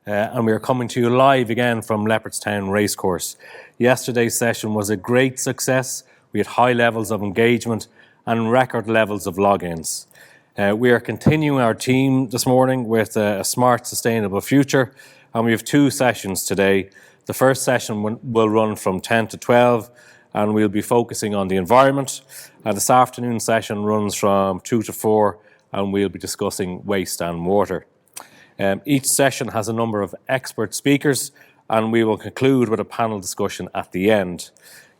and we are coming to you live again from Leopardstown Racecourse. Yesterday's session was a great success. We had high levels of engagement and record levels of logins. We are continuing our team this morning with a smart, sustainable future, and we have two sessions today. The first session will run from 10 to 12, and we'll be focusing on the environment. This afternoon session runs from 2 to 4, and we'll be discussing waste and water. Each session has a number of expert speakers, and we will conclude with a panel discussion at the end.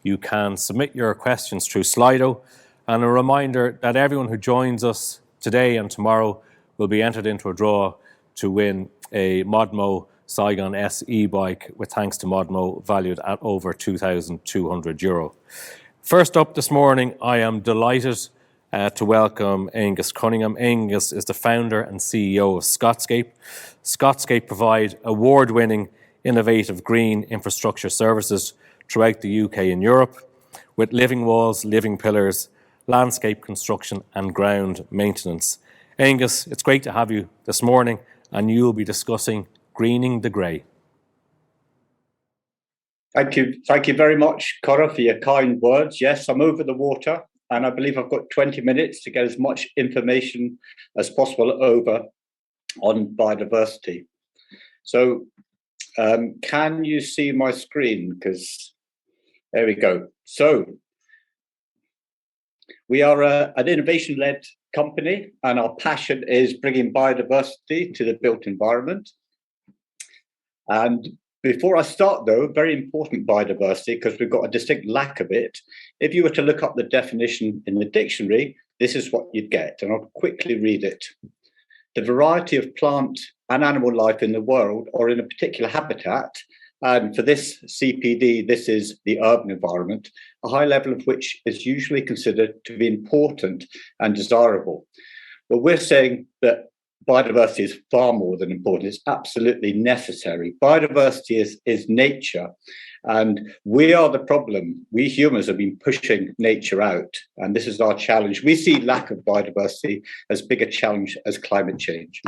You can submit your questions through Slido, and a reminder that everyone who joins us today and tomorrow will be entered into a draw to win a Modmo Saigon S e-bike with thanks to Modmo, valued at over €2,200. First up this morning, I am delighted to welcome Angus Cunningham. Angus is the founder and CEO of Scotscape. Scotscape provide award-winning, innovative green infrastructure services throughout the UK and Europe, with living walls, living pillars, landscape construction and ground maintenance. Angus, it's great to have you this morning, and you'll be discussing greening the grey. Thank you very much, Cora, for your kind words. Yes, I'm over the water, and I believe I've got 20 minutes to get as much information as possible over on biodiversity. So can you see my screen? Because there we go. So we are an innovation-led company, and our passion is bringing biodiversity to the built environment. And before I start, though, very important biodiversity, because we've got a distinct lack of it. If you were to look up the definition in the dictionary, this is what you'd get, and I'll quickly read it. The variety of plant and animal life in the world or in a particular habitat, and for this CPD, this is the urban environment, a high level of which is usually considered to be important and desirable. Well, we're saying that biodiversity is far more than important. It's absolutely necessary. Biodiversity is nature, and we are the problem. We humans have been pushing nature out, and this is our challenge. We see lack of biodiversity as big a challenge as climate change.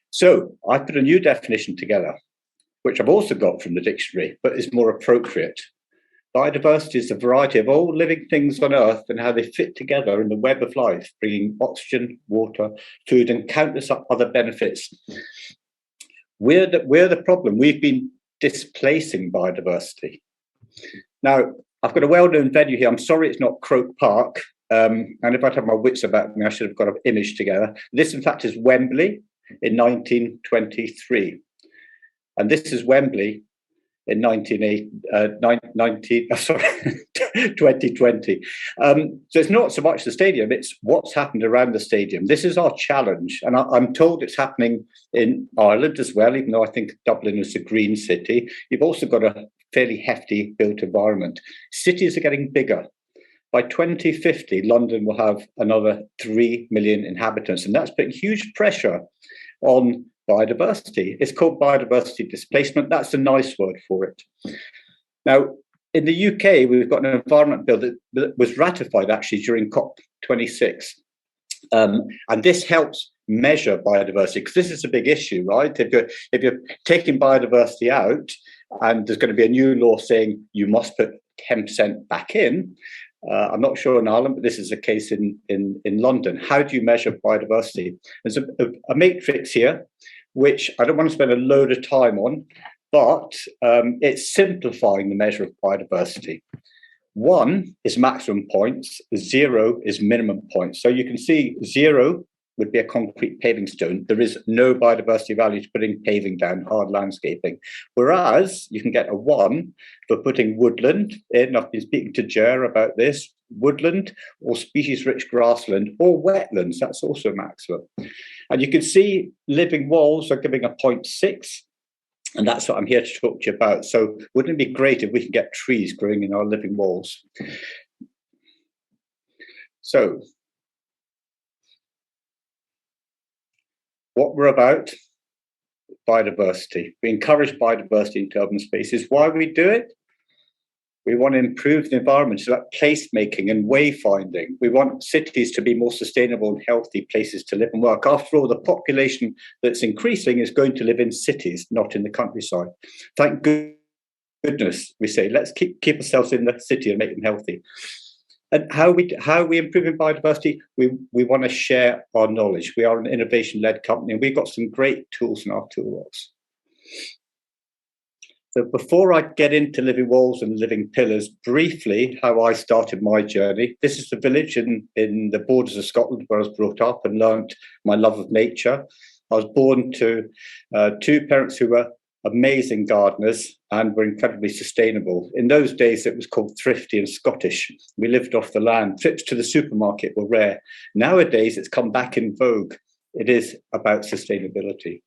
So I put a new definition together, which I've also got from the dictionary, but is more appropriate. Biodiversity is the variety of all living things on Earth and how they fit together in the web of life, bringing oxygen, water, food, and countless other benefits. We're the problem. We've been displacing biodiversity. Now, I've got a well-known venue here. I'm sorry it's not Croke Park. And if I'd had my wits about me, I should have got an image together. This, in fact, is Wembley in 1923. And this is Wembley in 2020. So it's not so much the stadium, it's what's happened around the stadium. This is our challenge. And I'm told it's happening in Ireland as well, even though I think Dublin is a green city. You've also got a fairly hefty built environment. Cities are getting bigger. By 2050, London will have another 3 million inhabitants, and that's putting huge pressure on biodiversity. It's called biodiversity displacement. That's a nice word for it. Now, in the UK, we've got an environment bill that was ratified actually during COP26. And this helps measure biodiversity, because this is a big issue, right? If you're taking biodiversity out and there's going to be a new law saying you must put 10% back in, I'm not sure in Ireland, but this is the case in London. How do you measure biodiversity? There's a matrix here, which I don't want to spend a load of time on, but it's simplifying the measure of biodiversity. 1 is maximum points, 0 is minimum points. So you can see 0 would be a concrete paving stone. There is no biodiversity value to putting paving down, hard landscaping. Whereas you can get a 1 for putting woodland in. I've been speaking to Gerard about this. Woodland or species-rich grassland or wetlands, that's also maximum. And you can see living walls are giving a 0.6, and that's what I'm here to talk to you about. So wouldn't it be great if we could get trees growing in our living walls? So what we're about, biodiversity. We encourage biodiversity into urban spaces. Why we do it? We want to improve the environment, so that placemaking and wayfinding. We want cities to be more sustainable and healthy places to live and work. After all, the population that's increasing is going to live in cities, not in the countryside. Thank goodness, we say, let's keep ourselves in the city and make them healthy. And how are we improving biodiversity? We want to share our knowledge. We are an innovation-led company, and we've got some great tools in our toolbox. So before I get into living walls and living pillars, briefly, how I started my journey. This is the village in the borders of Scotland where I was brought up and learnt my love of nature. I was born to two parents who were amazing gardeners and were incredibly sustainable. In those days, it was called thrifty and Scottish. We lived off the land. Trips to the supermarket were rare. Nowadays, it's come back in vogue. It is about sustainability.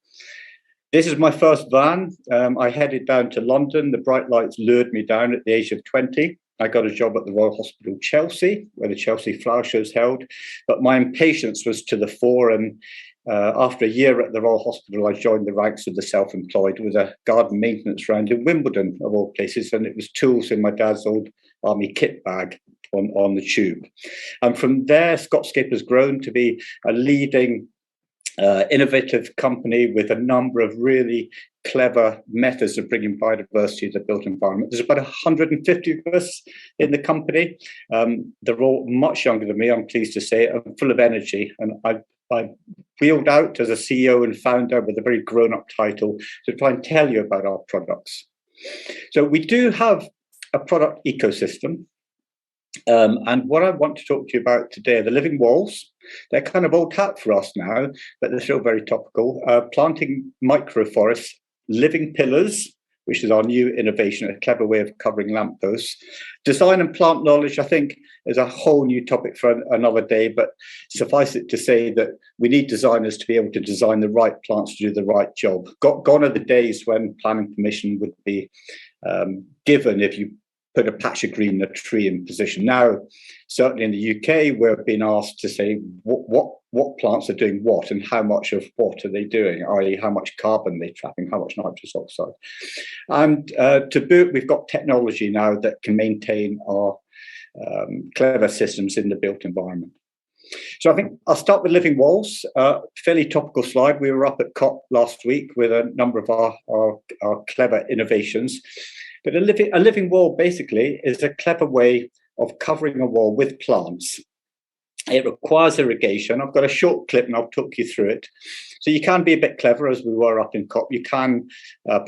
This is my first van. I headed down to London. The bright lights lured me down at the age of 20. I got a job at the Royal Hospital Chelsea, where the Chelsea Flower Show is held. But my impatience was to the fore, and after a year at the Royal Hospital, I joined the ranks of the self-employed with a garden maintenance round in Wimbledon, of all places, and it was tools in my dad's old army kit bag on the tube. And from there, Scotscape has grown to be a leading innovative company with a number of really clever methods of bringing biodiversity to the built environment. There's about 150 of us in the company. They're all much younger than me, I'm pleased to say, and full of energy. And I wheeled out as a CEO and founder with a very grown-up title to try and tell you about our products. So we do have a product ecosystem. And what I want to talk to you about today are the living walls. They're kind of old hat for us now, but they're still very topical. Planting microforests, living pillars, which is our new innovation, a clever way of covering lampposts. Design and plant knowledge, I think, is a whole new topic for another day, but suffice it to say that we need designers to be able to design the right plants to do the right job. Gone are the days when planning permission would be given if you put a patch of green in a tree in position. Now, certainly in the UK, we're being asked to say what plants are doing what and how much of what are they doing, i.e. how much carbon they're trapping, how much nitrous oxide. And to boot, we've got technology now that can maintain our clever systems in the built environment. So I think I'll start with living walls. Fairly topical slide. We were up at COP last week with a number of our clever innovations. But a living wall basically is a clever way of covering a wall with plants. It requires irrigation. I've got a short clip and I'll talk you through it. So you can be a bit clever, as we were up in COP. You can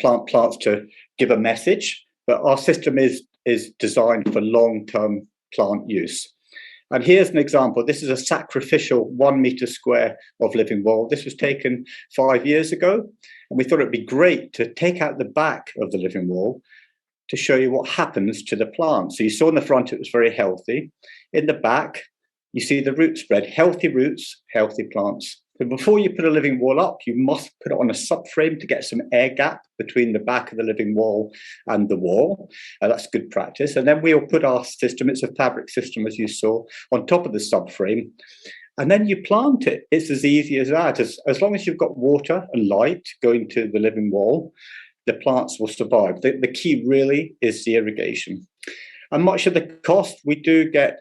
plant plants to give a message, but our system is designed for long-term plant use. And here's an example. This is a sacrificial 1 meter square of living wall. This was taken 5 years ago. And we thought it'd be great to take out the back of the living wall to show you what happens to the plant. So you saw in the front, it was very healthy. In the back, you see the root spread, healthy roots, healthy plants. So before you put a living wall up, you must put it on a subframe to get some air gap between the back of the living wall and the wall. That's good practice. And then we'll put our system, it's a fabric system, as you saw, on top of the subframe. And then you plant it. It's as easy as that. As long as you've got water and light going to the living wall, the plants will survive. The key really is the irrigation. And much of the cost, we do get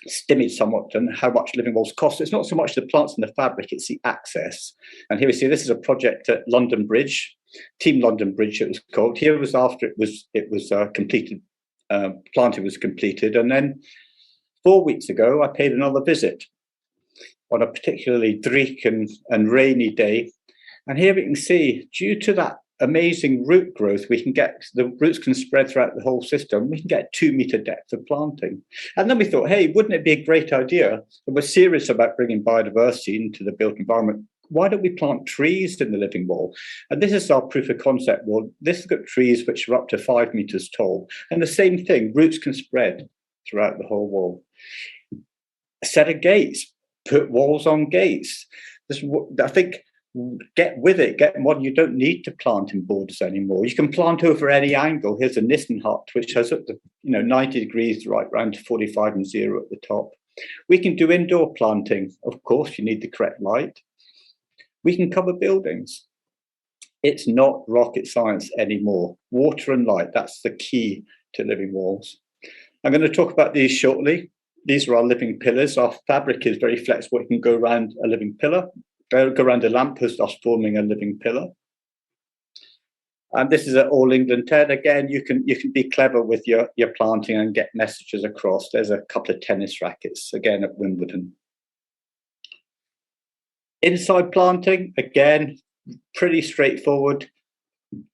stymied somewhat on how much living walls cost. It's not so much the plants and the fabric, it's the access. And here we see this is a project at London Bridge, Team London Bridge it was called. Here was after it was completed, planting was completed. And then 4 weeks ago, I paid another visit on a particularly dreich and rainy day. And here we can see, due to that amazing root growth, the roots can spread throughout the whole system. We can get 2 meter depth of planting. And then we thought, hey, wouldn't it be a great idea? If we're serious about bringing biodiversity into the built environment, why don't we plant trees in the living wall? And this is our proof of concept wall. This has got trees which are up to 5 meters tall. And the same thing, roots can spread throughout the whole wall. A set of gates, put walls on gates. I think, get with it, get one. You don't need to plant in borders anymore. You can plant over any angle. Here's a Nissen hut, which has 90 degrees right round to 45 and 0 at the top. We can do indoor planting. Of course, you need the correct light. We can cover buildings. It's not rocket science anymore. Water and light, that's the key to living walls. I'm going to talk about these shortly. These are our living pillars. Our fabric is very flexible. It can go around a living pillar, go around a lamppost, thus forming a living pillar. And this is an All England 10. Again, you can be clever with your planting and get messages across. There's a couple of tennis rackets, again, at Wimbledon. Inside planting, again, pretty straightforward,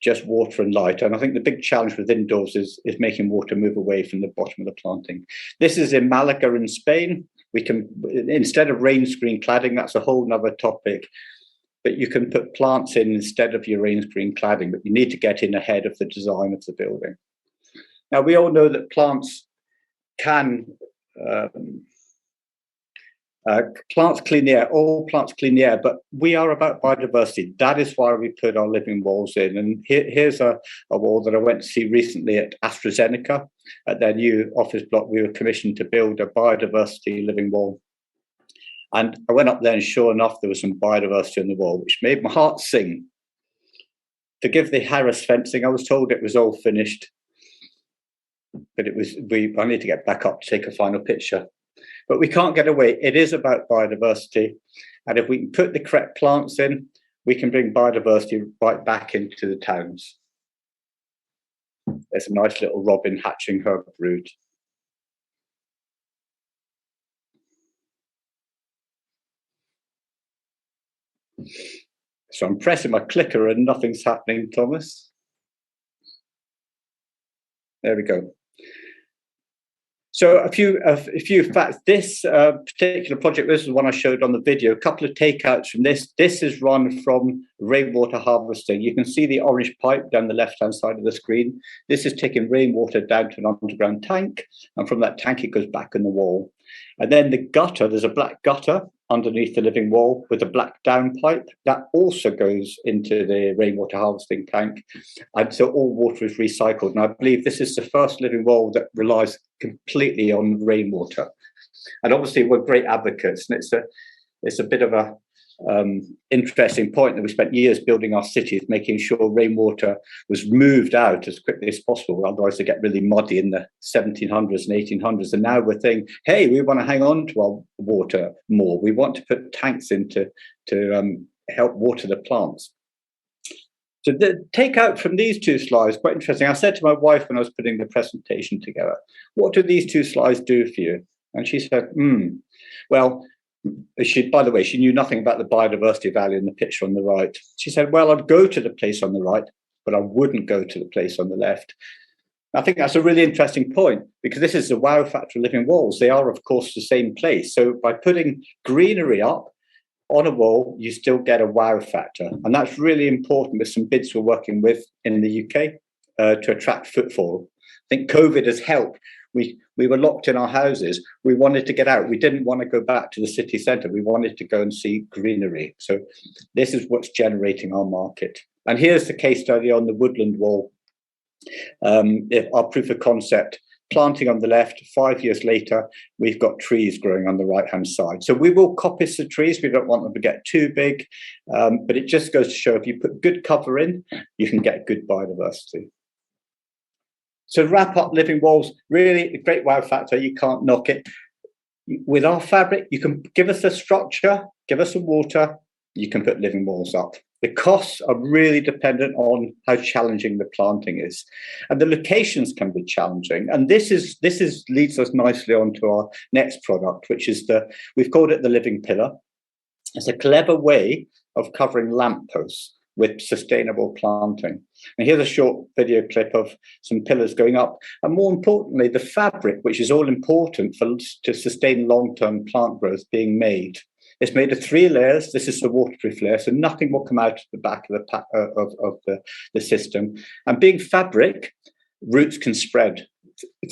just water and light. And I think the big challenge with indoors is making water move away from the bottom of the planting. This is in Malaga in Spain. We can, instead of rain screen cladding, that's a whole nother topic, but you can put plants in instead of your rain screen cladding, but you need to get in ahead of the design of the building. Now, we all know that plants can, plants clean the air, all plants clean the air, but we are about biodiversity. That is why we put our living walls in. And here's a wall that I went to see recently at AstraZeneca. At their new office block, we were commissioned to build a biodiversity living wall. And I went up there, and sure enough, there was some biodiversity on the wall, which made my heart sing. Forgive the Harris fencing. I was told it was all finished, but it was. I need to get back up to take a final picture. But we can't get away. It is about biodiversity, and if we can put the correct plants in, we can bring biodiversity right back into the towns. There's a nice little robin hatching her brood. So I'm pressing my clicker and nothing's happening, Thomas. There we go. So a few facts. This particular project, this is the one I showed on the video, a couple of takeouts from this. This is run from rainwater harvesting. You can see the orange pipe down the left-hand side of the screen. This is taking rainwater down to an underground tank, and from that tank it goes back in the wall. And then the gutter, there's a black gutter underneath the living wall with a black downpipe that also goes into the rainwater harvesting tank. And so all water is recycled. And I believe this is the first living wall that relies completely on rainwater. And obviously we're great advocates, and it's a bit of a interesting point that we spent years building our cities, making sure rainwater was moved out as quickly as possible. Otherwise, they get really muddy in the 1700s and 1800s. And now we're thinking, hey, we want to hang on to our water more. We want to put tanks in to help water the plants. So the takeout from these two slides, quite interesting. I said to my wife when I was putting the presentation together, what do these two slides do for you? And she said, well, by the way, she knew nothing about the biodiversity value in the picture on the right. She said, well, I'd go to the place on the right, but I wouldn't go to the place on the left. I think that's a really interesting point, because this is the wow factor of living walls. They are, of course, the same place. So by putting greenery up on a wall, you still get a wow factor. And that's really important with some bids we're working with in the UK to attract footfall. I think COVID has helped. We were locked in our houses. We wanted to get out. We didn't want to go back to the city centre. We wanted to go and see greenery. So this is what's generating our market. And here's the case study on the woodland wall. Our proof of concept, planting on the left, 5 years later, we've got trees growing on the right-hand side. So we will coppice the trees. We don't want them to get too big, but it just goes to show if you put good cover in, you can get good biodiversity. So wrap up living walls, really a great wow factor. You can't knock it. With our fabric, you can give us a structure, give us some water, you can put living walls up. The costs are really dependent on how challenging the planting is. And the locations can be challenging. And this leads us nicely on to our next product, which is we've called it the living pillar. It's a clever way of covering lampposts with sustainable planting. And here's a short video clip of some pillars going up. And more importantly, the fabric, which is all important to sustain long-term plant growth, being made. It's made of 3 layers. This is the waterproof layer, so nothing will come out of the back of the system. And being fabric, roots can spread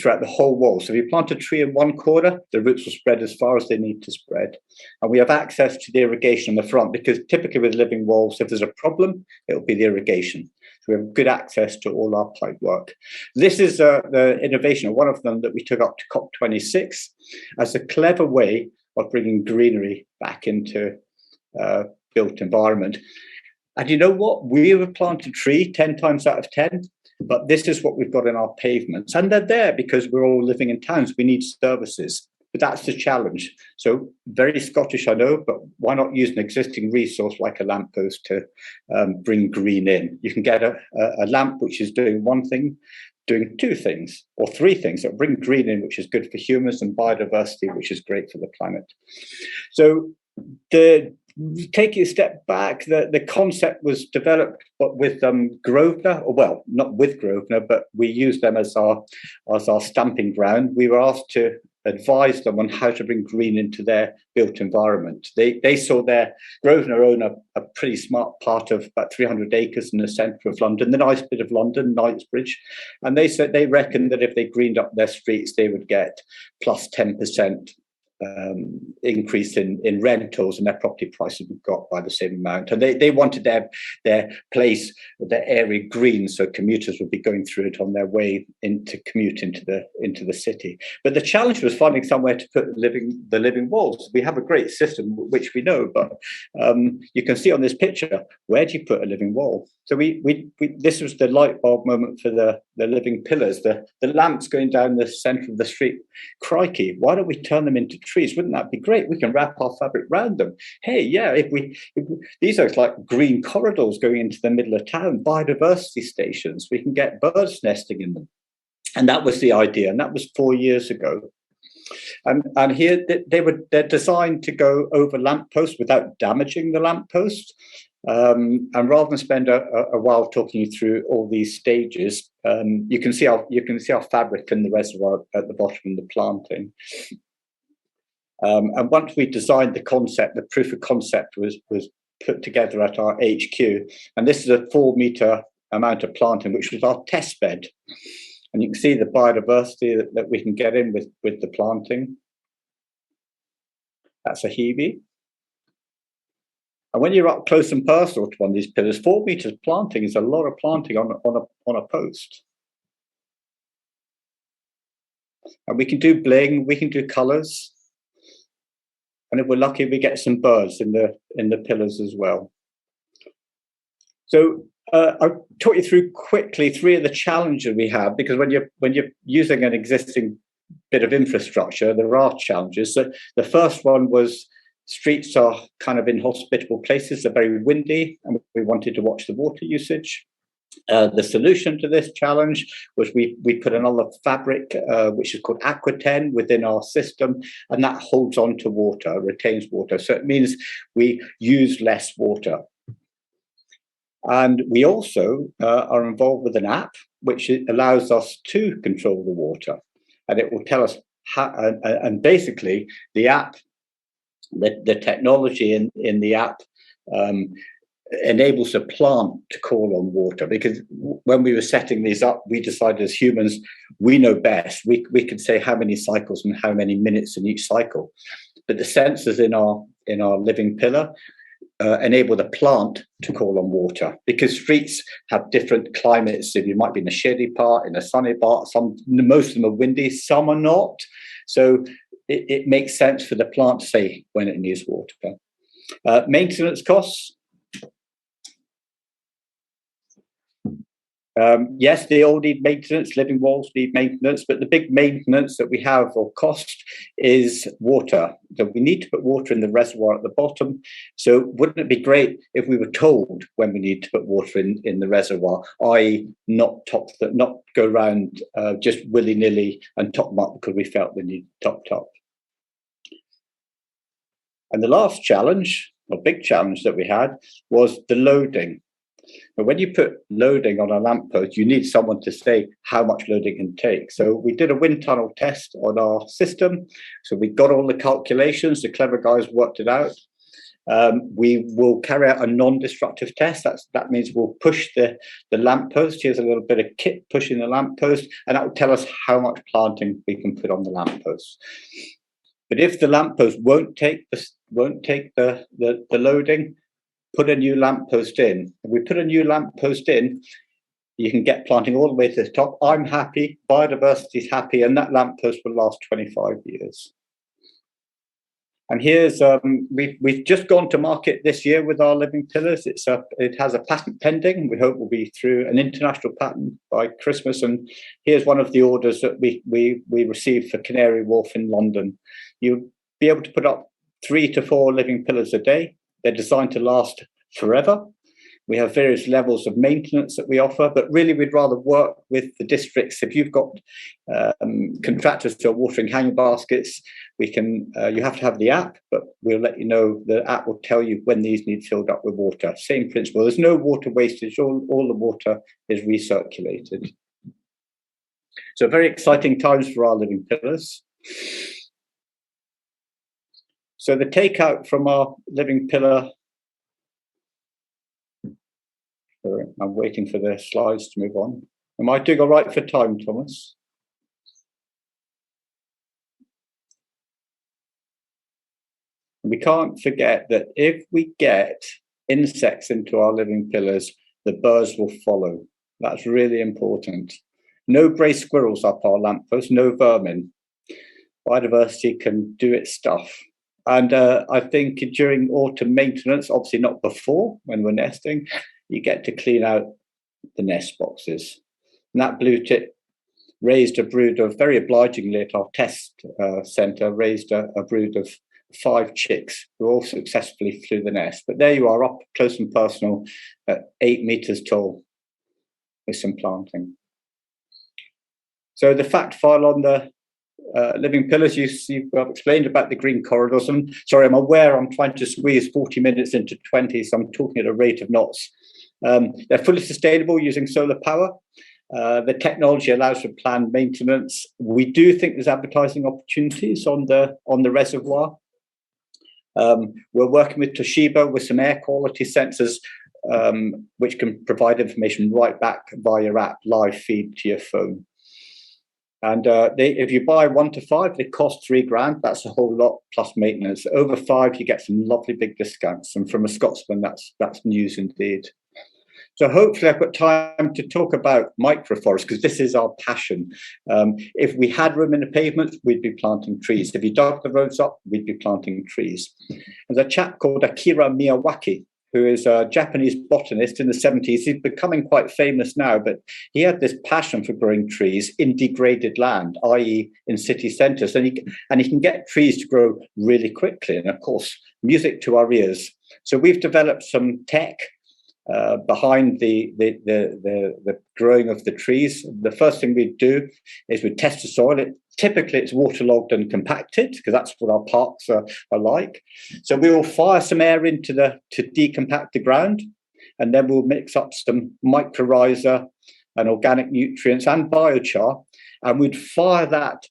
throughout the whole wall. So if you plant a tree in one corner, the roots will spread as far as they need to spread. And we have access to the irrigation on the front, because typically with living walls, if there's a problem, it'll be the irrigation. So we have good access to all our pipe work. This is the innovation, one of them that we took up to COP26 as a clever way of bringing greenery back into built environment. And you know what? We have planted a tree 10 times out of 10. But this is what we've got in our pavements. And they're there because we're all living in towns. We need services. But that's the challenge. So very Scottish, I know, but why not use an existing resource like a lamppost to bring green in? You can get a lamp which is doing one thing, doing two things or three things that bring green in, which is good for humans, and biodiversity, which is great for the planet. So taking a step back, the concept was developed with Grosvenor, or well, not with Grosvenor, but we used them as our stamping ground. We were asked to advise them on how to bring green into their built environment. They saw their Grosvenor own a pretty smart part of about 300 acres in the centre of London, the nice bit of London, Knightsbridge, and they said they reckoned that if they greened up their streets, they would get plus 10% increase in rentals, and their property prices would go up by the same amount. And they wanted their place, their area green, so commuters would be going through it on their way into commute into the city. But the challenge was finding somewhere to put the living walls. We have a great system, which we know, but you can see on this picture, where do you put a living wall? So this was the light bulb moment for the living pillars, the lamps going down the centre of the street. Crikey, why don't we turn them into trees? Wouldn't that be great? We can wrap our fabric around them. Hey, yeah, if these are like green corridors going into the middle of town, biodiversity stations, we can get birds nesting in them. And that was the idea, and that was 4 years ago. And here they're designed to go over lampposts without damaging the lamppost. And rather than spend a while talking you through all these stages, you can see our fabric in the reservoir at the bottom of the planting. And once we designed the concept, the proof of concept was put together at our HQ. And this is a 4 metre amount of planting, which was our test bed. And you can see the biodiversity that we can get in with the planting. That's a Hebe. And when you're up close and personal to one of these pillars, 4 metres planting is a lot of planting on a post. And we can do bling, we can do colours. And if we're lucky, we get some birds in the pillars as well. So I'll talk you through quickly 3 of the challenges we have, because when you're using an existing bit of infrastructure, there are challenges. So the first one was streets are kind of inhospitable places. They're very windy, and we wanted to watch the water usage. The solution to this challenge was we put another fabric, which is called Aquaten, within our system, and that holds on to water, retains water. So it means we use less water. And we also are involved with an app which allows us to control the water, and it will tell us how. And basically, the app, the technology in the app enables a plant to call on water, because when we were setting these up, we decided as humans, we know best. We can say how many cycles and how many minutes in each cycle. But the sensors in our living pillar enable the plant to call on water, because streets have different climates. If you might be in a shady part, in a sunny part, most of them are windy, some are not. So it makes sense for the plant to say when it needs water. Maintenance costs. Yes, they all need maintenance. Living walls need maintenance, but the big maintenance that we have or cost is water. So we need to put water in the reservoir at the bottom. So wouldn't it be great if we were told when we need to put water in the reservoir, i.e. not go around just willy-nilly and top them up because we felt they need topped up. And the last challenge, or big challenge that we had, was the loading. But when you put loading on a lamppost, you need someone to say how much loading can take. So we did a wind tunnel test on our system. So we got all the calculations. The clever guys worked it out. We will carry out a non-destructive test. That means we'll push the lamppost. Here's a little bit of kit pushing the lamppost, and that will tell us how much planting we can put on the lamppost. But if the lamppost won't take the loading, put a new lamppost in. If we put a new lamppost in, you can get planting all the way to the top. I'm happy, biodiversity is happy, and that lamppost will last 25 years. And here's we've just gone to market this year with our living pillars. It has a patent pending. We hope we'll be through an international patent by Christmas. And here's one of the orders that we received for Canary Wharf in London. You'll be able to put up 3 to 4 living pillars a day. They're designed to last forever. We have various levels of maintenance that we offer, but really we'd rather work with the districts. If you've got contractors who are watering hanging baskets, you have to have the app, but we'll let you know. The app will tell you when these need filled up with water. Same principle. There's no water wastage. All the water is recirculated. So very exciting times for our living pillars. So the takeout from our living pillar. Sorry, I'm waiting for the slides to move on. Am I doing all right for time, Thomas? We can't forget that if we get insects into our living pillars, the birds will follow. That's really important. No grey squirrels up our lampposts, no vermin. Biodiversity can do its stuff. And I think during autumn maintenance, obviously not before when we're nesting, you get to clean out the nest boxes. And that blue tit raised a brood of, very obligingly at our test centre, raised a brood of 5 chicks who all successfully flew the nest. But there you are, up close and personal at 8 metres tall with some planting. So the fact file on the living pillars, I've explained about the green corridors. And sorry, I'm aware I'm trying to squeeze 40 minutes into 20, so I'm talking at a rate of knots. They're fully sustainable using solar power. The technology allows for planned maintenance. We do think there's advertising opportunities on the reservoir. We're working with Toshiba with some air quality sensors, which can provide information right back via your app, live feed to your phone. And if you buy 1 to 5, they cost £3,000. That's a whole lot plus maintenance. Over 5, you get some lovely big discounts. And from a Scotsman, that's news indeed. So hopefully I've got time to talk about microforests, because this is our passion. If we had room in the pavement, we'd be planting trees. If you dug the roads up, we'd be planting trees. There's a chap called Akira Miyawaki, who is a Japanese botanist in the 70s. He's becoming quite famous now, but he had this passion for growing trees in degraded land, i.e. in city centres. And he can get trees to grow really quickly. And of course, music to our ears. So we've developed some tech behind the growing of the trees. The first thing we do is we test the soil. Typically, it's waterlogged and compacted, because that's what our parks are like. So we will fire some air into to decompact the ground, and then we'll mix up some mycorrhiza and organic nutrients and biochar, and we'd fire that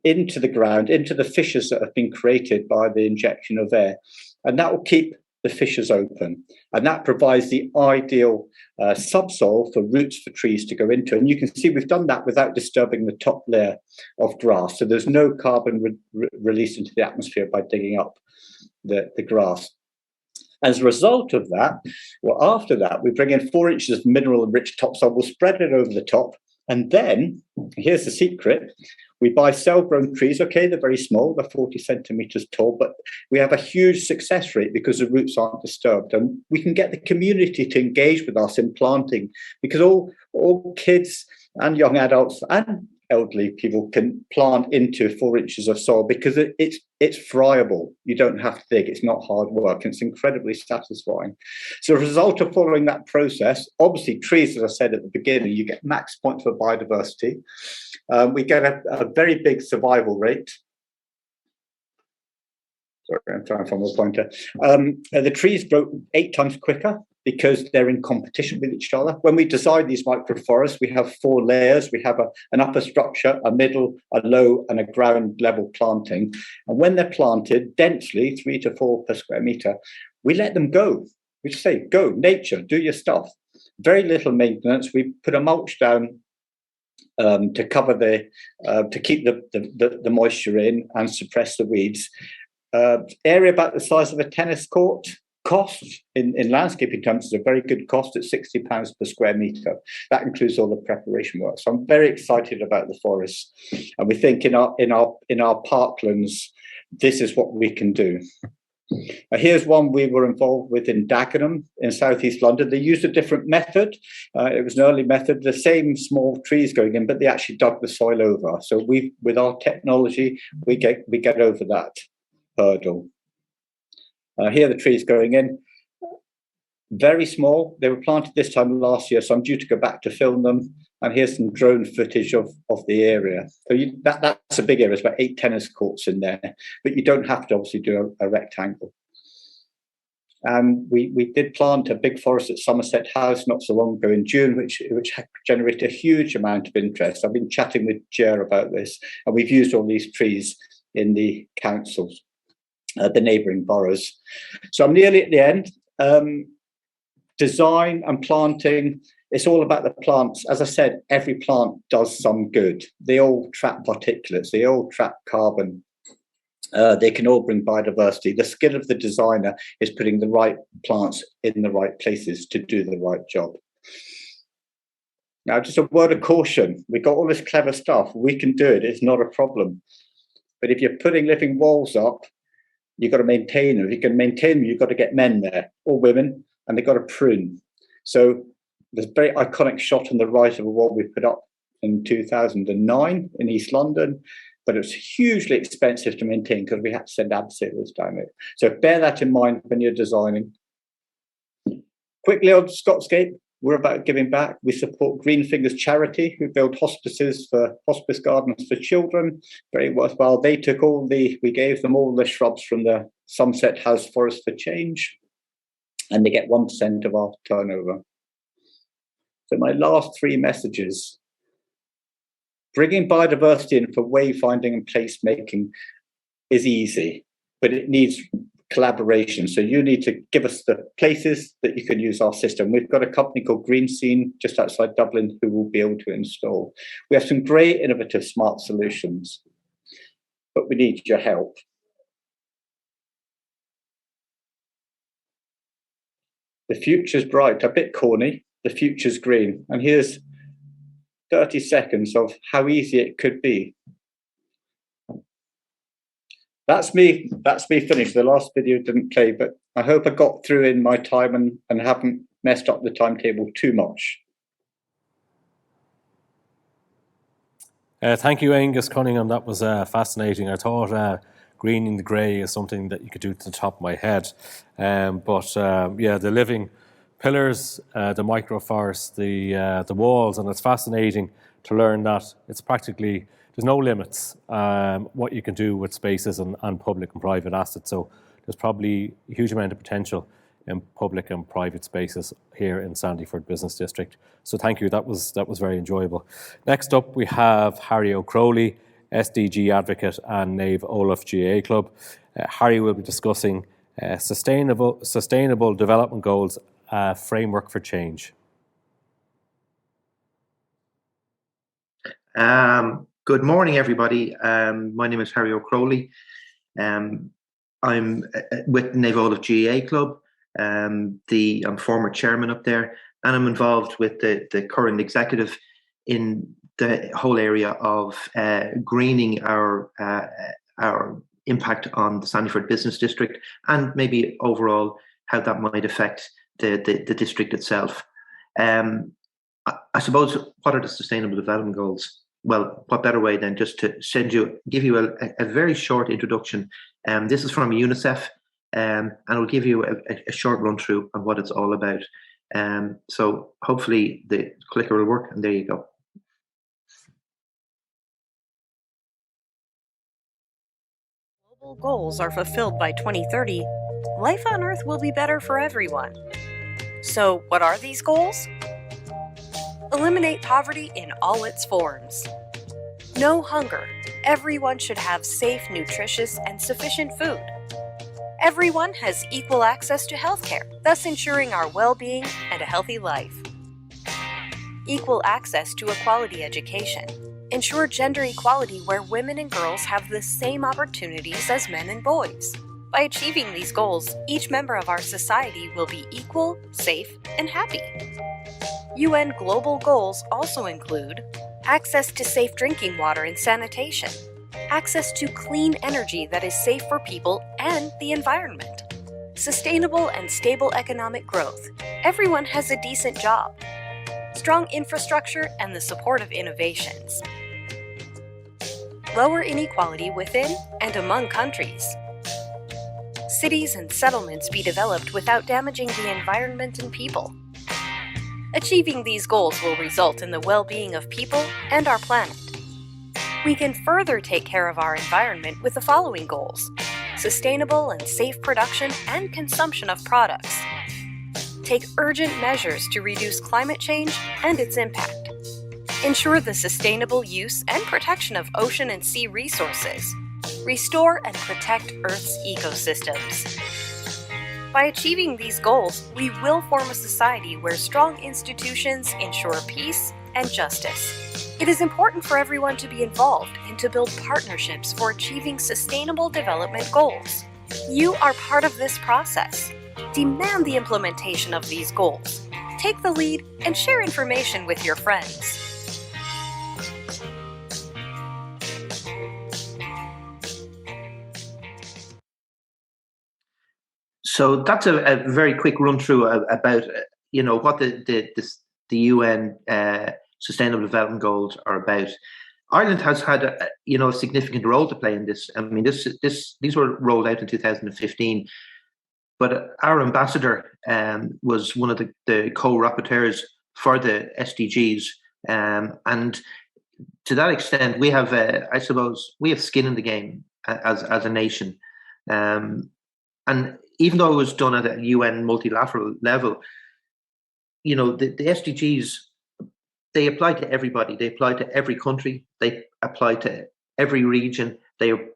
into the ground, into the fissures that have been created by the injection of air, and that will keep the fissures open, and that provides the ideal subsoil for roots for trees to go into. And you can see we've done that without disturbing the top layer of grass, so there's no carbon released into the atmosphere by digging up the grass. As a result of that, well, after that, we bring in 4 inches of mineral-rich topsoil. We'll spread it over the top, and then here's the secret. We buy cell-grown trees. Okay, they're very small, they're 40 centimetres tall, but we have a huge success rate because the roots aren't disturbed. And we can get the community to engage with us in planting, because all kids and young adults and elderly people can plant into 4 inches of soil, because it's friable. You don't have to dig. It's not hard work. And it's incredibly satisfying. So as a result of following that process, obviously trees, as I said at the beginning, you get max points for biodiversity. We get a very big survival rate. Sorry, I'm trying to find my pointer. The trees grow 8 times quicker because they're in competition with each other. When we design these microforests, we have 4 layers. We have an upper structure, a middle, a low, and a ground level planting. And when they're planted densely, 3 to 4 per square metre, we let them go. We just say, go, nature, do your stuff. Very little maintenance. We put a mulch down to cover to keep the moisture in and suppress the weeds. Area about the size of a tennis court. Cost in landscaping terms is a very good cost at £60 per square metre. That includes all the preparation work. So I'm very excited about the forests, and we think in our parklands this is what we can do. Here's one we were involved with in Dagenham in southeast London. They used a different method. It was an early method, the same small trees going in, but they actually dug the soil over. So with our technology, we get over that hurdle. Here are the trees going in. Very small. They were planted this time last year, so I'm due to go back to film them. And here's some drone footage of the area. So that's a big area. There's about 8 tennis courts in there, but you don't have to obviously do a rectangle. And we did plant a big forest at Somerset House not so long ago in June, which generated a huge amount of interest. I've been chatting with Gerard about this, and we've used all these trees in the councils, the neighbouring boroughs. So I'm nearly at the end. Design and planting, it's all about the plants. As I said, every plant does some good. They all trap particulates, they all trap carbon. They can all bring biodiversity. The skill of the designer is putting the right plants in the right places to do the right job. Now, just a word of caution. We've got all this clever stuff. We can do it. It's not a problem. But if you're putting living walls up, you've got to maintain them. If you can maintain them, you've got to get men there, or women, and they've got to prune. So there's a very iconic shot on the right of a wall we put up in 2009 in East London, but it was hugely expensive to maintain because we had to send abseilers down it. So bear that in mind when you're designing. Quickly on Scotscape, we're about giving back. We support Green Fingers Charity, who build hospice gardens for children. Very worthwhile. We gave them all the shrubs from the Somerset House Forest for Change, and they get 1% of our turnover. So my last 3 messages: bringing biodiversity in for wayfinding and placemaking is easy, but it needs collaboration. So you need to give us the places that you can use our system. We've got a company called Green Scene just outside Dublin who will be able to install. We have some great innovative smart solutions, but we need your help. The future's bright, a bit corny. The future's green. And here's 30 seconds of how easy it could be. That's me finished. The last video didn't play, but I hope I got through in my time and haven't messed up the timetable too much. Thank you, Angus Cunningham. That was fascinating. I thought greening the grey is something that you could do to the top of my head. The living pillars, the microforests, the walls, and it's fascinating to learn that it's practically, there's no limits what you can do with spaces and public and private assets. So there's probably a huge amount of potential in public and private spaces here in Sandyford Business District. So thank you, that was very enjoyable. Next up we have Harry O'Crowley, SDG advocate and Nave Olaf GA Club. Harry will be discussing sustainable development goals, framework for change. Good morning, everybody. My name is Harry O'Crowley. I'm with Nave Olaf GA Club. I'm former chairman up there, and I'm involved with the current executive in the whole area of greening our impact on the Sandyford Business District, and maybe overall how that might affect the district itself. I suppose, what are the sustainable development goals? Well, what better way than just to give you a very short introduction. This is from UNICEF, and I'll give you a short run through on what it's all about. So hopefully the clicker will work, and there you go. Global goals are fulfilled by 2030, life on Earth will be better for everyone. So what are these goals? Eliminate poverty in all its forms. No hunger. Everyone should have safe, nutritious, and sufficient food. Everyone has equal access to healthcare, thus ensuring our well-being and a healthy life. Equal access to a quality education. Ensure gender equality where women and girls have the same opportunities as men and boys. By achieving these goals, each member of our society will be equal, safe, and happy. UN global goals also include access to safe drinking water and sanitation, access to clean energy that is safe for people and the environment, sustainable and stable economic growth, everyone has a decent job, strong infrastructure and the support of innovations, lower inequality within and among countries, cities and settlements be developed without damaging the environment and people. Achieving these goals will result in the well-being of people and our planet. We can further take care of our environment with the following goals: sustainable and safe production and consumption of products. Take urgent measures to reduce climate change and its impact. Ensure the sustainable use and protection of ocean and sea resources. Restore and protect Earth's ecosystems. By achieving these goals, we will form a society where strong institutions ensure peace and justice. It is important for everyone to be involved and to build partnerships for achieving sustainable development goals. You are part of this process. Demand the implementation of these goals. Take the lead and share information with your friends. So that's a very quick run through about what the UN Sustainable Development Goals are about. Ireland has had a significant role to play in this. I mean, these were rolled out in 2015, but our ambassador was one of the co-rapporteurs for the SDGs, and to that extent, we have, I suppose, we have skin in the game as a nation, and even though it was done at a UN multilateral level, the SDGs, they apply to everybody. They apply to every country. They apply to every region. They are,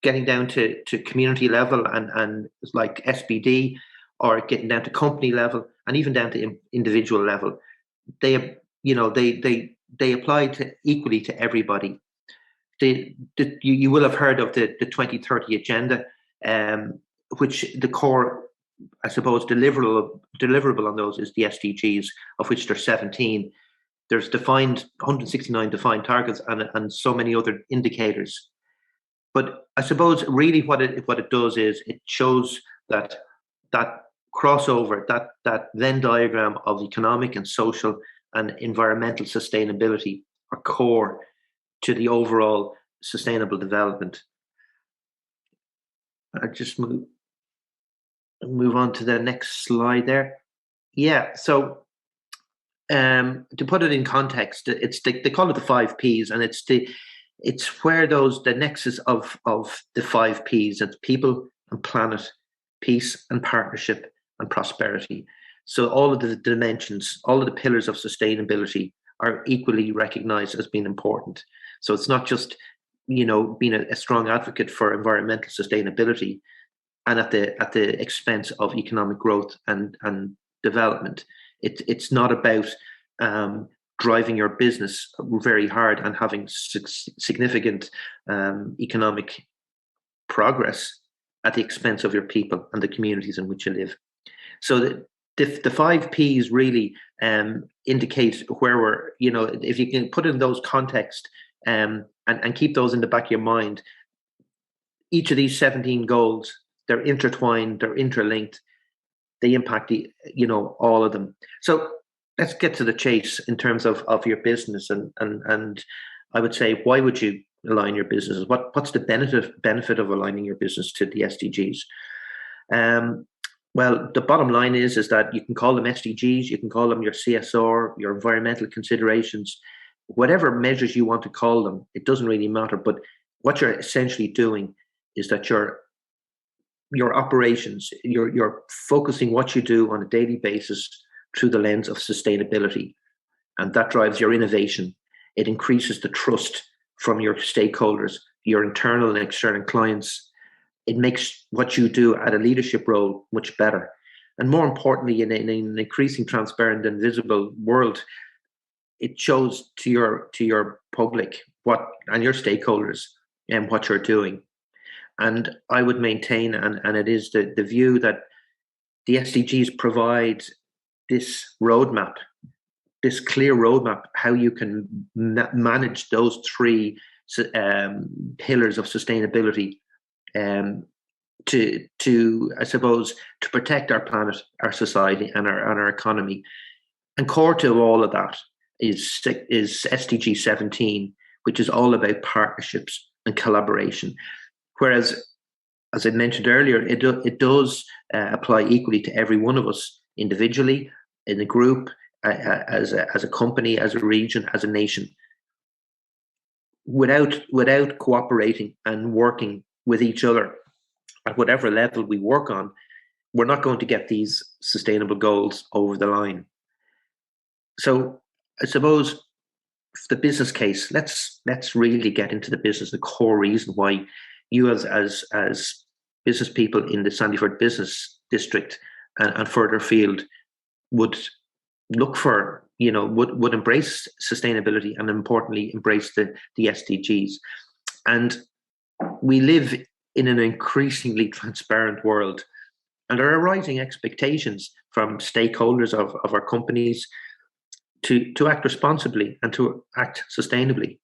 getting down to community level and like SBD, or getting down to company level, and even down to individual level. They apply to equally to everybody. You will have heard of the 2030 agenda, which the core, I suppose, deliverable on those is the SDGs, of which there's 17. There's 169 defined targets and so many other indicators. But I suppose really what it does is it shows that crossover, that Venn diagram of economic and social and environmental sustainability are core to the overall sustainable development. I just move on to the next slide there. Yeah, so to put it in context, they call it the 5 Ps, and it's where the nexus of the 5 Ps, it's people and planet, peace and partnership and prosperity. So all of the dimensions, all of the pillars of sustainability are equally recognized as being important. So it's not just being a strong advocate for environmental sustainability and at the expense of economic growth and development. It's not about driving your business very hard and having significant economic progress at the expense of your people and the communities in which you live. So the 5 Ps really indicate where we're, if you can put in those context and keep those in the back of your mind, each of these 17 goals, they're intertwined, they're interlinked, they impact all of them. So let's get to the chase in terms of your business, and I would say, why would you align your business? What's the benefit of aligning your business to the SDGs? Well, the bottom line is that you can call them SDGs, you can call them your CSR, your environmental considerations, whatever measures you want to call them, it doesn't really matter. But what you're essentially doing is that your operations, you're focusing what you do on a daily basis through the lens of sustainability. And that drives your innovation. It increases the trust from your stakeholders, your internal and external clients. It makes what you do at a leadership role much better. And more importantly, in an increasing transparent and visible world, it shows to your public and your stakeholders and what you're doing. And I would maintain, and it is the view, that the SDGs provide this roadmap, this clear roadmap, how you can manage those 3 pillars of sustainability to I suppose to protect our planet, our society, and our economy. And core to all of that is SDG 17, which is all about partnerships and collaboration. Whereas, as I mentioned earlier, it does apply equally to every one of us individually, in a group, as a company, as a region, as a nation. Without cooperating and working with each other at whatever level we work on, we're not going to get these sustainable goals over the line. So I suppose the business case, let's really get into the business, the core reason why you as business people in the Sandyford Business District and further afield would look for, would embrace sustainability and importantly embrace the SDGs. And we live in an increasingly transparent world, and there are rising expectations from stakeholders of our companies to act responsibly and to act sustainably.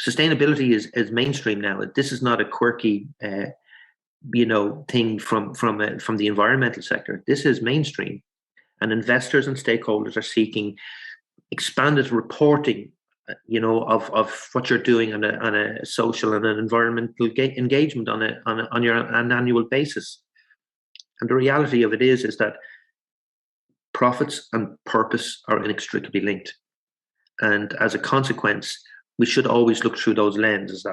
Sustainability is mainstream now. This is not a quirky, thing from the environmental sector. This is mainstream, and investors and stakeholders are seeking expanded reporting, of what you're doing on a social and an environmental engagement on an annual basis. And the reality of it is that profits and purpose are inextricably linked. And as a consequence, we should always look through those lenses.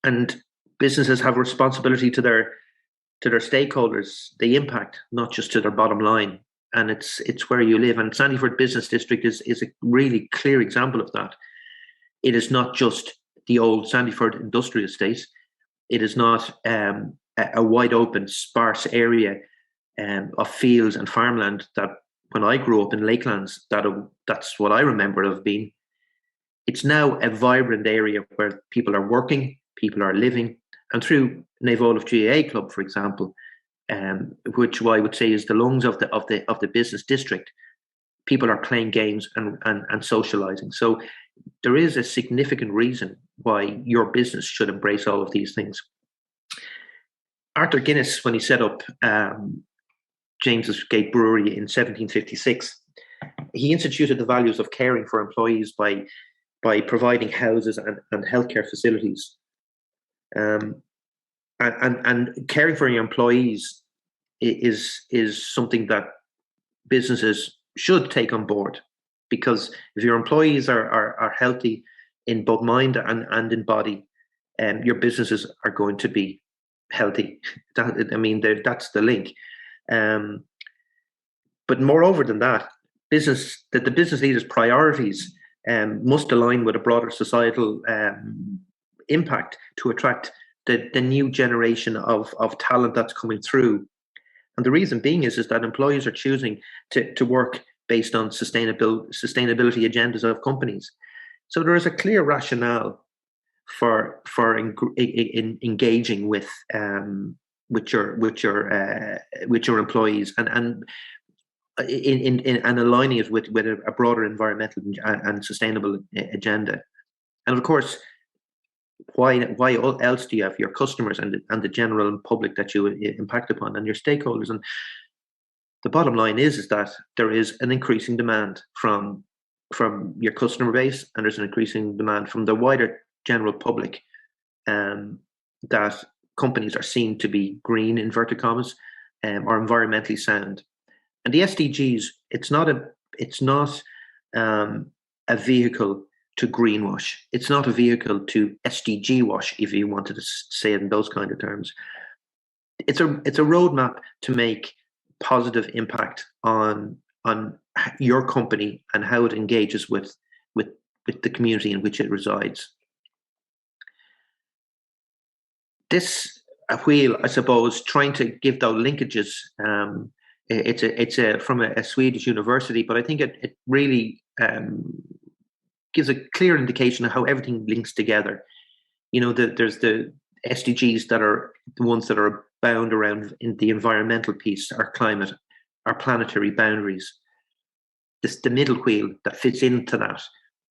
And businesses have a responsibility to their stakeholders, the impact, not just to their bottom line. And it's where you live. And Sandyford Business District is a really clear example of that. It is not just the old Sandyford industrial estate. It is not a wide open, sparse area of fields and farmland that when I grew up in Lakelands, that's what I remember of being. It's now a vibrant area where people are working, people are living, and through Naval of GAA Club, for example, which I would say is the lungs of the business district, people are playing games and socializing. So there is a significant reason why your business should embrace all of these things. Arthur Guinness, when he set up James's Gate Brewery in 1756, he instituted the values of caring for employees by providing houses and healthcare facilities. And caring for your employees is something that businesses should take on board, because if your employees are healthy in both mind and in body, your businesses are going to be healthy. That's the link. But moreover than that, the business leaders' priorities must align with a broader societal impact to attract the new generation of talent that's coming through. And the reason being is that employees are choosing to work based on sustainability agendas of companies. So there is a clear rationale for engaging with your employees and aligning it with a broader environmental and sustainable agenda. And of course, why else do you have your customers and the general public that you impact upon and your stakeholders? And the bottom line is that there is an increasing demand from your customer base, and there's an increasing demand from the wider general public that companies are seen to be green, inverted commas, or environmentally sound. And the SDGs, it's not a vehicle to greenwash. It's not a vehicle to SDG wash, if you wanted to say it in those kind of terms. It's a roadmap to make positive impact on your company and how it engages with the community in which it resides. This wheel, I suppose, trying to give those linkages. It's from a Swedish university, but I think it really gives a clear indication of how everything links together. There's the SDGs that are the ones that are bound around in the environmental piece, our climate, our planetary boundaries. The middle wheel that fits into that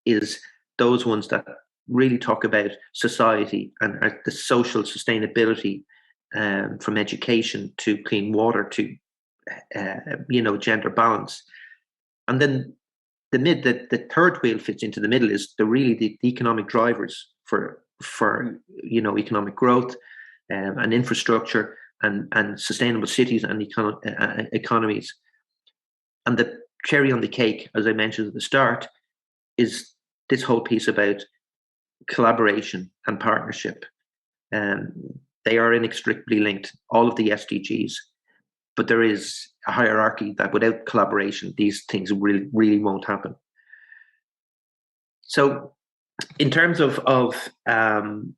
is those ones that really talk about society and the social sustainability, from education to clean water to gender balance. And then the third wheel fits into the middle is the economic drivers for economic growth, and infrastructure and sustainable cities and economies. And the cherry on the cake, as I mentioned at the start, is this whole piece about collaboration and partnership. They are inextricably linked, all of the SDGs, but there is a hierarchy that without collaboration, these things really, really won't happen. So in terms of the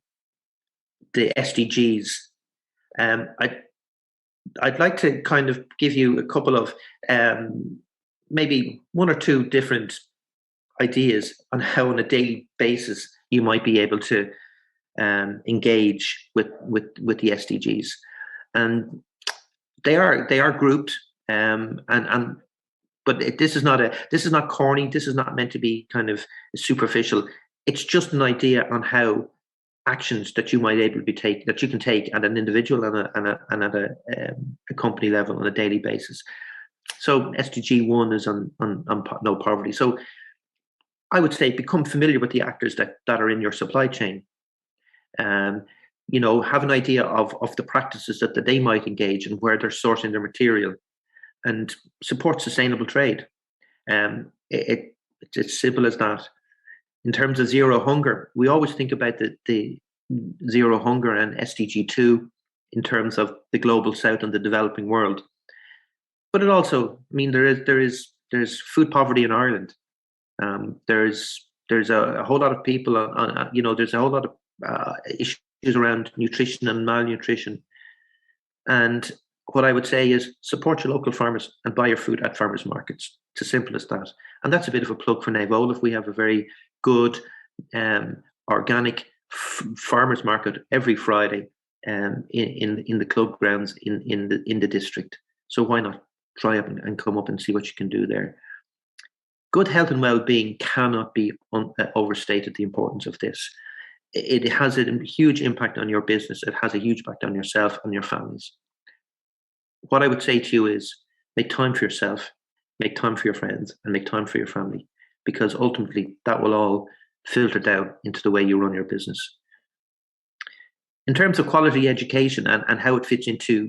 SDGs, I'd like to kind of give you a couple of maybe one or two different ideas on how on a daily basis you might be able to engage with the SDGs. And they are grouped, but this is not corny. This is not meant to be kind of superficial. It's just an idea on how actions that you might that you can take at an individual and at a company level on a daily basis. So SDG 1 is on no poverty. So I would say become familiar with the actors that are in your supply chain. Have an idea of the practices that they might engage and where they're sourcing their material, and support sustainable trade. It's as simple as that. In terms of zero hunger, we always think about the zero hunger and SDG 2 in terms of the global south and the developing world. But it also, there's food poverty in Ireland. There's a whole lot of people there's a whole lot of issues around nutrition and malnutrition. And what I would say is support your local farmers and buy your food at farmers markets. It's as simple as that. And that's a bit of a plug for Navolif. We have a very good organic farmers market every Friday in the club grounds in the district. So why not try up and come up and see what you can do there. Good health and well-being cannot be overstated, the importance of this. It has a huge impact on your business. It has a huge impact on yourself and your families. What I would say to you is make time for yourself, make time for your friends, and make time for your family, because ultimately that will all filter down into the way you run your business. In terms of quality education and how it fits into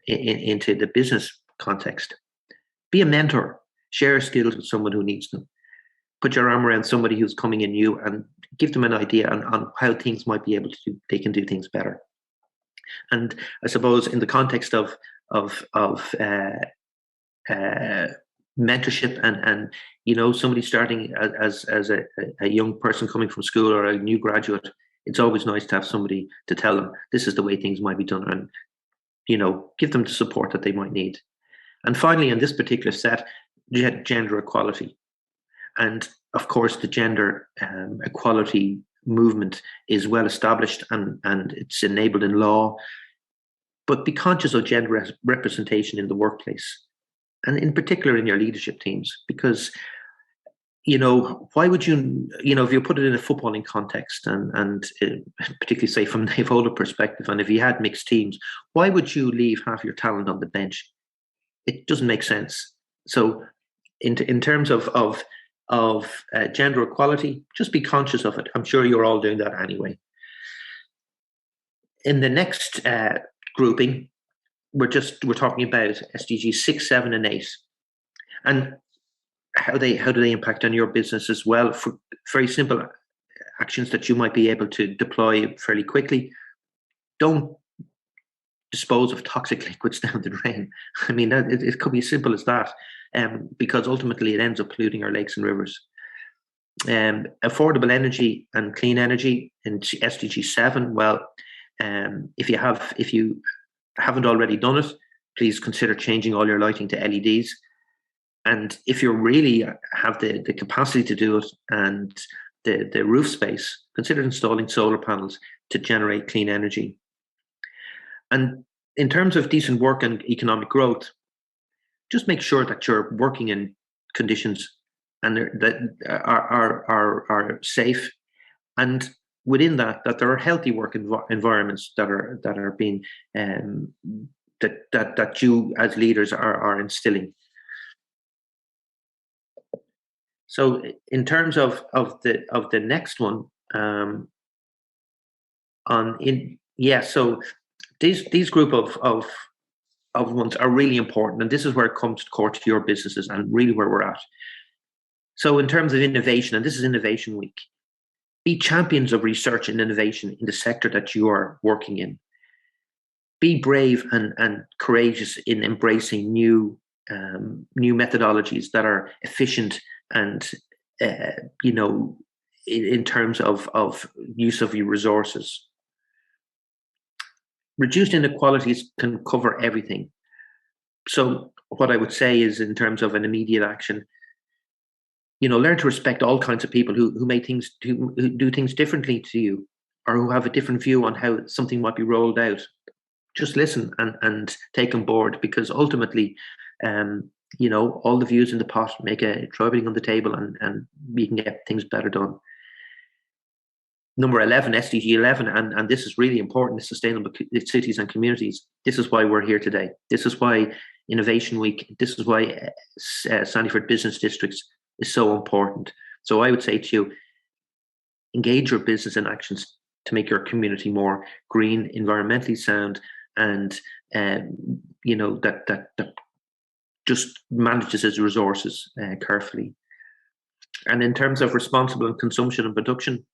into the business context, be a mentor. Share skills with someone who needs them. Put your arm around somebody who's coming in new and give them an idea on how things might be able to do. They can do things better. And I suppose in the context of mentorship and somebody starting as a young person coming from school or a new graduate, it's always nice to have somebody to tell them this is the way things might be done, and give them the support that they might need. And finally, in this particular set, gender equality. And of course, the gender equality movement is well established and it's enabled in law. But be conscious of gender representation in the workplace, and in particular in your leadership teams, because why would you, if you put it in a footballing context and particularly say from the Navolif perspective, and if you had mixed teams, why would you leave half your talent on the bench? It doesn't make sense. So in terms of gender equality, just be conscious of it. I'm sure you're all doing that anyway. In the next grouping, we're talking about SDGs 6, 7, and 8, and how do they impact on your business as well? For very simple actions that you might be able to deploy fairly quickly. Don't dispose of toxic liquids down the drain. I mean, it could be as simple as that, because ultimately it ends up polluting our lakes and rivers. Affordable energy and clean energy in SDG 7. Well, if you haven't already done it, please consider changing all your lighting to LEDs. And if you really have the capacity to do it and the roof space, consider installing solar panels to generate clean energy. And in terms of decent work and economic growth, just make sure that you're working in conditions and that are safe, and within that there are healthy work environments that are being that you as leaders are instilling. So in terms of the next one, so these group of ones are really important, and this is where it comes core to your businesses and really where we're at. So in terms of innovation, and this is Innovation Week, be champions of research and innovation in the sector that you are working in. Be brave and courageous in embracing new methodologies that are efficient and in terms of use of your resources. Reduced inequalities can cover everything. So what I would say is, in terms of an immediate action, learn to respect all kinds of people who do things differently to you, or who have a different view on how something might be rolled out. Just listen and take on board, because ultimately, all the views in the pot make throw everything on the table, and we can get things better done. Number 11, SDG 11, and this is really important, sustainable cities and communities. This is why we're here today. This is why Innovation Week, this is why Sandyford Business Districts is so important. So I would say to you, engage your business in actions to make your community more green, environmentally sound, and that just manages its resources carefully. And in terms of responsible consumption and production,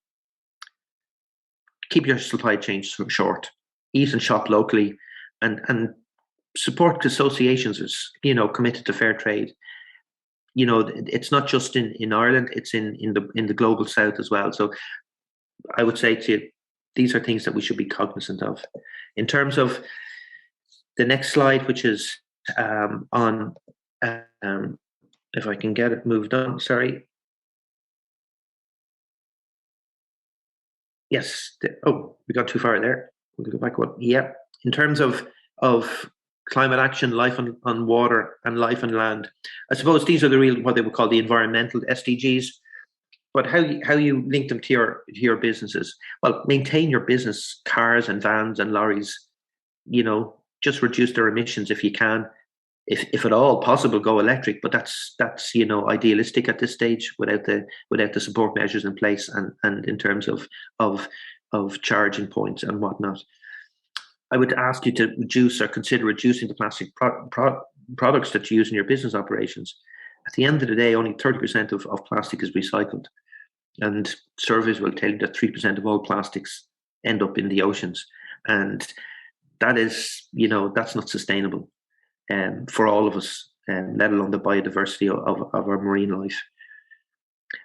keep your supply chains short, eat and shop locally, and support associations committed to fair trade. It's not just in Ireland, it's in the global south as well. So I would say to you, these are things that we should be cognizant of. In terms of the next slide, which is on, if I can get it moved on, sorry. Yes, we got too far there. We'll go back one. Yeah, in terms of climate action, life on water, and life on land, I suppose these are what they would call the environmental SDGs. But how you link them to your businesses? Well, maintain your business cars and vans and lorries. Just reduce their emissions if you can. If at all possible, go electric. But that's idealistic at this stage without the support measures in place and in terms of charging points and whatnot. I would ask you to reduce or consider reducing the plastic products that you use in your business operations. At the end of the day, only 30% of plastic is recycled, and surveys will tell you that 3% of all plastics end up in the oceans, and that is, that's not sustainable for all of us, let alone the biodiversity of our marine life.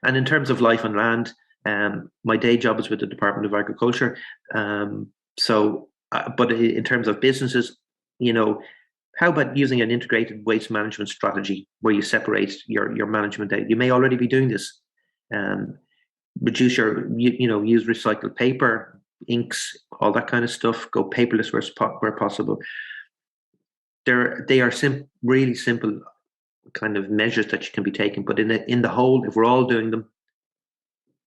And in terms of life on land, my day job is with the Department of Agriculture. But in terms of businesses, how about using an integrated waste management strategy where you separate your management out? You may already be doing this. Reduce use recycled paper, inks, all that kind of stuff. Go paperless where possible. They are really simple kind of measures that you can be taking, but in the whole, if we're all doing them,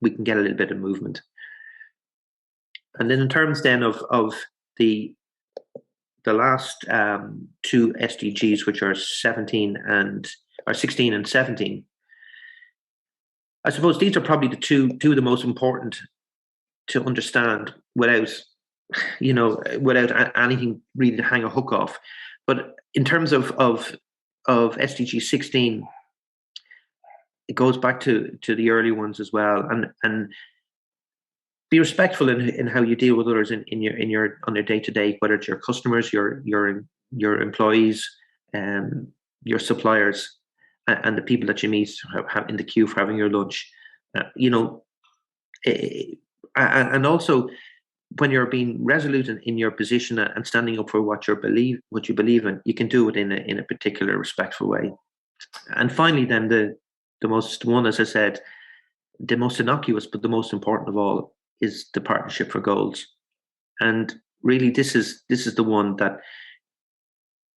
we can get a little bit of movement. And then in terms then of the last two SDGs, which are 16 and 17, I suppose these are probably the two of the most important to understand without anything really to hang a hook off. But in terms of SDG 16, it goes back to the early ones as well, and be respectful in how you deal with others on your day-to-day, whether it's your customers, your employees, your suppliers, and the people that you meet in the queue for having your lunch. And also when you're being resolute in your position and standing up for what you believe in, you can do it in a particular respectful way. And finally, then the most innocuous but the most important of all is the Partnership for Goals. And really, this is the one that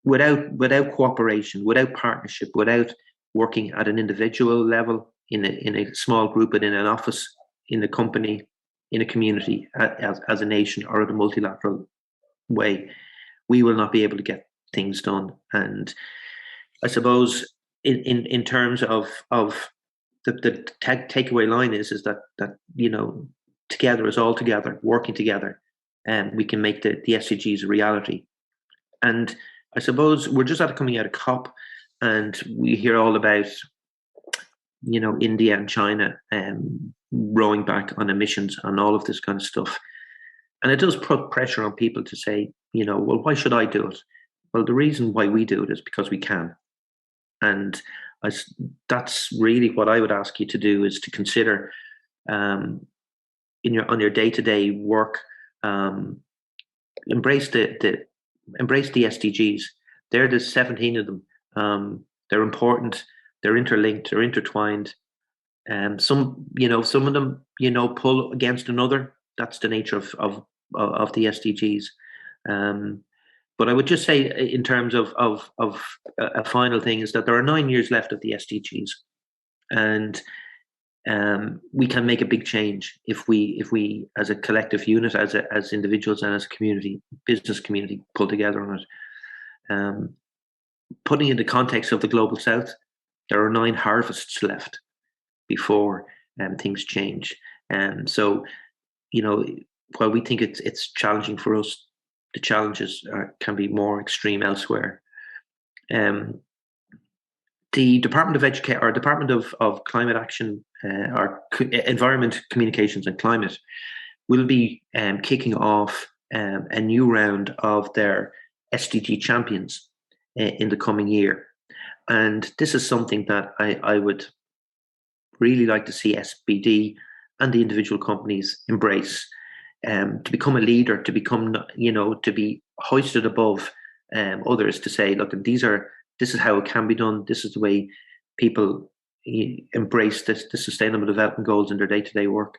without cooperation, without partnership, without working at an individual level in a small group, but in an office, in a company, in a community, as a nation, or in a multilateral way, we will not be able to get things done. And I suppose in terms of the takeaway line is that together is all together, working together, and we can make the SDGs a reality. And I suppose we're just coming out of COP, and we hear all about India and China rowing back on emissions and all of this kind of stuff. And it does put pressure on people to say, well, why should I do it? Well, the reason why we do it is because we can. And that's really what I would ask you to do, is to consider on your day-to-day work, embrace the SDGs. There are 17 of them. They're important. They're interlinked. They're intertwined. Some of them, pull against another. That's the nature of the SDGs. But I would just say, in terms of a final thing, is that there are 9 years left of the SDGs, and we can make a big change if we as a collective unit, as individuals and as a community, business community, pull together on it. Putting in the context of the global south, there are 9 harvests left before things change. And so, while we think it's challenging for us, the challenges can be more extreme elsewhere. The Department of Climate Action, or Environment, Communications and Climate, will be kicking off a new round of their SDG champions in the coming year. And this is something that I would really like to see SBD and the individual companies embrace, to become a leader, to become, to be hoisted above others, to say, look, this is how it can be done. This is the way people embrace the sustainable development goals in their day-to-day work.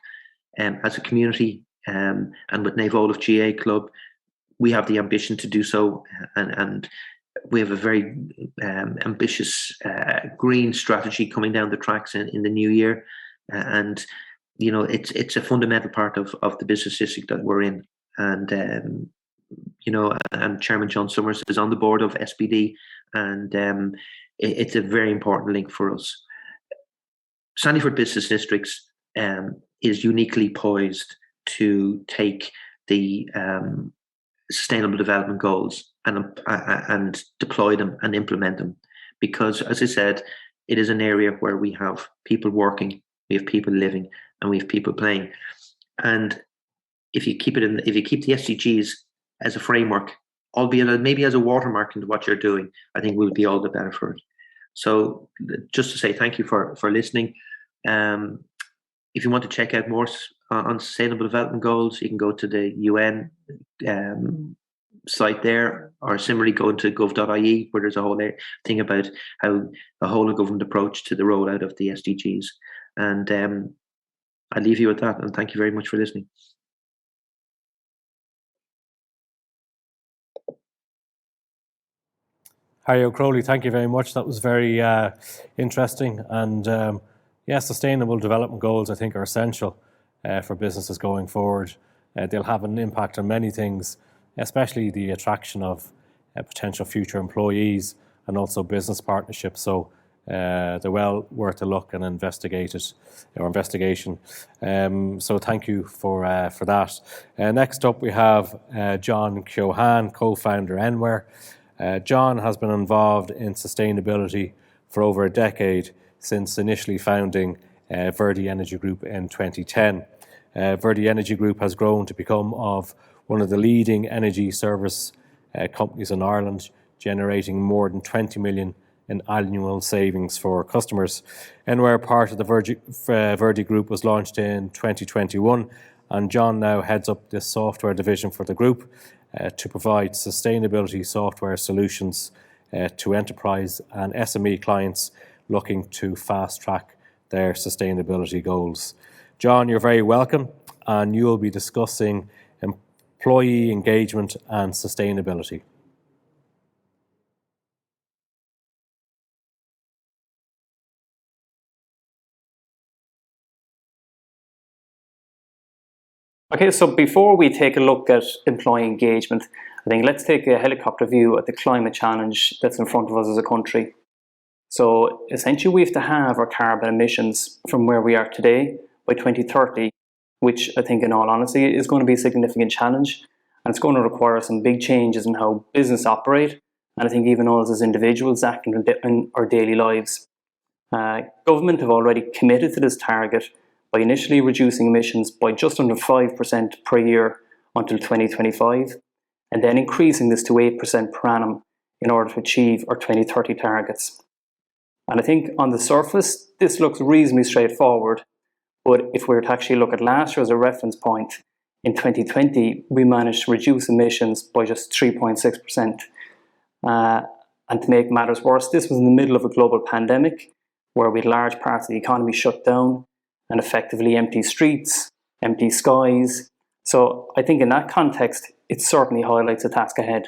As a community, and with Naval GA Club, we have the ambition to do so, and we have a very ambitious green strategy coming down the tracks in the new year, and it's a fundamental part of the business district that we're in. And and Chairman John Summers is on the board of SBD, and it's a very important link for us. Sandyford Business Districts is uniquely poised to take the sustainable development goals and deploy them and implement them, because, as I said, it is an area where we have people working, we have people living, and we have people playing. And if you keep the SDGs as a framework, albeit maybe as a watermark into what you're doing, I think we'll be all the better for it. So just to say thank you for listening. If you want to check out more on sustainable development goals, you can go to the UN site there, or similarly go to gov.ie, where there's a whole thing about how a whole of government approach to the rollout of the SDGs. And I'll leave you with that, and thank you very much for listening. Harry O'Crowley, thank you very much. That was very interesting. And sustainable development goals, I think, are essential for businesses going forward. They'll have an impact on many things, especially the attraction of potential future employees and also business partnerships. So they're well worth a look and investigation. So thank you for that. Next up, we have John Keohane, co-founder Enware. John has been involved in sustainability for over a decade, since initially founding Verdi Energy Group in 2010. Verdi Energy Group has grown to become one of the leading energy service companies in Ireland, generating more than 20 million in annual savings for customers. Enware, part of the Verdi Group, was launched in 2021, and John now heads up the software division for the group to provide sustainability software solutions to enterprise and SME clients looking to fast-track their sustainability goals. John, you're very welcome, and you will be discussing employee engagement and sustainability. Okay, so before we take a look at employee engagement, I think let's take a helicopter view at the climate challenge that's in front of us as a country. So essentially we have to have our carbon emissions from where we are today by 2030, which I think in all honesty is going to be a significant challenge, and it's going to require some big changes in how business operate, and I think even us as individuals acting in our daily lives. Government have already committed to this target by initially reducing emissions by just under 5% per year until 2025, and then increasing this to 8% per annum in order to achieve our 2030 targets. And I think on the surface, this looks reasonably straightforward, but if we were to actually look at last year as a reference point, in 2020, we managed to reduce emissions by just 3.6%. And to make matters worse, this was in the middle of a global pandemic where we had large parts of the economy shut down and effectively empty streets, empty skies. So I think in that context, it certainly highlights the task ahead.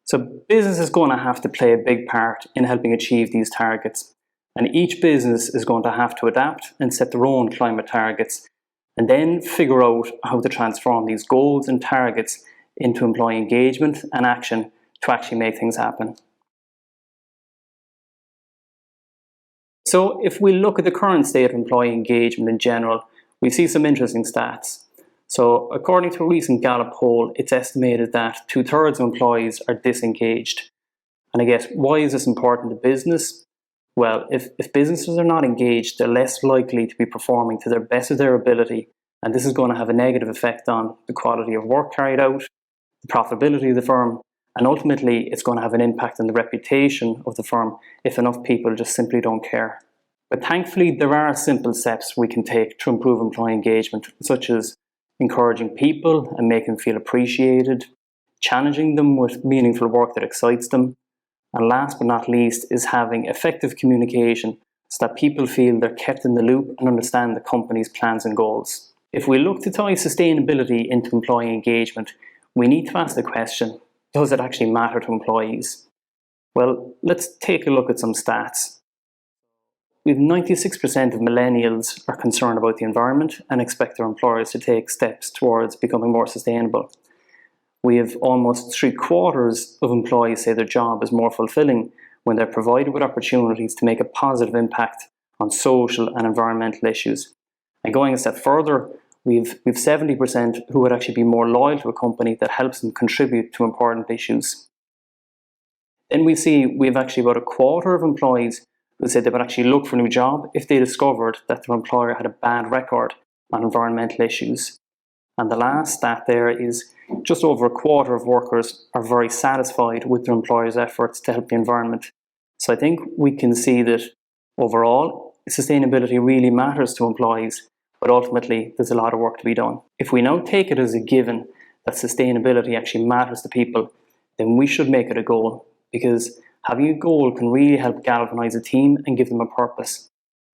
So business is going to have to play a big part in helping achieve these targets. And each business is going to have to adapt and set their own climate targets, and then figure out how to transform these goals and targets into employee engagement and action to actually make things happen. So if we look at the current state of employee engagement in general, we see some interesting stats. So according to a recent Gallup poll, it's estimated that 2/3 of employees are disengaged. And I guess, why is this important to business? Well, if businesses are not engaged, they're less likely to be performing to the best of their ability, and this is going to have a negative effect on the quality of work carried out, the profitability of the firm, and ultimately it's going to have an impact on the reputation of the firm if enough people just simply don't care. But thankfully, there are simple steps we can take to improve employee engagement, such as encouraging people and making them feel appreciated, challenging them with meaningful work that excites them, and last but not least is having effective communication so that people feel they're kept in the loop and understand the company's plans and goals. If we look to tie sustainability into employee engagement, we need to ask the question, does it actually matter to employees? Well, let's take a look at some stats. With 96% of millennials are concerned about the environment and expect their employers to take steps towards becoming more sustainable. We have almost 3/4 of employees say their job is more fulfilling when they're provided with opportunities to make a positive impact on social and environmental issues. And going a step further, we've 70% who would actually be more loyal to a company that helps them contribute to important issues. Then we see we've actually about 1/4 of employees who said they would actually look for a new job if they discovered that their employer had a bad record on environmental issues. And the last stat there is just over 1/4 of workers are very satisfied with their employer's efforts to help the environment. So I think we can see that overall, sustainability really matters to employees, but ultimately there's a lot of work to be done. If we now take it as a given that sustainability actually matters to people, then we should make it a goal, because having a goal can really help galvanize a team and give them a purpose.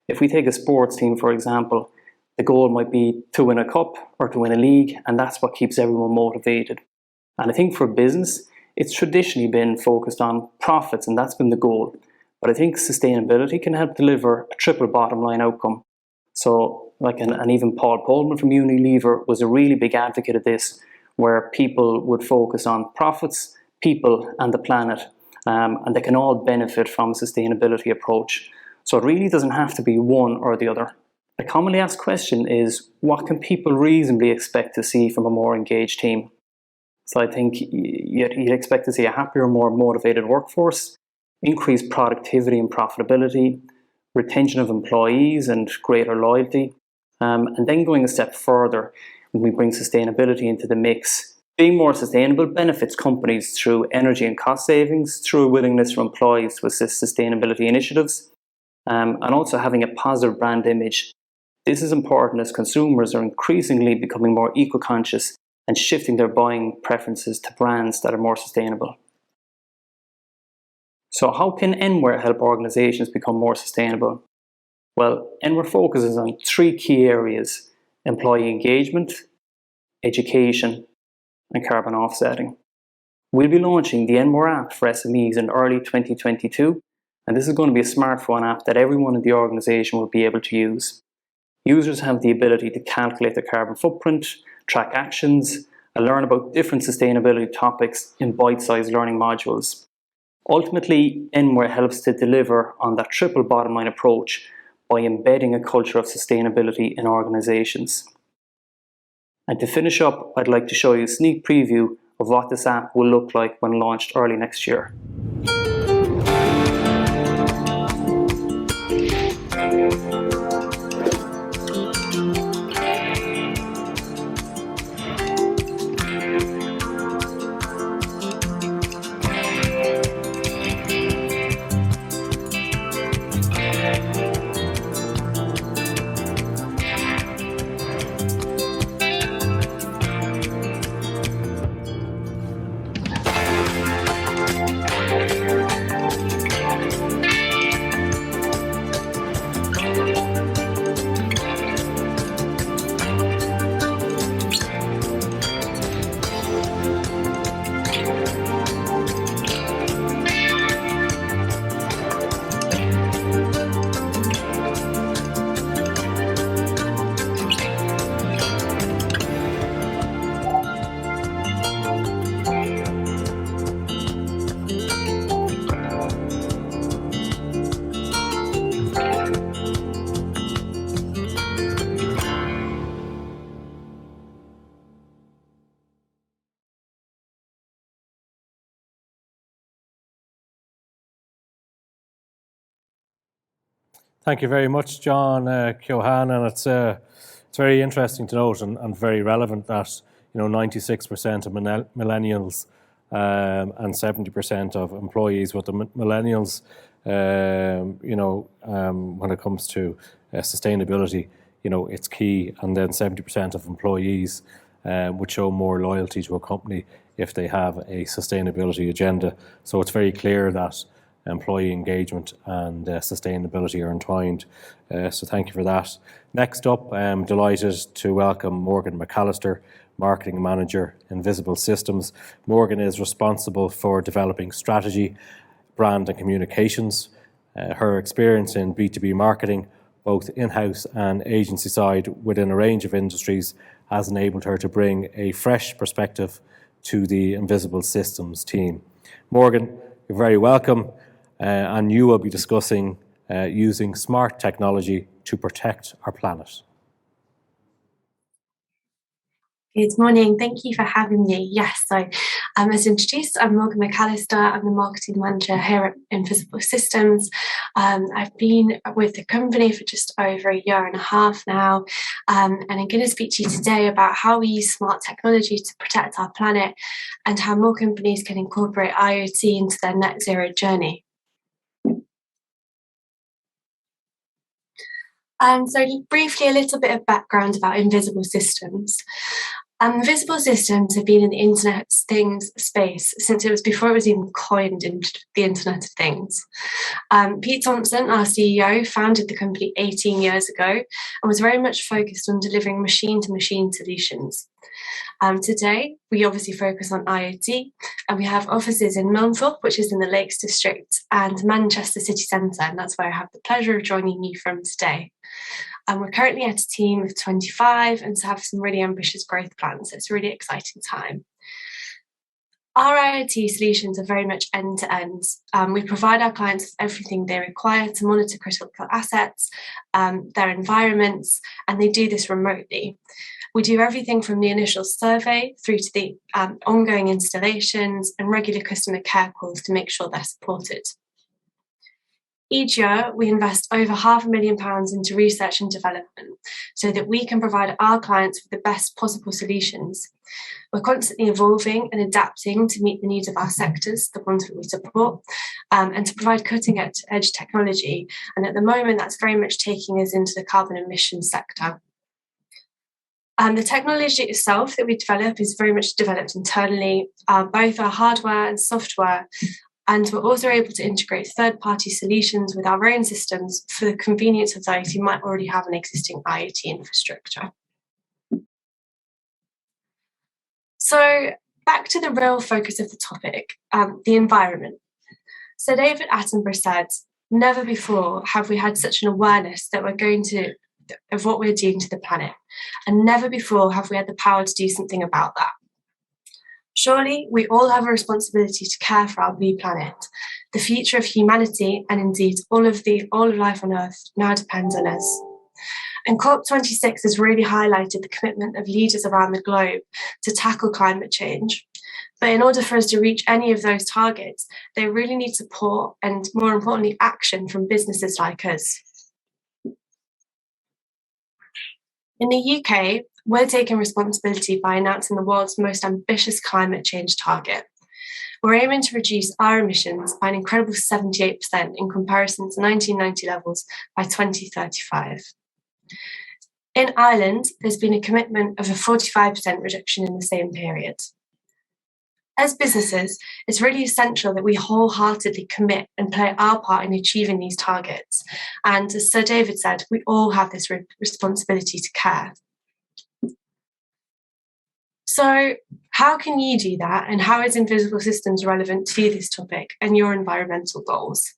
If we take a sports team, for example, the goal might be to win a cup or to win a league, and that's what keeps everyone motivated. And I think for business, it's traditionally been focused on profits, and that's been the goal. But I think sustainability can help deliver a triple bottom line outcome. So, and even Paul Pullman from Unilever was a really big advocate of this, where people would focus on profits, people, and the planet, and they can all benefit from a sustainability approach. So it really doesn't have to be one or the other. A commonly asked question is, what can people reasonably expect to see from a more engaged team? So I think you'd expect to see a happier, more motivated workforce, increased productivity and profitability, retention of employees and greater loyalty. And then going a step further, when we bring sustainability into the mix, being more sustainable benefits companies through energy and cost savings, through a willingness for employees to assist sustainability initiatives, and also having a positive brand image. This is important as consumers are increasingly becoming more eco-conscious and shifting their buying preferences to brands that are more sustainable. So how can Enware help organizations become more sustainable? Well, Enware focuses on 3 key areas: employee engagement, education, and carbon offsetting. We'll be launching the Enware app for SMEs in early 2022, and this is going to be a smartphone app that everyone in the organization will be able to use. Users have the ability to calculate their carbon footprint, track actions, and learn about different sustainability topics in bite-sized learning modules. Ultimately, Enware helps to deliver on that triple bottom line approach by embedding a culture of sustainability in organisations. And to finish up, I'd like to show you a sneak preview of what this app will look like when launched early next year. Thank you very much, John Keohane, and it's very interesting to note and very relevant that 96% of millennials and 70% of employees with the millennials, when it comes to sustainability, it's key, and then 70% of employees would show more loyalty to a company if they have a sustainability agenda. So it's very clear that employee engagement and sustainability are entwined. So thank you for that. Next up, I'm delighted to welcome Morgan McAllister, Marketing Manager, Invisible Systems. Morgan is responsible for developing strategy, brand and communications. Her experience in B2B marketing, both in-house and agency side within a range of industries, has enabled her to bring a fresh perspective to the Invisible Systems team. Morgan, you're very welcome. And you will be discussing using smart technology to protect our planet. Good morning. Thank you for having me. Yes, so as introduced, I'm Morgan McAllister. I'm the marketing manager here at Invisible Systems. I've been with the company for just over a year and a half now, and I'm going to speak to you today about how we use smart technology to protect our planet and how more companies can incorporate IoT into their net zero journey. So briefly, a little bit of background about Invisible Systems. Invisible Systems have been in the Internet of Things space since it was before it was even coined into the Internet of Things. Pete Thompson, our CEO, founded the company 18 years ago and was very much focused on delivering machine-to-machine solutions. Today, we obviously focus on IoT, and we have offices in Milnthorpe, which is in the Lakes District, and Manchester City Centre, and that's where I have the pleasure of joining you from today. We're currently at a team of 25 and have some really ambitious growth plans. It's a really exciting time. Our IoT solutions are very much end-to-end. We provide our clients with everything they require to monitor critical assets, their environments, and they do this remotely. We do everything from the initial survey through to the ongoing installations and regular customer care calls to make sure they're supported. Each year, we invest over £500,000 into research and development so that we can provide our clients with the best possible solutions. We're constantly evolving and adapting to meet the needs of our sectors, the ones that we support, and to provide cutting-edge technology. And at the moment, that's very much taking us into the carbon emissions sector. The technology itself that we develop is very much developed internally, both our hardware and software. And we're also able to integrate third-party solutions with our own systems for the convenience of those who might already have an existing IoT infrastructure. So back to the real focus of the topic, the environment. So David Attenborough said, never before have we had such an awareness that we're going to of what we're doing to the planet, and never before have we had the power to do something about that. Surely we all have a responsibility to care for our blue planet. The future of humanity, and indeed all of life on Earth, now depends on us. And COP26 has really highlighted the commitment of leaders around the globe to tackle climate change. But in order for us to reach any of those targets, they really need support and, more importantly, action from businesses like us. In the UK, we're taking responsibility by announcing the world's most ambitious climate change target. We're aiming to reduce our emissions by an incredible 78% in comparison to 1990 levels by 2035. In Ireland, there's been a commitment of a 45% reduction in the same period. As businesses, it's really essential that we wholeheartedly commit and play our part in achieving these targets. And as Sir David said, we all have this responsibility to care. So how can you do that, and how is Invisible Systems relevant to this topic and your environmental goals?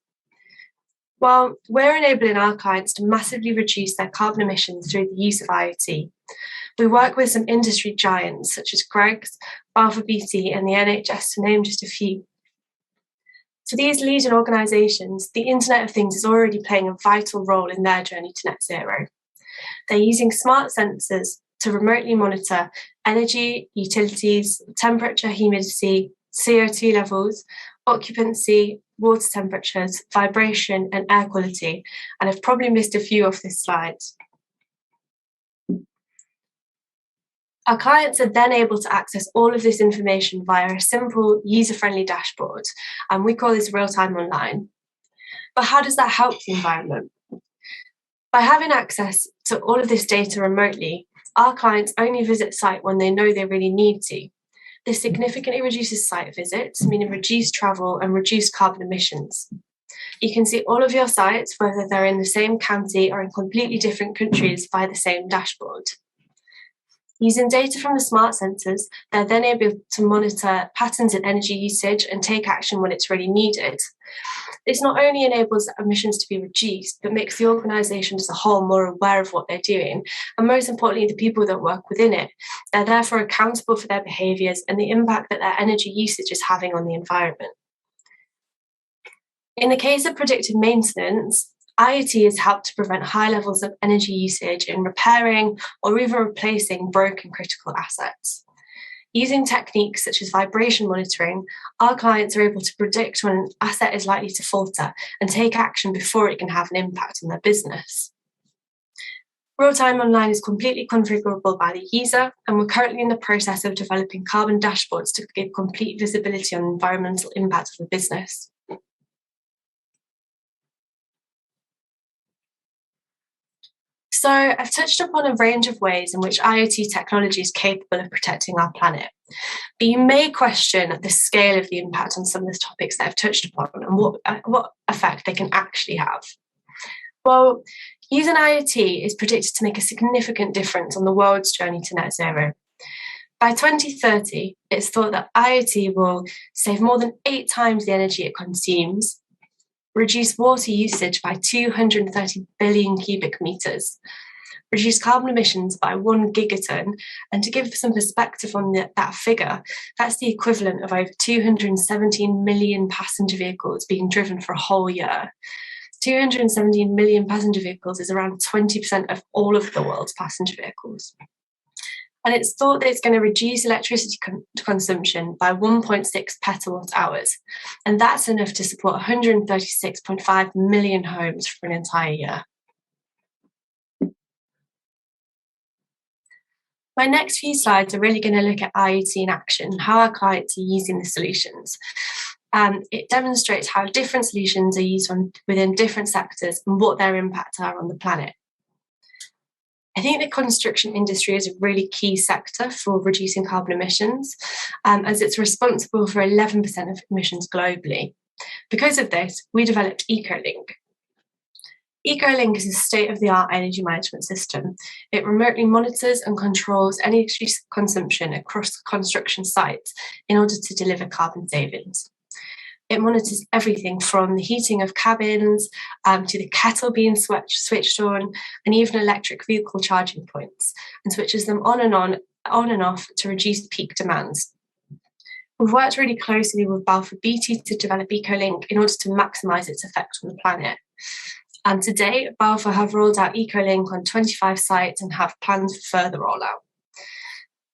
Well, we're enabling our clients to massively reduce their carbon emissions through the use of IoT. We work with some industry giants such as Greggs, Balfour Beatty and the NHS, to name just a few. For these leading organisations, the Internet of Things is already playing a vital role in their journey to net zero. They're using smart sensors to remotely monitor energy, utilities, temperature, humidity, CO2 levels, occupancy, water temperatures, vibration and air quality, and I've probably missed a few off this slide. Our clients are then able to access all of this information via a simple, user-friendly dashboard, and we call this real-time online. But how does that help the environment? By having access to all of this data remotely, our clients only visit site when they know they really need to. This significantly reduces site visits, meaning reduced travel and reduced carbon emissions. You can see all of your sites, whether they're in the same county or in completely different countries, via the same dashboard. Using data from the smart sensors, they're then able to monitor patterns in energy usage and take action when it's really needed. This not only enables emissions to be reduced, but makes the organisation as a whole more aware of what they're doing, and most importantly, the people that work within it. They're therefore accountable for their behaviours and the impact that their energy usage is having on the environment. In the case of predictive maintenance, IoT has helped to prevent high levels of energy usage in repairing or even replacing broken critical assets. Using techniques such as vibration monitoring, our clients are able to predict when an asset is likely to falter and take action before it can have an impact on their business. Real-time online is completely configurable by the user, and we're currently in the process of developing carbon dashboards to give complete visibility on the environmental impact of the business. So I've touched upon a range of ways in which IoT technology is capable of protecting our planet. But you may question the scale of the impact on some of the topics that I've touched upon and what effect they can actually have. Well, using IoT is predicted to make a significant difference on the world's journey to net zero. By 2030, it's thought that IoT will save more than 8 times the energy it consumes, reduce water usage by 230 billion cubic meters, reduce carbon emissions by 1 gigaton, and to give some perspective on that figure, that's the equivalent of over 217 million passenger vehicles being driven for a whole year. 217 million passenger vehicles is around 20% of all of the world's passenger vehicles. And it's thought that it's going to reduce electricity consumption by 1.6 petawatt hours. And that's enough to support 136.5 million homes for an entire year. My next few slides are really going to look at IoT in action, how our clients are using the solutions. It demonstrates how different solutions are used within different sectors and what their impacts are on the planet. I think the construction industry is a really key sector for reducing carbon emissions, as it's responsible for 11% of emissions globally. Because of this, we developed EcoLink. EcoLink is a state-of-the-art energy management system. It remotely monitors and controls energy consumption across construction sites in order to deliver carbon savings. It monitors everything from the heating of cabins to the kettle being switched on, and even electric vehicle charging points, and switches them on and off to reduce peak demands. We've worked really closely with Balfour Beatty to develop EcoLink in order to maximise its effect on the planet. And to date, Balfour have rolled out EcoLink on 25 sites and have plans for further rollout.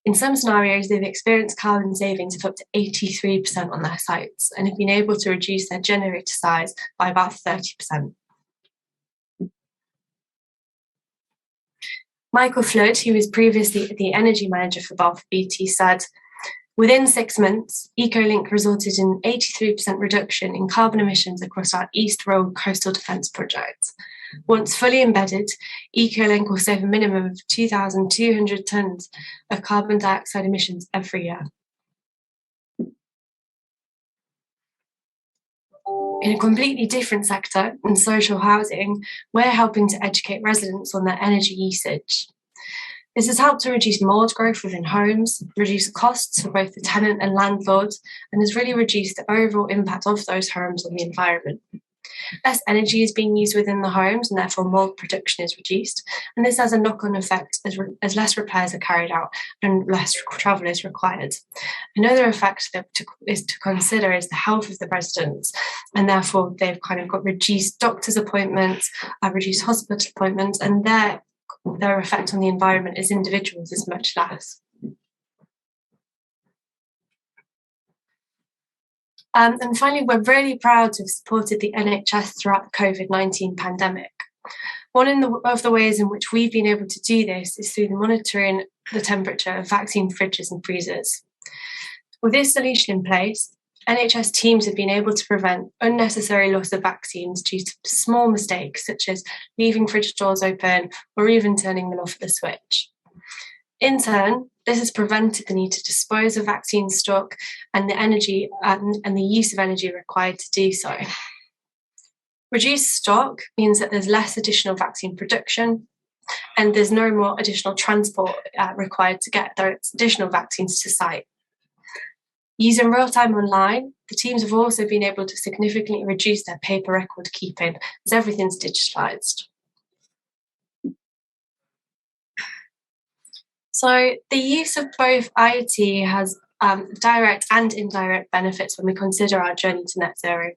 In some scenarios, they've experienced carbon savings of up to 83% on their sites and have been able to reduce their generator size by about 30%. Michael Flood, who was previously the energy manager for Balfour Beatty, said, "Within 6 months, EcoLink resulted in an 83% reduction in carbon emissions across our East Road coastal defence project. Once fully embedded, EcoLink will save a minimum of 2,200 tonnes of carbon dioxide emissions every year." In a completely different sector, in social housing, we're helping to educate residents on their energy usage. This has helped to reduce mould growth within homes, reduce costs for both the tenant and landlord, and has really reduced the overall impact of those homes on the environment. Less energy is being used within the homes, and therefore mould production is reduced. And this has a knock-on effect as less repairs are carried out and less travel is required. Another effect that is to consider is the health of the residents, and therefore they've kind of got reduced doctor's appointments, reduced hospital appointments, and their effect on the environment as individuals is much less. And finally, we're really proud to have supported the NHS throughout the COVID-19 pandemic. One of the ways in which we've been able to do this is through the monitoring the temperature of vaccine fridges and freezers. With this solution in place, NHS teams have been able to prevent unnecessary loss of vaccines due to small mistakes such as leaving fridge doors open or even turning them off at the switch. In turn, this has prevented the need to dispose of vaccine stock and the energy and the use of energy required to do so. Reduced stock means that there's less additional vaccine production and there's no more additional transport required to get those additional vaccines to site. Using real-time online, the teams have also been able to significantly reduce their paper record keeping as everything's digitalised. So the use of both IoT has direct and indirect benefits when we consider our journey to net zero.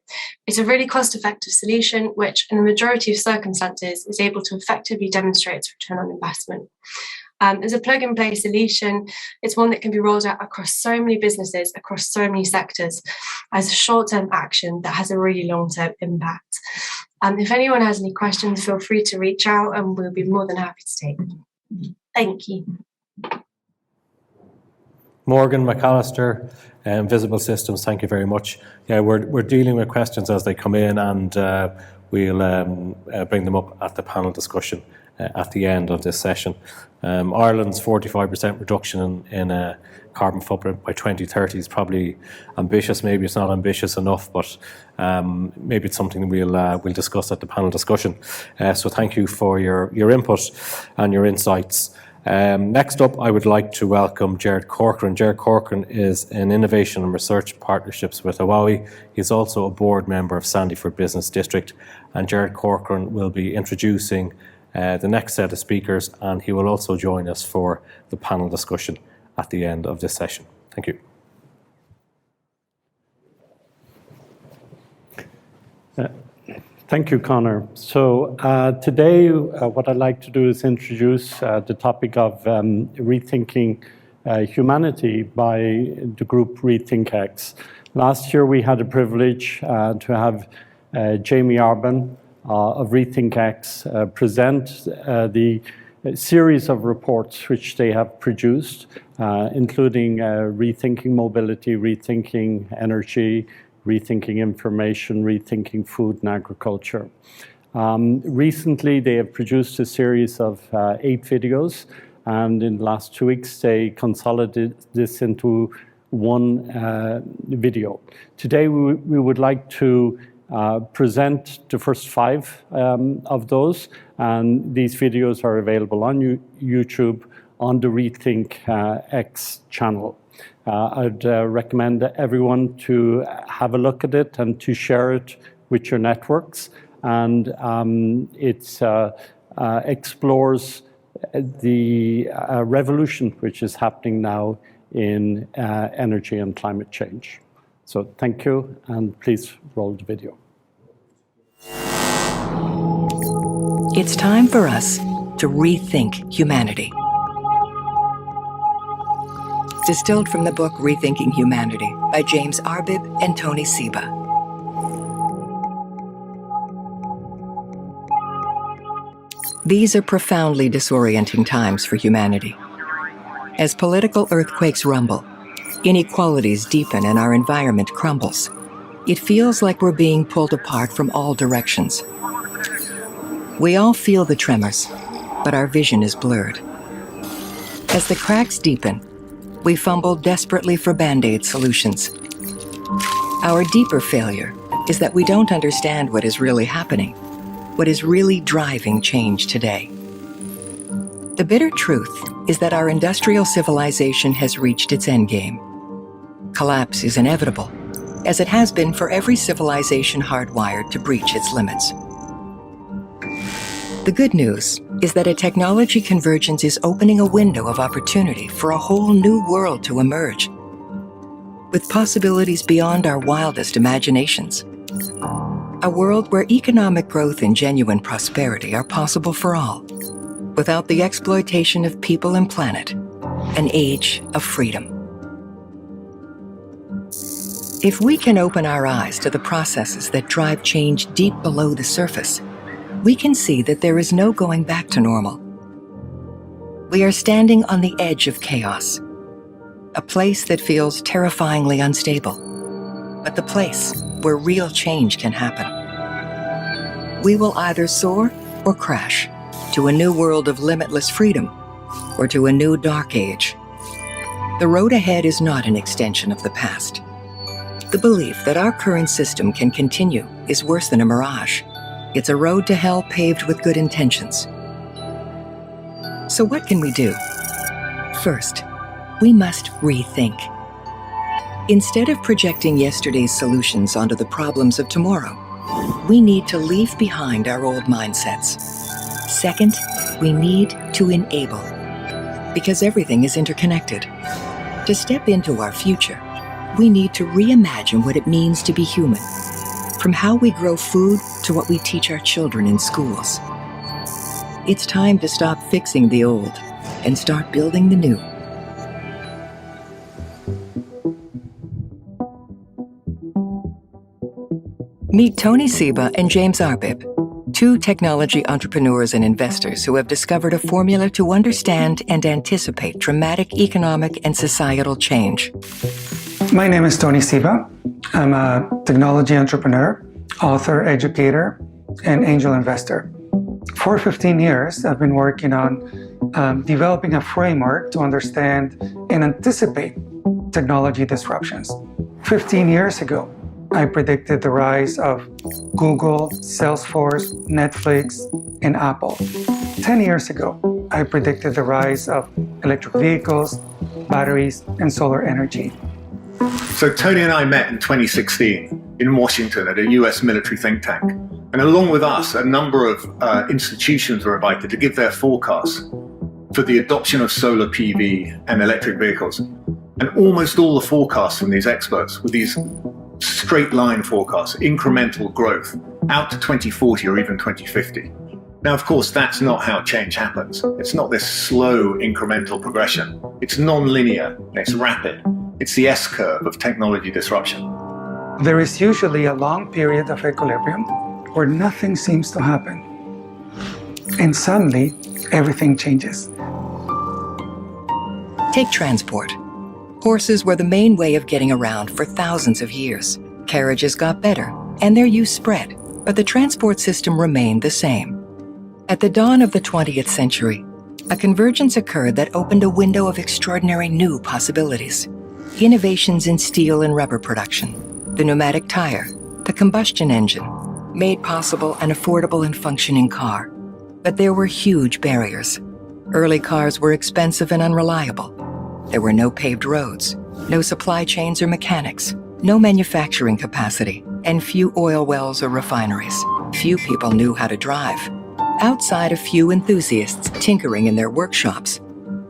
It's a really cost-effective solution, which in the majority of circumstances is able to effectively demonstrate its return on investment. As a plug-and-play solution, it's one that can be rolled out across so many businesses, across so many sectors, as a short-term action that has a really long-term impact. If anyone has any questions, feel free to reach out and we'll be more than happy to take them. Thank you. Morgan, McAllister, Visible Systems, thank you very much. Yeah, we're dealing with questions as they come in, and we'll bring them up at the panel discussion at the end of this session. Ireland's 45% reduction in carbon footprint by 2030 is probably ambitious. Maybe it's not ambitious enough, but maybe it's something we'll discuss at the panel discussion. So thank you for your input and your insights. Next up, I would like to welcome Gerard Corcoran. Gerard Corcoran is in Innovation and Research Partnerships with Huawei. He's also a board member of Sandyford Business District. And Gerard Corcoran will be introducing the next set of speakers, and he will also join us for the panel discussion at the end of this session. Thank you. Thank you, Conor. So today, what I'd like to do is introduce the topic of rethinking humanity by the group RethinkX. Last year, we had the privilege to have Jamie Arbin of RethinkX present the series of reports which they have produced, including rethinking mobility, rethinking energy, rethinking information, rethinking food and agriculture. Recently, they have produced a series of 8 videos, and in the last 2 weeks, they consolidated this into one video. Today, we would like to present the first 5 of those, and these videos are available on YouTube on the RethinkX channel. I'd recommend everyone to have a look at it and to share it with your networks. And it explores the revolution which is happening now in energy and climate change. So thank you, and please roll the video. It's time for us to rethink humanity. Distilled from the book Rethinking Humanity by James Arbib and Tony Seba. These are profoundly disorienting times for humanity. As political earthquakes rumble, inequalities deepen and our environment crumbles, it feels like we're being pulled apart from all directions. We all feel the tremors, but our vision is blurred. As the cracks deepen, we fumble desperately for Band-Aid solutions. Our deeper failure is that we don't understand what is really happening, what is really driving change today. The bitter truth is that our industrial civilization has reached its endgame. Collapse is inevitable, as it has been for every civilization hardwired to breach its limits. The good news is that a technology convergence is opening a window of opportunity for a whole new world to emerge, with possibilities beyond our wildest imaginations. A world where economic growth and genuine prosperity are possible for all, without the exploitation of people and planet, an age of freedom. If we can open our eyes to the processes that drive change deep below the surface, we can see that there is no going back to normal. We are standing on the edge of chaos, a place that feels terrifyingly unstable, but the place where real change can happen. We will either soar or crash to a new world of limitless freedom or to a new dark age. The road ahead is not an extension of the past. The belief that our current system can continue is worse than a mirage. It's a road to hell paved with good intentions. So what can we do? First, we must rethink. Instead of projecting yesterday's solutions onto the problems of tomorrow, we need to leave behind our old mindsets. Second, we need to enable, because everything is interconnected. To step into our future, we need to reimagine what it means to be human, from how we grow food to what we teach our children in schools. It's time to stop fixing the old and start building the new. Meet Tony Seba and James Arbib, two technology entrepreneurs and investors who have discovered a formula to understand and anticipate dramatic economic and societal change. My name is Tony Seba. I'm a technology entrepreneur, author, educator, and angel investor. For 15 years, I've been working on developing a framework to understand and anticipate technology disruptions. 15 years ago, I predicted the rise of Google, Salesforce, Netflix, and Apple. 10 years ago, I predicted the rise of electric vehicles, batteries, and solar energy. So Tony and I met in 2016 in Washington at a US military think tank. And along with us, a number of institutions were invited to give their forecasts for the adoption of solar PV and electric vehicles. And almost all the forecasts from these experts were these straight line forecasts, incremental growth out to 2040 or even 2050. Now, of course, that's not how change happens. It's not this slow incremental progression. It's non-linear, it's rapid. It's the S-curve of technology disruption. There is usually a long period of equilibrium where nothing seems to happen. And suddenly, everything changes. Take transport. Horses were the main way of getting around for thousands of years. Carriages got better, and their use spread, but the transport system remained the same. At the dawn of the 20th century, a convergence occurred that opened a window of extraordinary new possibilities. Innovations in steel and rubber production, the pneumatic tire, the combustion engine, made possible an affordable and functioning car. But there were huge barriers. Early cars were expensive and unreliable. There were no paved roads, No supply chains or mechanics, no manufacturing capacity, and few oil wells or refineries. Few people knew how to drive. Outside a few enthusiasts tinkering in their workshops,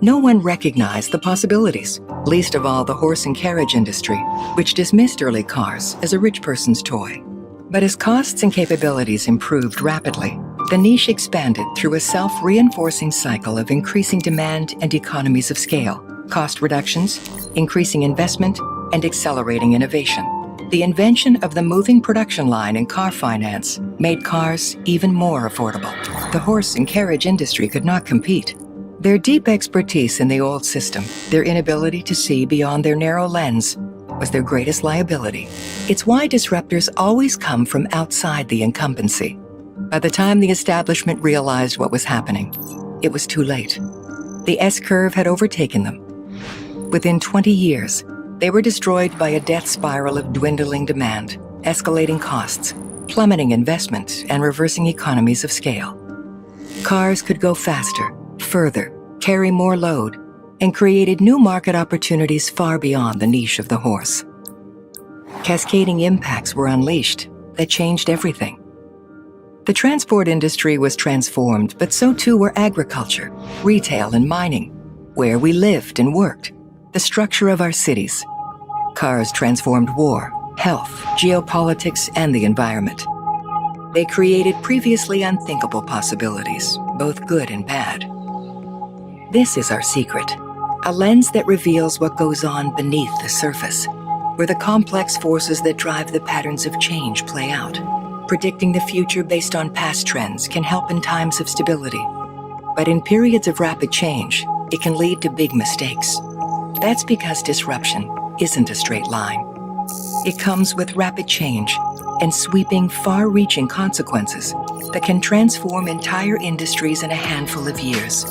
no one recognized the possibilities, least of all the horse and carriage industry, which dismissed early cars as a rich person's toy. But as costs and capabilities improved rapidly, the niche expanded through a self-reinforcing cycle of increasing demand and economies of scale, cost reductions, increasing investment, and accelerating innovation. The invention of the moving production line in car finance made cars even more affordable. The horse and carriage industry could not compete. Their deep expertise in the old system, their inability to see beyond their narrow lens, was their greatest liability. It's why disruptors always come from outside the incumbency. By the time the establishment realized what was happening, it was too late. The S-curve had overtaken them. Within 20 years, they were destroyed by a death spiral of dwindling demand, escalating costs, plummeting investment, and reversing economies of scale. Cars could go faster, further, carry more load, and created new market opportunities far beyond the niche of the horse. Cascading impacts were unleashed that changed everything. The transport industry was transformed, but so too were agriculture, retail, and mining, where we lived and worked, the structure of our cities. Cars transformed war, health, geopolitics, and the environment. They created previously unthinkable possibilities, both good and bad. This is our secret, a lens that reveals what goes on beneath the surface, where the complex forces that drive the patterns of change play out. Predicting the future based on past trends can help in times of stability. But in periods of rapid change, it can lead to big mistakes. That's because disruption isn't a straight line. It comes with rapid change and sweeping, far-reaching consequences that can transform entire industries in a handful of years.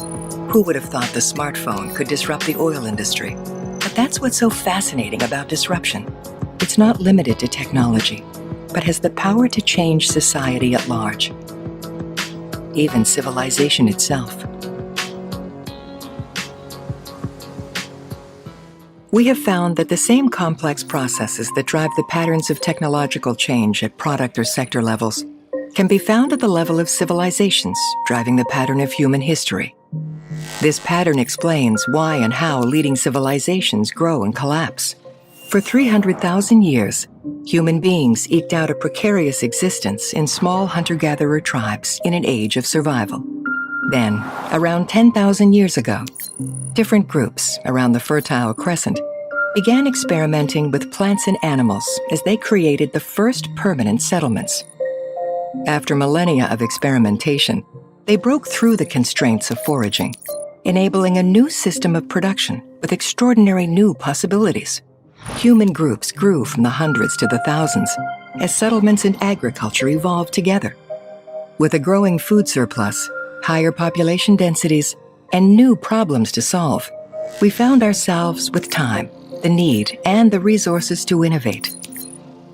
Who would have thought the smartphone could disrupt the oil industry? But that's what's so fascinating about disruption. It's not limited to technology, but has the power to change society at large, even civilization itself. We have found that the same complex processes that drive the patterns of technological change at product or sector levels can be found at the level of civilizations driving the pattern of human history. This pattern explains why and how leading civilizations grow and collapse. For 300,000 years, human beings eked out a precarious existence in small hunter-gatherer tribes in an age of survival. Then, around 10,000 years ago, different groups around the Fertile Crescent began experimenting with plants and animals as they created the first permanent settlements. After millennia of experimentation, they broke through the constraints of foraging, enabling a new system of production with extraordinary new possibilities. Human groups grew from the hundreds to the thousands as settlements and agriculture evolved together. With a growing food surplus, higher population densities, and new problems to solve, we found ourselves with time, the need, and the resources to innovate.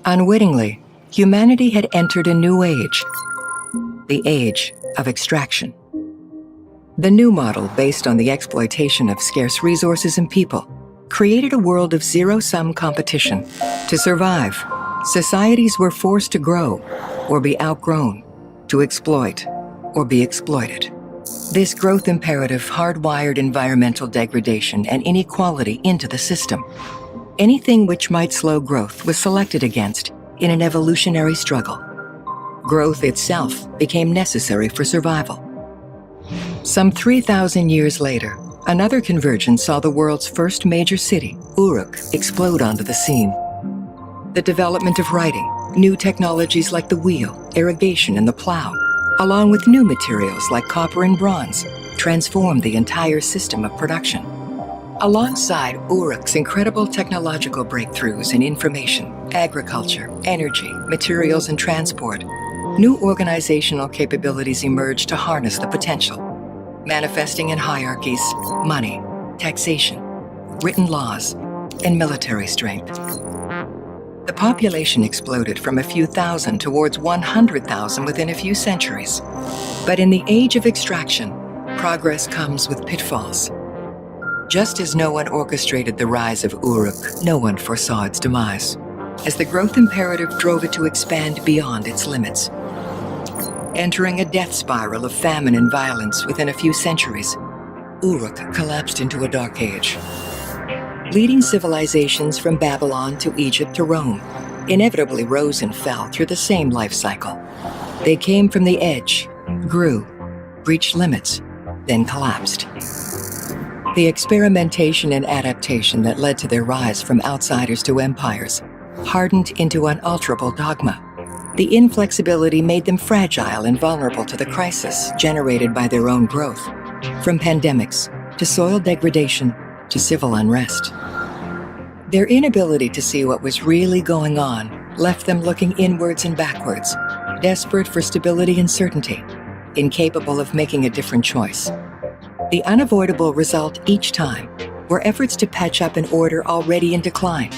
Unwittingly, humanity had entered a new age, the age of extraction. The new model, based on the exploitation of scarce resources and people, created a world of zero-sum competition. To survive, societies were forced to grow or be outgrown, to exploit or be exploited. This growth imperative hardwired environmental degradation and inequality into the system. Anything which might slow growth was selected against in an evolutionary struggle. Growth itself became necessary for survival. Some 3,000 years later, another convergence saw the world's first major city, Uruk, explode onto the scene. The development of writing, new technologies like the wheel, irrigation, and the plow, along with new materials like copper and bronze, transformed the entire system of production. Alongside Uruk's incredible technological breakthroughs in information, agriculture, energy, materials, and transport, new organizational capabilities emerged to harness the potential, manifesting in hierarchies, money, taxation, written laws, and military strength. The population exploded from a few thousand towards 100,000 within a few centuries. But in the age of extraction, progress comes with pitfalls. Just as no one orchestrated the rise of Uruk, no one foresaw its demise, as the growth imperative drove it to expand beyond its limits, entering a death spiral of famine and violence within a few centuries. Uruk collapsed into a dark age. Leading civilizations from Babylon to Egypt to Rome inevitably rose and fell through the same life cycle. They came from the edge, grew, reached limits, then collapsed. The experimentation and adaptation that led to their rise from outsiders to empires hardened into unalterable dogma. The inflexibility made them fragile and vulnerable to the crisis generated by their own growth, from pandemics to soil degradation to civil unrest. Their inability to see what was really going on left them looking inwards and backwards, desperate for stability and certainty, incapable of making a different choice. The unavoidable result each time were efforts to patch up an order already in decline,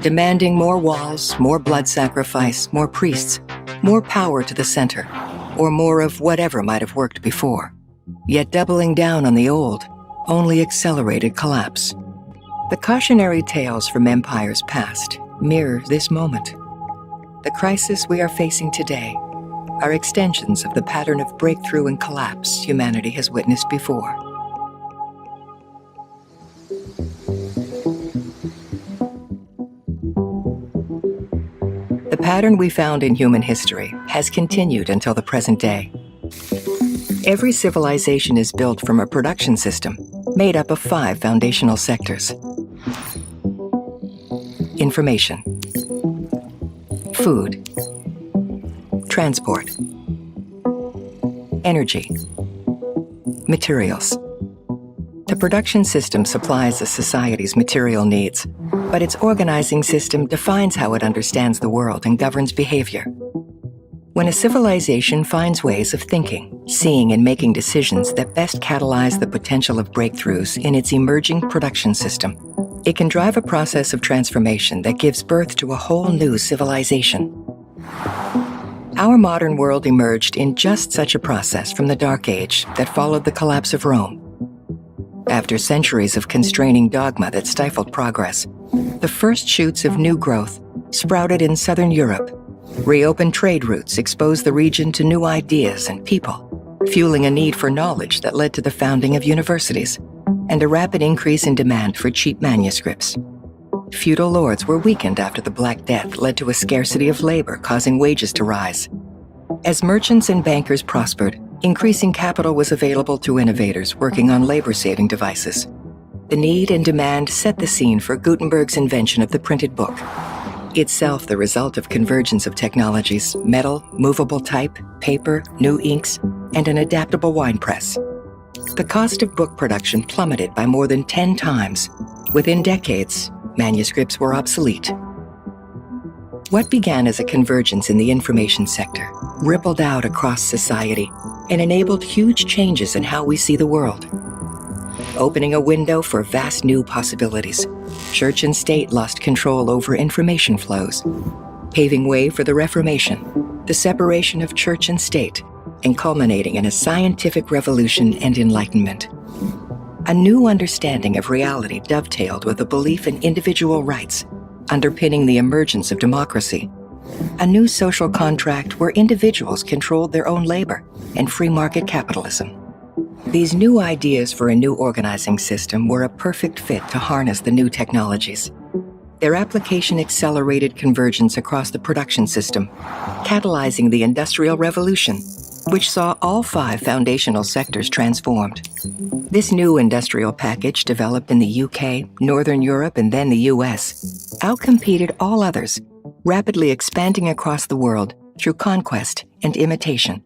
demanding more walls, more blood sacrifice, more priests, more power to the center, or more of whatever might have worked before. Yet doubling down on the old only accelerated collapse. The cautionary tales from empires past mirror this moment. The crisis we are facing today are extensions of the pattern of breakthrough and collapse humanity has witnessed before. The pattern we found in human history has continued until the present day. Every civilization is built from a production system made up of 5 foundational sectors: information, food, transport, energy, materials. The production system supplies a society's material needs, but its organizing system defines how it understands the world and governs behavior. When a civilization finds ways of thinking, seeing, and making decisions that best catalyze the potential of breakthroughs in its emerging production system, it can drive a process of transformation that gives birth to a whole new civilization. Our modern world emerged in just such a process from the Dark Age that followed the collapse of Rome. After centuries of constraining dogma that stifled progress, the first shoots of new growth sprouted in southern Europe. Reopened trade routes exposed the region to new ideas and people, fueling a need for knowledge that led to the founding of universities and a rapid increase in demand for cheap manuscripts. Feudal lords were weakened after the Black Death led to a scarcity of labor, causing wages to rise. As merchants and bankers prospered, increasing capital was available to innovators working on labor-saving devices. The need and demand set the scene for Gutenberg's invention of the printed book, itself the result of convergence of technologies: metal, movable type, paper, new inks, and an adaptable wine press. The cost of book production plummeted by more than 10 times. Within decades, manuscripts were obsolete. What began as a convergence in the information sector rippled out across society and enabled huge changes in how we see the world. Opening a window for vast new possibilities, church and state lost control over information flows, paving way for the Reformation, the separation of church and state, and culminating in a scientific revolution and enlightenment. A new understanding of reality dovetailed with a belief in individual rights, underpinning the emergence of democracy. A new social contract where individuals controlled their own labor and free market capitalism. These new ideas for a new organizing system were a perfect fit to harness the new technologies. Their application accelerated convergence across the production system, catalyzing the Industrial Revolution, which saw all 5 foundational sectors transformed. This new industrial package, developed in the UK, Northern Europe, and then the US, outcompeted all others, rapidly expanding across the world through conquest and imitation.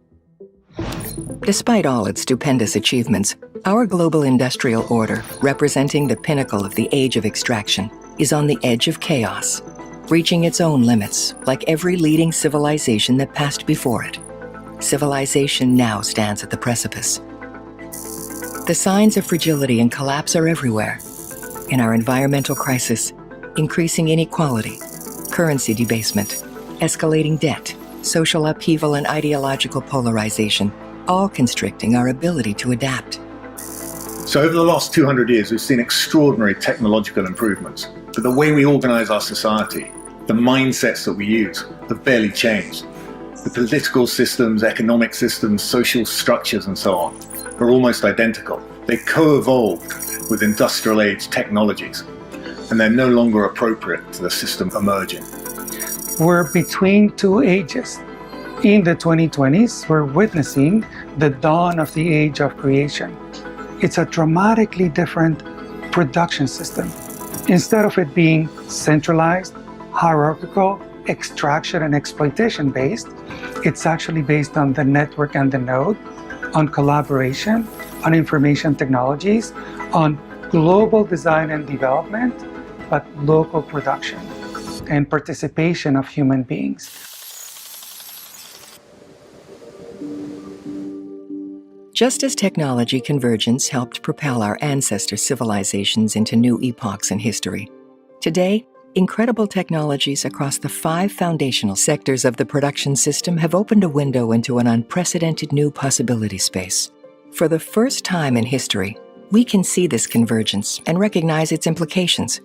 Despite all its stupendous achievements, our global industrial order, representing the pinnacle of the age of extraction, is on the edge of chaos, reaching its own limits, like every leading civilization that passed before it. Civilization now stands at the precipice. The signs of fragility and collapse are everywhere. In our environmental crisis, increasing inequality, currency debasement, escalating debt, social upheaval, and ideological polarization, all constricting our ability to adapt. So over the last 200 years, we've seen extraordinary technological improvements. But the way we organize our society, the mindsets that we use, have barely changed. The political systems, economic systems, social structures, and so on are almost identical. They co-evolved with industrial age technologies, and they're no longer appropriate to the system emerging. We're between two ages. In the 2020s, we're witnessing the dawn of the age of creation. It's a dramatically different production system. Instead of it being centralized, hierarchical, extraction and exploitation based, it's actually based on the network and the node, on collaboration, on information technologies, on global design and development, but local production and participation of human beings. Just as technology convergence helped propel our ancestor civilizations into new epochs in history, today, incredible technologies across the 5 foundational sectors of the production system have opened a window into an unprecedented new possibility space. For the first time in history, we can see this convergence and recognize its implications.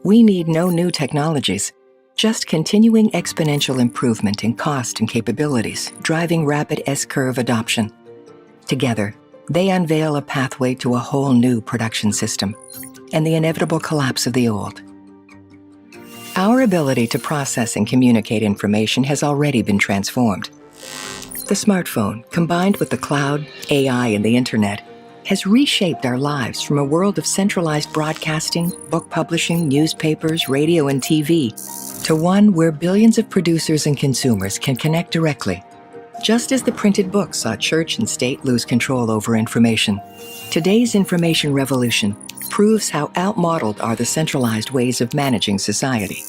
We need no new technologies, just continuing exponential improvement in cost and capabilities, driving rapid S-curve adoption. Together, they unveil a pathway to a whole new production system and the inevitable collapse of the old. Our ability to process and communicate information has already been transformed. The smartphone, combined with the cloud, AI, and the internet, has reshaped our lives from a world of centralized broadcasting, book publishing, newspapers, radio, and TV, to one where billions of producers and consumers can connect directly. Just as the printed book saw church and state lose control over information, today's information revolution proves how outmodeled are the centralized ways of managing society.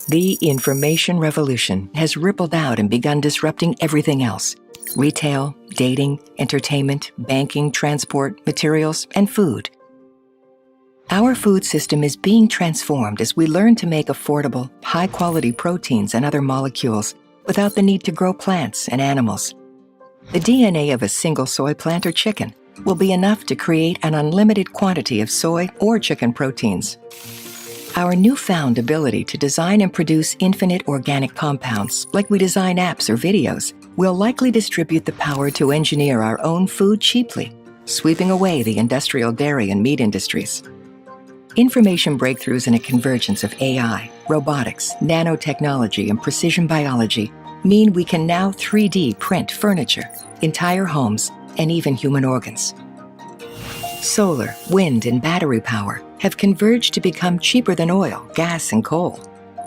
The information revolution has rippled out and begun disrupting everything else: retail, dating, entertainment, banking, transport, materials, and food. Our food system is being transformed as we learn to make affordable, high-quality proteins and other molecules without the need to grow plants and animals. The DNA of a single soy plant or chicken will be enough to create an unlimited quantity of soy or chicken proteins. Our newfound ability to design and produce infinite organic compounds, like we design apps or videos, will likely distribute the power to engineer our own food cheaply, sweeping away the industrial dairy and meat industries. Information breakthroughs and a convergence of AI, robotics, nanotechnology, and precision biology mean we can now 3D print furniture, entire homes, and even human organs. Solar, wind, and battery power have converged to become cheaper than oil, gas, and coal.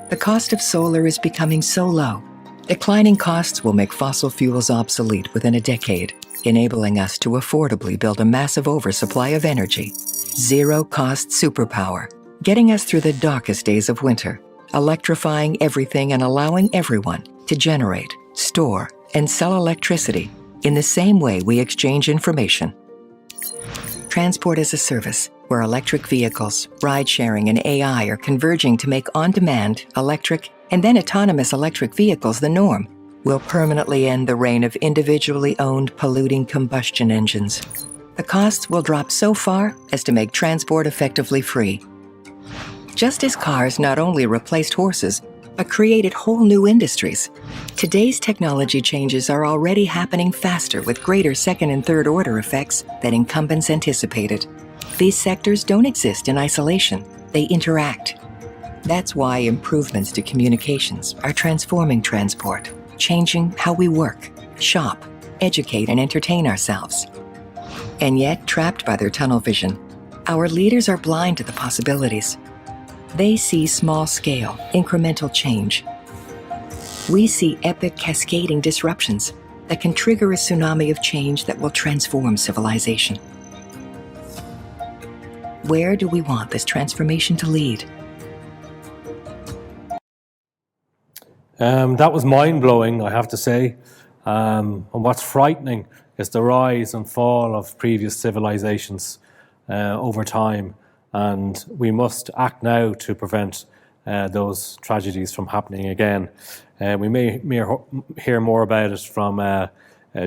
The cost of solar is becoming so low, declining costs will make fossil fuels obsolete within a decade, enabling us to affordably build a massive oversupply of energy. Zero-cost superpower, getting us through the darkest days of winter, electrifying everything and allowing everyone to generate, store, and sell electricity in the same way we exchange information. Transport as a service, where electric vehicles, ride-sharing, and AI are converging to make on-demand, electric, and then autonomous electric vehicles the norm, will permanently end the reign of individually owned polluting combustion engines. The costs will drop so far as to make transport effectively free. Just as cars not only replaced horses, but created whole new industries, today's technology changes are already happening faster with greater second and third order effects than incumbents anticipated. These sectors don't exist in isolation, they interact. That's why improvements to communications are transforming transport, changing how we work, shop, educate, and entertain ourselves. And yet, trapped by their tunnel vision, our leaders are blind to the possibilities. They see small-scale, incremental change. We see epic, cascading disruptions that can trigger a tsunami of change that will transform civilization. Where do we want this transformation to lead? That was mind-blowing, I have to say. And what's frightening is the rise and fall of previous civilizations over time. And we must act now to prevent those tragedies from happening again. We may hear more about it from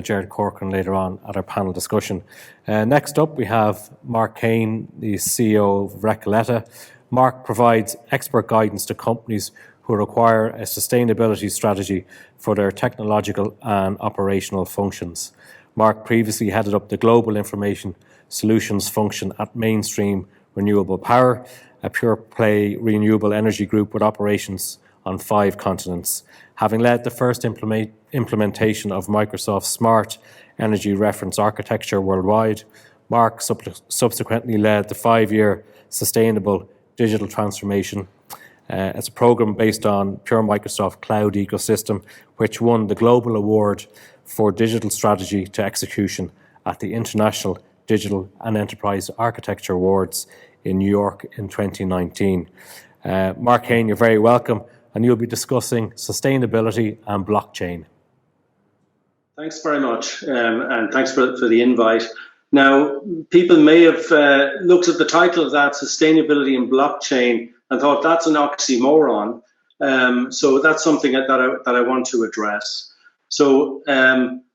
Gerard Corcoran later on at our panel discussion. Next up, we have Mark Kane, the CEO of Recoleta. Mark provides expert guidance to companies who require a sustainability strategy for their technological and operational functions. Mark previously headed up the Global Information Solutions function at Mainstream Renewable Power, a pure-play renewable energy group with operations on 5 continents. Having led the first implementation of Microsoft's Smart Energy Reference Architecture worldwide, Mark subsequently led the 5-year Sustainable Digital Transformation. It's a program based on pure Microsoft Cloud ecosystem, which won the Global Award for Digital Strategy to Execution at the International Digital and Enterprise Architecture Awards in New York in 2019. Mark Kane, you're very welcome, and you'll be discussing sustainability and blockchain. Thanks very much, and thanks for the invite. Now, people may have looked at the title of that, Sustainability and Blockchain, and thought that's an oxymoron. So that's something that I want to address. So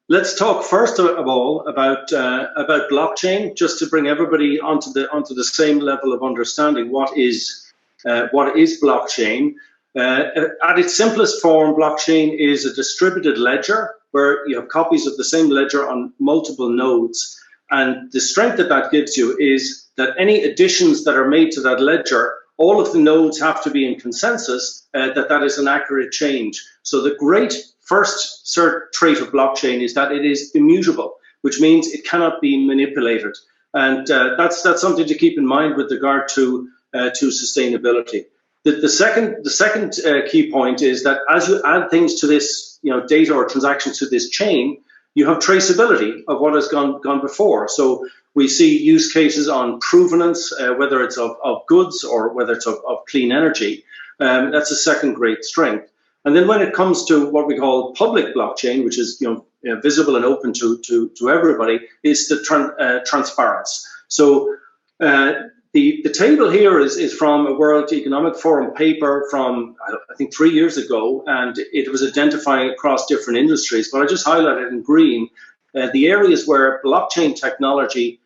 let's talk first of all about blockchain, just to bring everybody onto the same level of understanding. What is blockchain? At its simplest form, blockchain is a distributed ledger where you have copies of the same ledger on multiple nodes. And the strength that gives you is that any additions that are made to that ledger, all of the nodes have to be in consensus that is an accurate change. So the great first trait of blockchain is that it is immutable, which means it cannot be manipulated. And that's something to keep in mind with regard to sustainability. The second key point is that as you add things to this, data or transactions to this chain, you have traceability of what has gone before. So we see use cases on provenance, whether it's of goods or whether it's of clean energy. That's a second great strength. And then when it comes to what we call public blockchain, which is visible and open to everybody, is the transparency. So the table here is from a World Economic Forum paper from, I think, 3 years ago, and it was identifying across different industries. But I just highlighted in green the areas where blockchain technology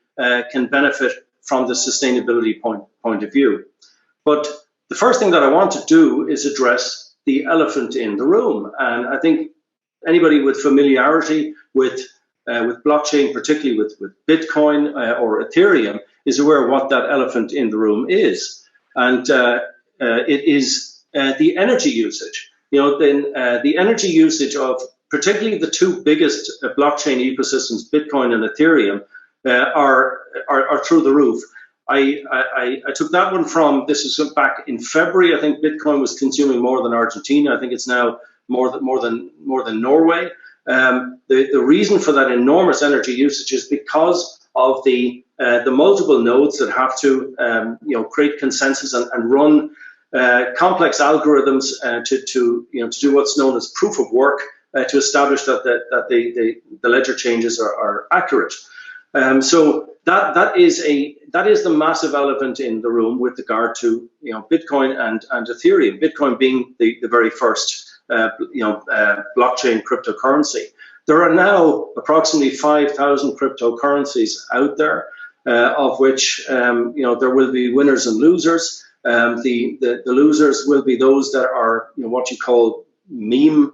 can benefit from the sustainability point of view. But the first thing that I want to do is address the elephant in the room. And I think anybody with familiarity with blockchain, particularly with Bitcoin or Ethereum, is aware of what that elephant in the room is. And it is the energy usage. The energy usage of particularly the 2 biggest blockchain ecosystems, Bitcoin and Ethereum, are through the roof. I took that one from, this was back in February. I think Bitcoin was consuming more than Argentina. I think it's now more than Norway. The reason for that enormous energy usage is because of the multiple nodes that have to create consensus and run complex algorithms to do what's known as proof of work to establish that the ledger changes are accurate. So that is the massive elephant in the room with regard to Bitcoin and Ethereum. Bitcoin being the very first blockchain cryptocurrency. There are now approximately 5,000 cryptocurrencies out there, of which there will be winners and losers. The losers will be those that are what you call meme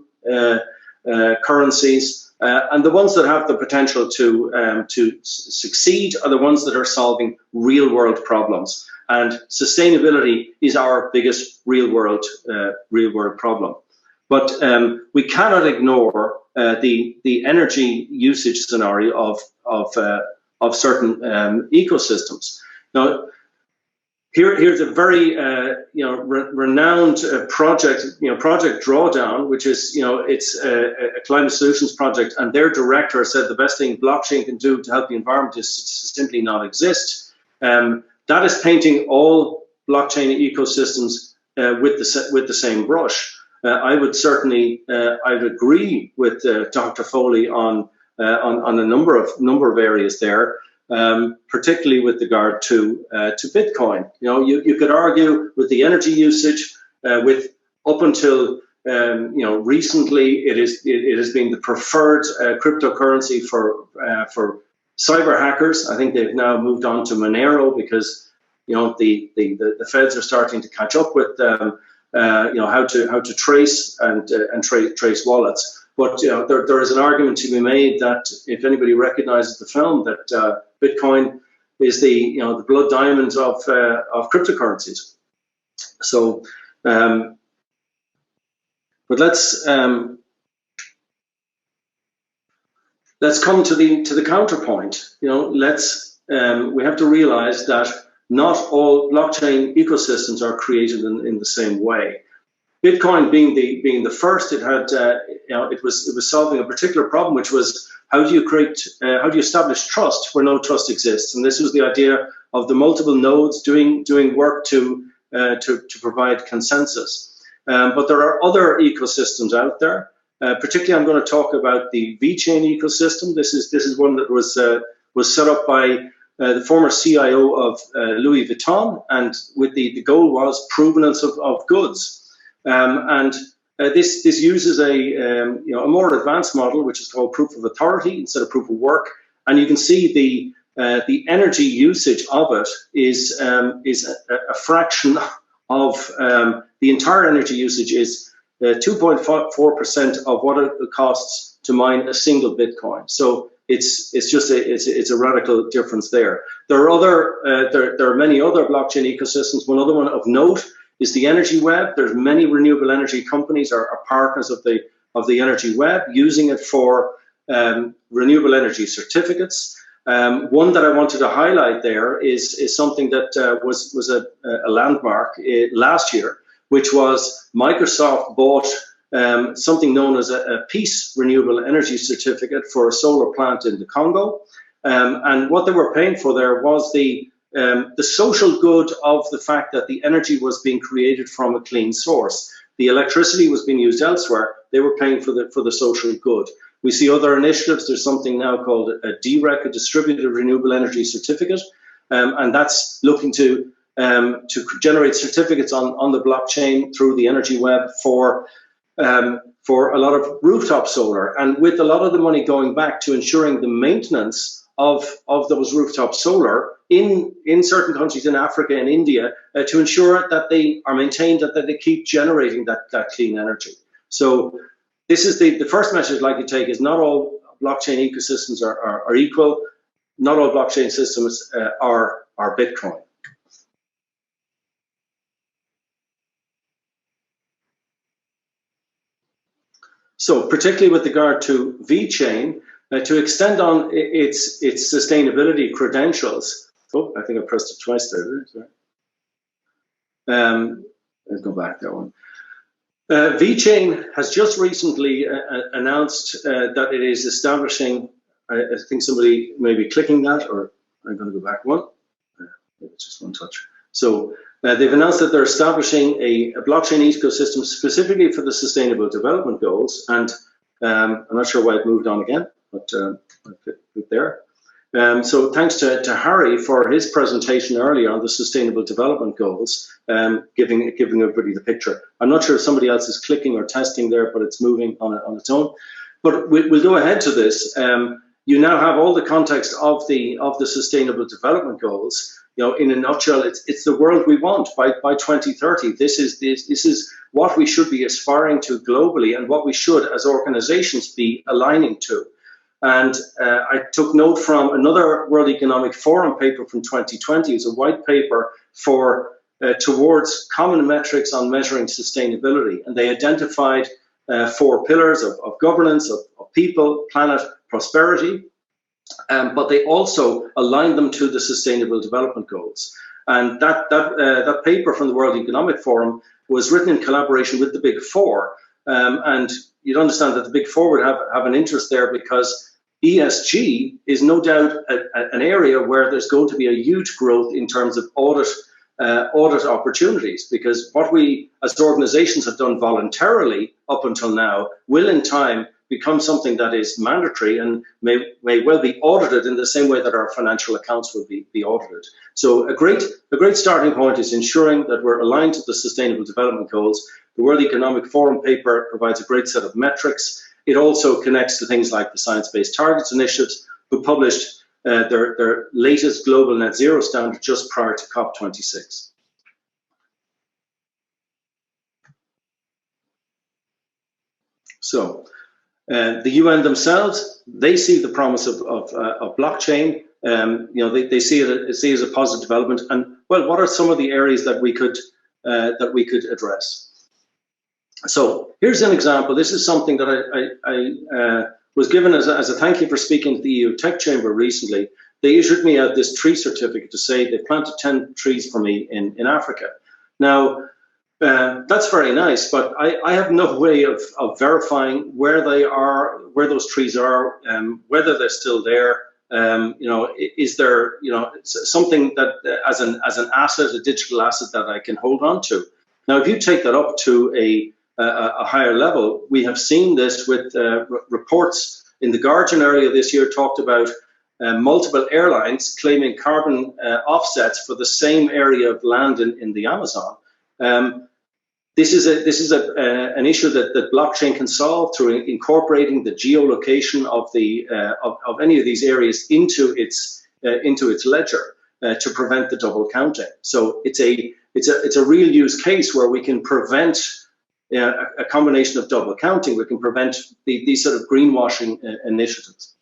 currencies, and the ones that have the potential to succeed are the ones that are solving real world problems. And sustainability is our biggest real world problem. But we cannot ignore the energy usage scenario of certain ecosystems. Now, here's a very renowned project, Project Drawdown, which is it's a climate solutions project, and their director said the best thing blockchain can do to help the environment is to simply not exist. That is painting all blockchain ecosystems with the same brush. I would certainly I'd agree with Dr. Foley on a number of areas there, particularly with regard to Bitcoin. You could argue with the energy usage, with up until Recently it has been the preferred cryptocurrency for cyber hackers. I think they've now moved on to Monero because the feds are starting to catch up with how to trace and trace wallets. But there is an argument to be made that if anybody recognizes the film, that Bitcoin is the blood diamonds of cryptocurrencies. So, but let's come to the counterpoint. We have to realize that not all blockchain ecosystems are created in the same way. Bitcoin being the first, it had it was solving a particular problem, which was how do you establish trust where no trust exists, and this was the idea of the multiple nodes doing work to provide consensus. But there are other ecosystems out there. Particularly, I'm going to talk about the VeChain ecosystem. This is one that was set up by the former CIO of Louis Vuitton, and with the goal was provenance of goods. This uses a more advanced model, which is called proof of authority instead of proof of work. And you can see the energy usage of it is a fraction of the entire energy usage is 2.4% of what it costs to mine a single Bitcoin. So it's a radical difference there. There are many other blockchain ecosystems. One other one of note is the energy web. There's many renewable energy companies are partners of the energy web, using it for renewable energy certificates. One that I wanted to highlight there is something that was a landmark last year, which was Microsoft bought something known as a Peace Renewable Energy Certificate for a solar plant in the Congo. And what they were paying for there was the social good of the fact that the energy was being created from a clean source. The electricity was being used elsewhere. They were paying for the social good. We see other initiatives. There's something now called a DREC, a Distributed Renewable Energy Certificate, and that's looking to generate certificates on the blockchain through the energy web for a lot of rooftop solar, and with a lot of the money going back to ensuring the maintenance of those rooftop solar in certain countries in Africa and India to ensure that they are maintained, that they keep generating that clean energy. So this is the first message I'd like to take is not all blockchain ecosystems are equal. Not all blockchain systems are Bitcoin. So particularly with regard to VeChain, to extend on its sustainability credentials. Oh, I think I pressed it twice there. Sorry. Let's go back that one. VeChain has just recently announced that it is establishing, I think somebody may be clicking that, or I'm going to go back one. It's just one touch. So they've announced that they're establishing a blockchain ecosystem specifically for the Sustainable Development Goals. And I'm not sure why it moved on again, but I'll put it there. So thanks to Harry for his presentation earlier on the Sustainable Development Goals, giving everybody the picture. I'm not sure if somebody else is clicking or testing there, but it's moving on its own. But we'll go ahead to this. You now have all the context of the Sustainable Development Goals. In a nutshell, it's the world we want by 2030. This is what we should be aspiring to globally, and what we should, as organizations, be aligning to. And I took note from another World Economic Forum paper from 2020. It's a white paper towards common metrics on measuring sustainability. And they identified 4 pillars of governance, of people, planet, prosperity. But they also aligned them to the Sustainable Development Goals. And that paper from the World Economic Forum was written in collaboration with the Big Four. And you'd understand that the Big Four would have an interest there, because ESG is no doubt an area where there's going to be a huge growth in terms of audit opportunities, because what we as organizations have done voluntarily up until now will in time become something that is mandatory and may well be audited in the same way that our financial accounts will be audited. So a great starting point is ensuring that we're aligned to the Sustainable Development Goals. The World Economic Forum paper provides a great set of metrics. It also connects to things like the Science Based Targets Initiative, who published their latest global net zero standard just prior to COP26. So the UN themselves, they see the promise of blockchain. They see it as a positive development. And well, what are some of the areas that we could address? So here's an example. This is something that I was given as a thank you for speaking to the EU Tech Chamber recently. They issued me out this tree certificate to say they planted 10 trees for me in Africa. Now, that's very nice, but I have no way of verifying where they are, where those trees are, whether they're still there. Is there something that as an asset, a digital asset that I can hold on to? Now, if you take that up to a higher level, we have seen this with reports in the Guardian area this year talked about multiple airlines claiming carbon offsets for the same area of land in the Amazon. This is an issue that blockchain can solve through incorporating the geolocation of any of these areas into its ledger to prevent the double counting. So it's a real use case where we can prevent a combination of double counting. We can prevent these sort of greenwashing initiatives.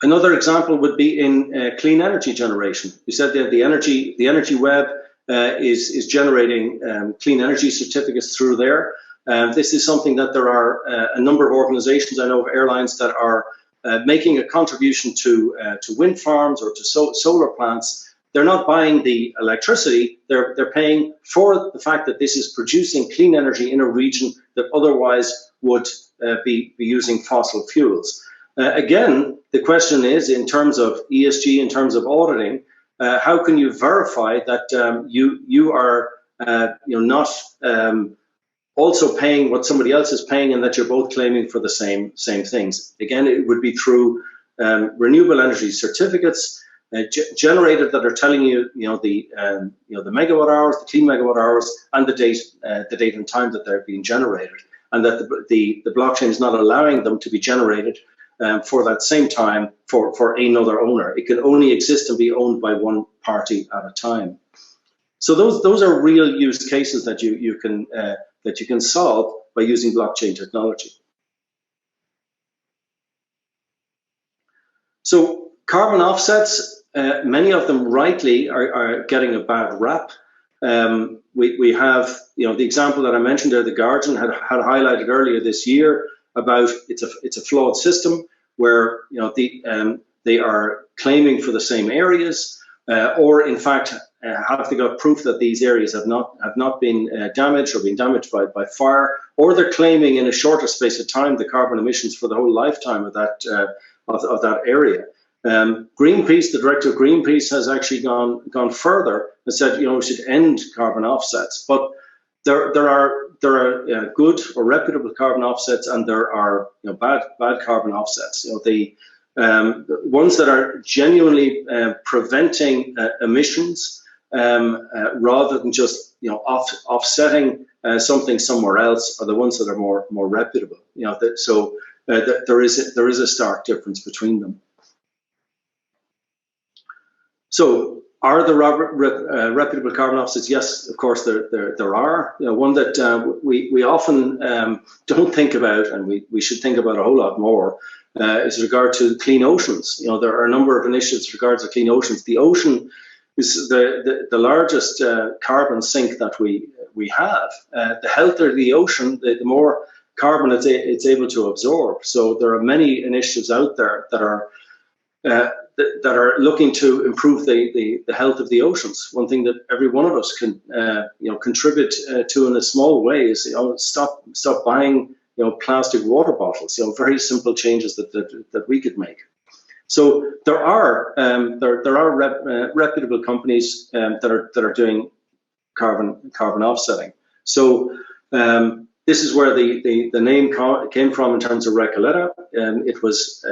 Another example would be in clean energy generation. You said that the energy web is generating clean energy certificates through there. This is something that there are a number of organizations, I know of airlines, that are making a contribution to wind farms or to solar plants. They're not buying the electricity, they're paying for the fact that this is producing clean energy in a region that otherwise would be using fossil fuels. Again, the question is, in terms of ESG, in terms of auditing, how can you verify that you are not also paying what somebody else is paying, and that you're both claiming for the same things? Again, it would be through renewable energy certificates generated that are telling you, the megawatt hours, the clean megawatt hours, and the date and time that they're being generated, and that the blockchain is not allowing them to be generated for that same time for another owner. It can only exist and be owned by one party at a time. So those are real use cases that you can solve by using blockchain technology. So carbon offsets, many of them rightly are getting a bad rap. We have the example that I mentioned there, the Guardian had highlighted earlier this year about it's a flawed system where they are claiming for the same areas, or in fact have they got proof that these areas have not been damaged or been damaged by fire, or they're claiming in a shorter space of time the carbon emissions for the whole lifetime of that area. Greenpeace, the director of Greenpeace, has actually gone further and said we should end carbon offsets, but there are good or reputable carbon offsets, and there are bad carbon offsets. The ones that are genuinely preventing emissions rather than just offsetting something somewhere else are the ones that are more reputable. So there is a stark difference between them. So, are there reputable carbon offsets? Yes, of course there are. One that we often don't think about, and we should think about a whole lot more, is regard to clean oceans. There are a number of initiatives with regards to clean oceans. The ocean is the largest carbon sink that we have. The healthier the ocean, the more carbon it's able to absorb. So there are many initiatives out there that are looking to improve the health of the oceans. One thing that every one of us can contribute to in a small way is stop buying plastic water bottles. Very simple changes that we could make. So there are reputable companies that are doing carbon offsetting. So this is where the name came from in terms of Recoleta. It was,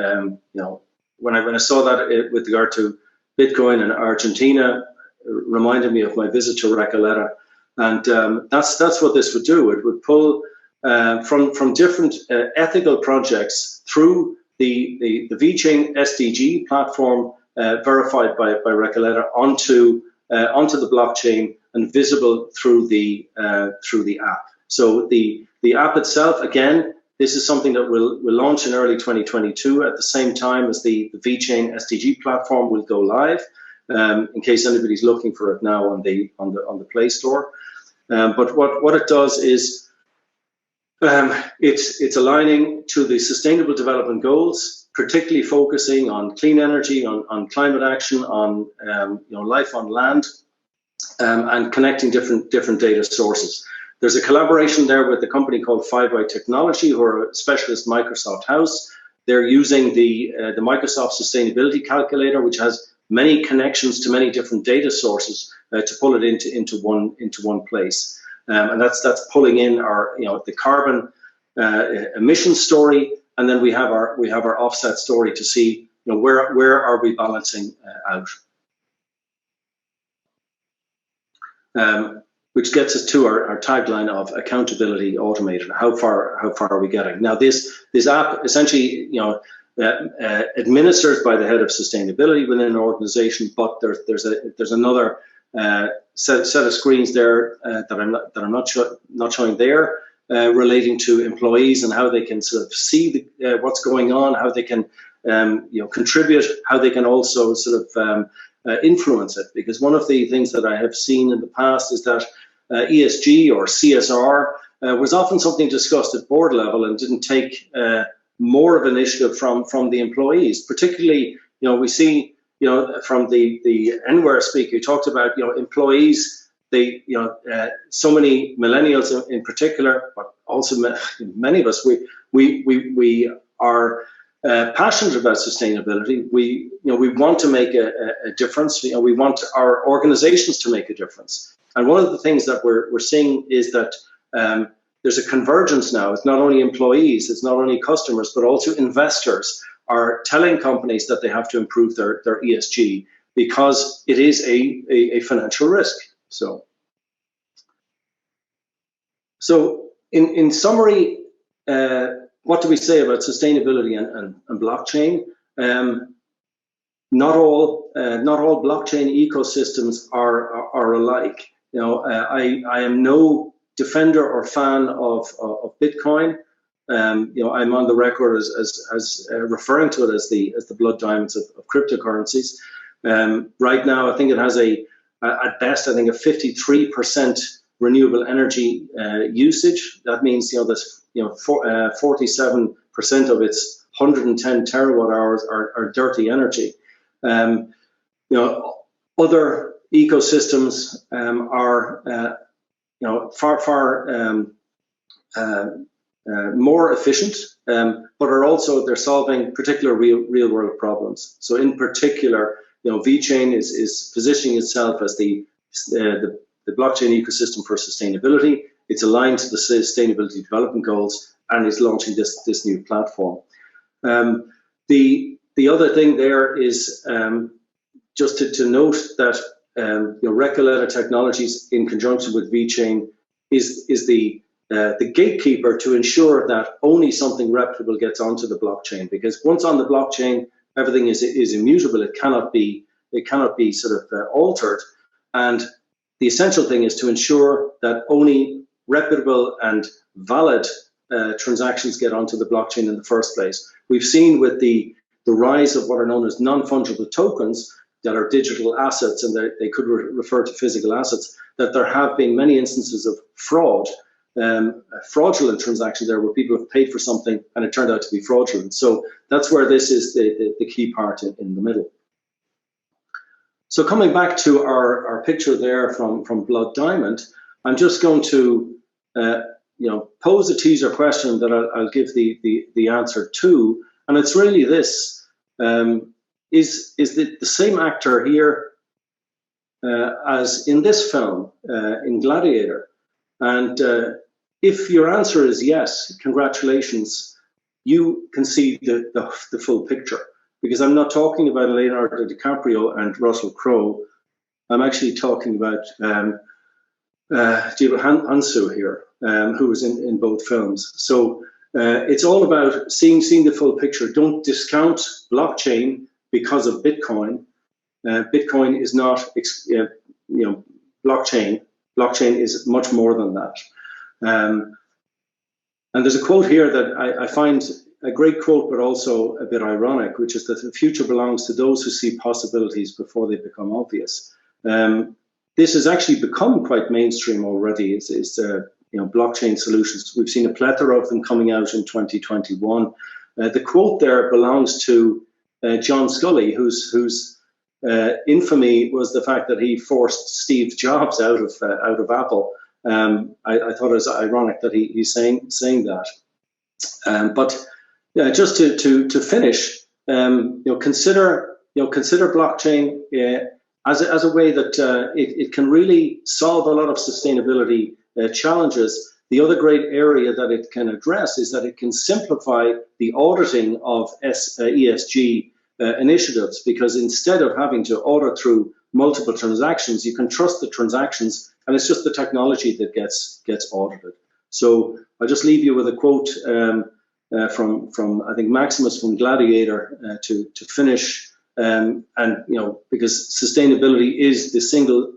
when I saw that with regard to Bitcoin in Argentina, it reminded me of my visit to Recoleta. And that's what this would do. It would pull from different ethical projects through the VeChain SDG platform verified by Recoleta onto the blockchain and visible through the app. So the app itself, again, this is something that will launch in early 2022 at the same time as the VeChain SDG platform will go live. In case anybody's looking for it now on the Play Store. But what it does is it's aligning to the Sustainable Development Goals, particularly focusing on clean energy, on climate action, on life on land, and connecting different data sources. There's a collaboration there with a company called Huawei Technology, who are a specialist Microsoft house. They're using the Microsoft Sustainability Calculator, which has many connections to many different data sources to pull it into one place, and that's pulling in our the carbon emission story, and then we have our offset story to see where are we balancing out. Which gets us to our tagline of accountability automated. How far are we getting? Now this app essentially administered by the head of sustainability within an organization, but there's another set of screens there that I'm not showing there, relating to employees and how they can sort of see what's going on, how they can contribute, how they can also sort of influence it. Because one of the things that I have seen in the past is that ESG or CSR was often something discussed at board level and didn't take more of initiative from the employees. Particularly, we see, from the Enware speaker who talked about, employees, they, so many millennials in particular, but also many of us, we are passionate about sustainability. We want to make a difference. We want our organizations to make a difference. And one of the things that we're seeing is that there's a convergence now. It's not only employees, it's not only customers, but also investors are telling companies that they have to improve their ESG because it is a financial risk. So in summary, what do we say about sustainability and blockchain? Not all blockchain ecosystems are alike. I am no defender or fan of Bitcoin. I'm on the record as referring to it as the blood diamonds of cryptocurrencies. Right now, I think it has at best a 53% renewable energy usage. That means there's 47% of its 110 terawatt hours are dirty energy. Other ecosystems are far more efficient, but are also they're solving particular real world problems. So in particular, VeChain is positioning itself as the blockchain ecosystem for sustainability. It's aligned to the Sustainability Development Goals and is launching this new platform. The other thing there is just to note that Recoleta Technologies, in conjunction with VeChain, is the gatekeeper to ensure that only something reputable gets onto the blockchain. Because once on the blockchain, everything is immutable. It cannot be sort of altered. And the essential thing is to ensure that only reputable and valid transactions get onto the blockchain in the first place. We've seen with the rise of what are known as non-fungible tokens that are digital assets, and they could refer to physical assets, that there have been many instances of fraudulent transactions there where people have paid for something and it turned out to be fraudulent. So that's where this is the key part in the middle. So coming back to our picture there from Blood Diamond, I'm just going to pose a teaser question that I'll give the answer to, and it's really this: is the same actor here as in this film, in Gladiator, and if your answer is yes, congratulations, you can see the full picture. Because I'm not talking about Leonardo DiCaprio and Russell Crowe. I'm actually talking about Hansu here, who was in both films. So it's all about seeing the full picture. Don't discount blockchain because of Bitcoin. Bitcoin is not, blockchain. Blockchain is much more than that. And there's a quote here that I find a great quote, but also a bit ironic, which is that the future belongs to those who see possibilities before they become obvious. This has actually become quite mainstream already. It's blockchain solutions. We've seen a plethora of them coming out in 2021. The quote there belongs to John Scully, whose infamy was the fact that he forced Steve Jobs out of Apple. I thought it was ironic that he's saying that. But just to finish, consider blockchain as a way that it can really solve a lot of sustainability challenges. The other great area that it can address is that it can simplify the auditing of ESG initiatives, because instead of having to audit through multiple transactions, you can trust the transactions, and it's just the technology that gets audited. So I'll just leave you with a quote from I think Maximus from Gladiator to finish, and because sustainability is the single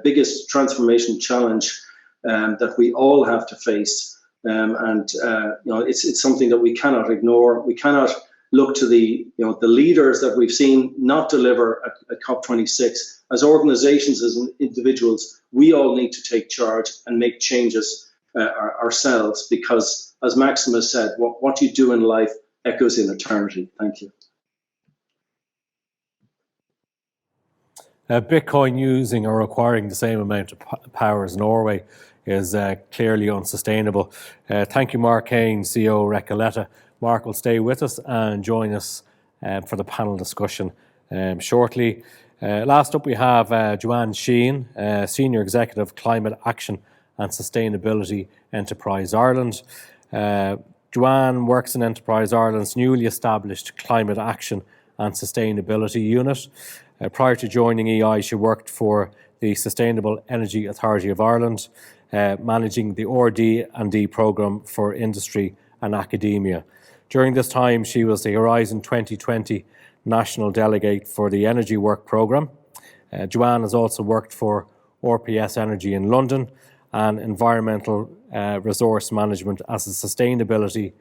biggest transformation challenge that we all have to face, it's something that we cannot ignore. We cannot look to the leaders that we've seen not deliver at COP26. As organizations, as individuals, we all need to take charge and make changes ourselves, because, as Maximus said, what you do in life echoes in eternity. Thank you. Bitcoin using or requiring the same amount of power as Norway is clearly unsustainable. Thank you, Mark Kane, CEO Recoleta. Mark will stay with us and join us for the panel discussion shortly. Last up we have Joanne Sheahan, Senior Executive Climate Action and Sustainability Enterprise Ireland. Joanne works in Enterprise Ireland's newly established Climate Action and Sustainability Unit. Prior to joining EI, she worked for the Sustainable Energy Authority of Ireland, managing the RD&D programme for industry and academia. During this time, she was the Horizon 2020 National Delegate for the Energy Work Programme. Joanne has also worked for RPS Energy in London and Environmental Resource Management as a sustainability,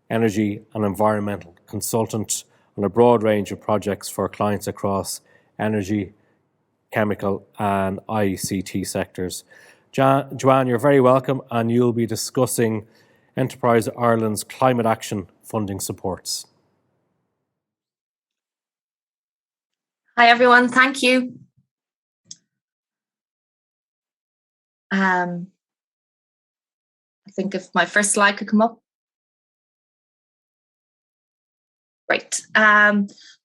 energy and environmental consultant on a broad range of projects for clients across energy, chemical and ICT sectors. Joanne, you're very welcome, and you'll be discussing Enterprise Ireland's climate action funding supports. Hi everyone, thank you. I think if my first slide could come up. Great.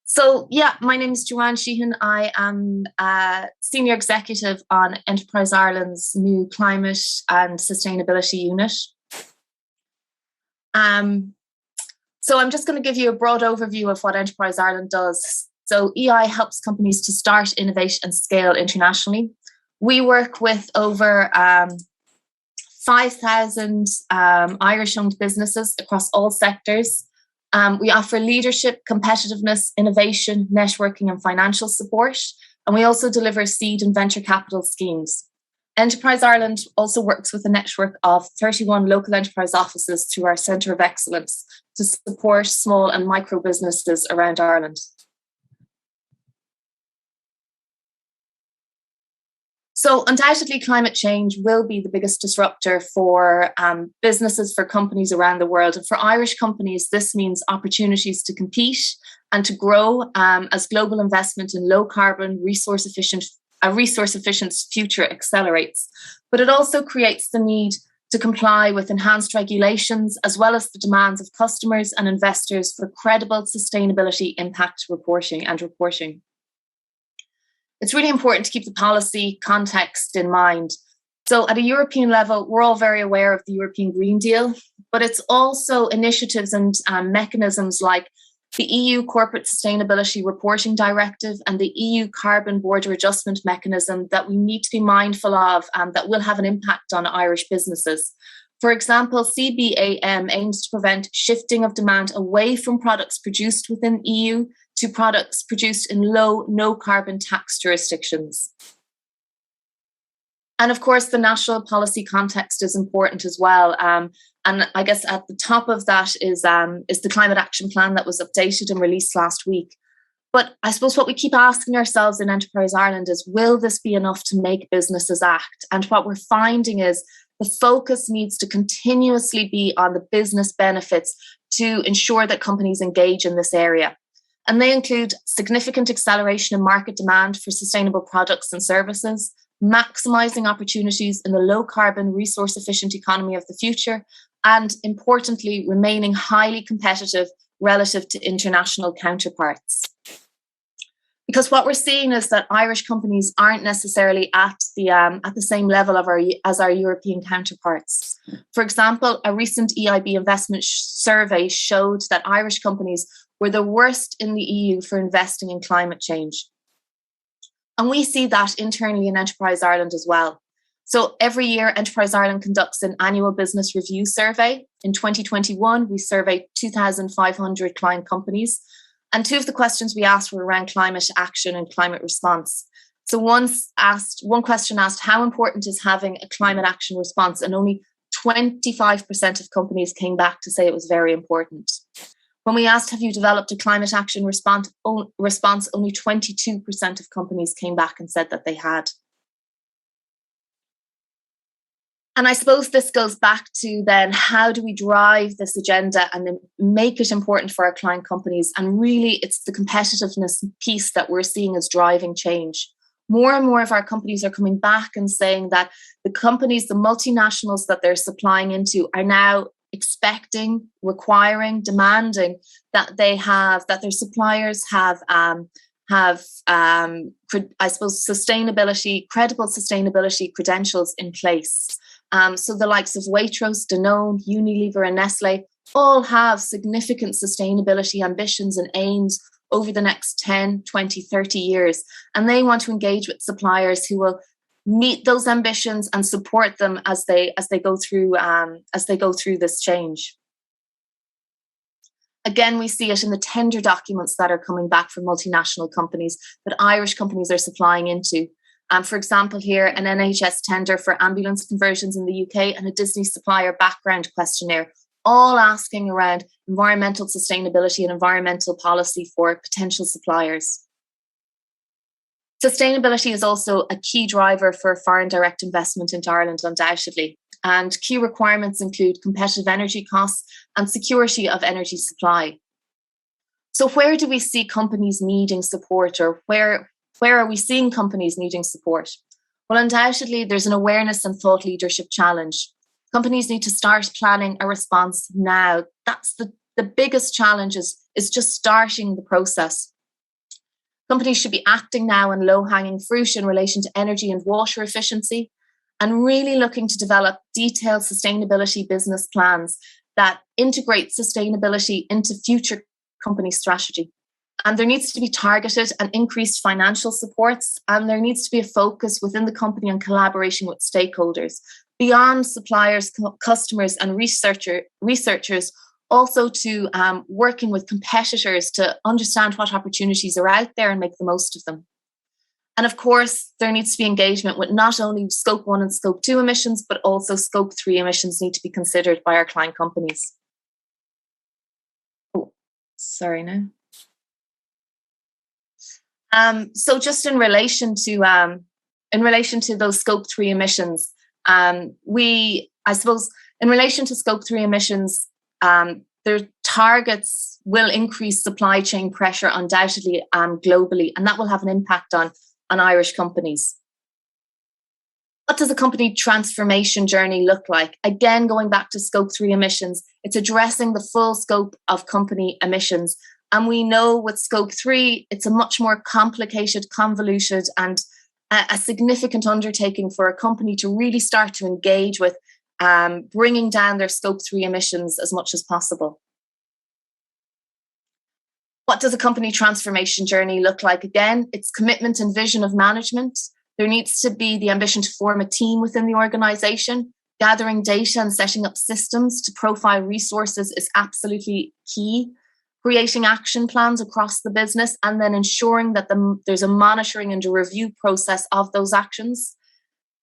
So yeah, my name is Joanne Sheahan. I am a Senior Executive on Enterprise Ireland's new Climate and Sustainability Unit. So I'm just going to give you a broad overview of what Enterprise Ireland does. So EI helps companies to start, innovate and scale internationally. We work with over 5,000 Irish-owned businesses across all sectors. We offer leadership, competitiveness, innovation, networking and financial support. And we also deliver seed and venture capital schemes. Enterprise Ireland also works with a network of 31 local enterprise offices through our Centre of Excellence to support small and micro businesses around Ireland. So undoubtedly, climate change will be the biggest disruptor for businesses, for companies around the world. And for Irish companies, this means opportunities to compete and to grow as global investment in low carbon, resource efficient future accelerates. But it also creates the need to comply with enhanced regulations, as well as the demands of customers and investors for credible sustainability impact reporting. It's really important to keep the policy context in mind. So at a European level, we're all very aware of the European Green Deal, but it's also initiatives and mechanisms like the EU Corporate Sustainability Reporting Directive and the EU Carbon Border Adjustment Mechanism that we need to be mindful of that will have an impact on Irish businesses. For example, CBAM aims to prevent shifting of demand away from products produced within EU to products produced in low, no carbon tax jurisdictions. And of course, the national policy context is important as well. And I guess at the top of that is the Climate Action Plan that was updated and released last week. But I suppose what we keep asking ourselves in Enterprise Ireland is, will this be enough to make businesses act? And what we're finding is the focus needs to continuously be on the business benefits to ensure that companies engage in this area. And they include significant acceleration in market demand for sustainable products and services, maximising opportunities in the low-carbon, resource-efficient economy of the future, and importantly, remaining highly competitive relative to international counterparts. Because what we're seeing is that Irish companies aren't necessarily at the same level as our European counterparts. For example, a recent EIB investment survey showed that Irish companies were the worst in the EU for investing in climate change. And we see that internally in Enterprise Ireland as well. So every year, Enterprise Ireland conducts an annual business review survey. In 2021, we surveyed 2,500 client companies. And two of the questions we asked were around climate action and climate response. So one question asked, how important is having a climate action response? And only 25% of companies came back to say it was very important. When we asked, have you developed a climate action response, only 22% of companies came back and said that they had. And I suppose this goes back to then, how do we drive this agenda and then make it important for our client companies? And really, it's the competitiveness piece that we're seeing as driving change. More and more of our companies are coming back and saying that the companies, the multinationals that they're supplying into, are now expecting, requiring, demanding that their suppliers have I suppose, credible sustainability credentials in place. So the likes of Waitrose, Danone, Unilever and Nestle all have significant sustainability ambitions and aims over the next 10, 20, 30 years. And they want to engage with suppliers who will meet those ambitions and support them as they go through this change. Again, we see it in the tender documents that are coming back from multinational companies that Irish companies are supplying into. For example, here, an NHS tender for ambulance conversions in the UK and a Disney supplier background questionnaire, all asking around environmental sustainability and environmental policy for potential suppliers. Sustainability is also a key driver for foreign direct investment into Ireland, undoubtedly. And key requirements include competitive energy costs and security of energy supply. So where do we see companies needing support, or where are we seeing companies needing support? Well, undoubtedly, there's an awareness and thought leadership challenge. Companies need to start planning a response now. That's the biggest challenge is just starting the process. Companies should be acting now on low-hanging fruit in relation to energy and water efficiency, and really looking to develop detailed sustainability business plans that integrate sustainability into future company strategy. And there needs to be targeted and increased financial supports, and there needs to be a focus within the company on collaboration with stakeholders, beyond suppliers, customers and researchers, also to working with competitors to understand what opportunities are out there and make the most of them. And of course, there needs to be engagement with not only Scope 1 and Scope 2 emissions, but also Scope 3 emissions need to be considered by our client companies. Oh, sorry now. So just in relation to those Scope 3 emissions, I suppose in relation to Scope 3 emissions, their targets will increase supply chain pressure undoubtedly globally, and that will have an impact on Irish companies. What does a company transformation journey look like? Again, going back to Scope 3 emissions, it's addressing the full scope of company emissions. And we know with Scope 3, it's a much more complicated, convoluted and a significant undertaking for a company to really start to engage with bringing down their Scope 3 emissions as much as possible. What does a company transformation journey look like? Again, it's commitment and vision of management. There needs to be the ambition to form a team within the organization. Gathering data and setting up systems to profile resources is absolutely key. Creating action plans across the business, and then ensuring that there's a monitoring and a review process of those actions.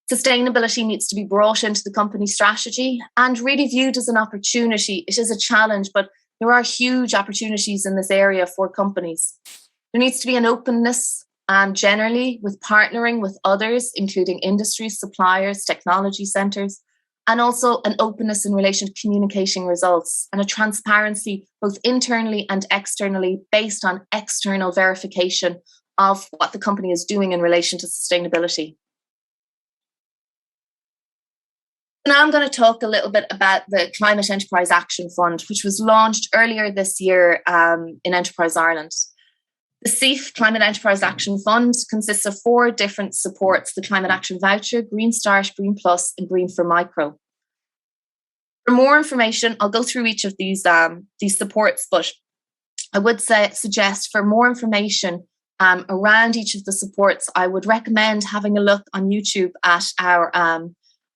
Sustainability needs to be brought into the company strategy and really viewed as an opportunity. It is a challenge, but there are huge opportunities in this area for companies. There needs to be an openness generally with partnering with others, including industries, suppliers, technology centres, and also an openness in relation to communicating results and a transparency both internally and externally based on external verification of what the company is doing in relation to sustainability. Now I'm going to talk a little bit about the Climate Enterprise Action Fund, which was launched earlier this year in Enterprise Ireland. The CEF, Climate Enterprise Action Fund, consists of 4 different supports: the Climate Action Voucher, Green Start, Green Plus, and Green for Micro. For more information, I'll go through each of these supports, but I would suggest for more information around each of the supports, I would recommend having a look on YouTube at our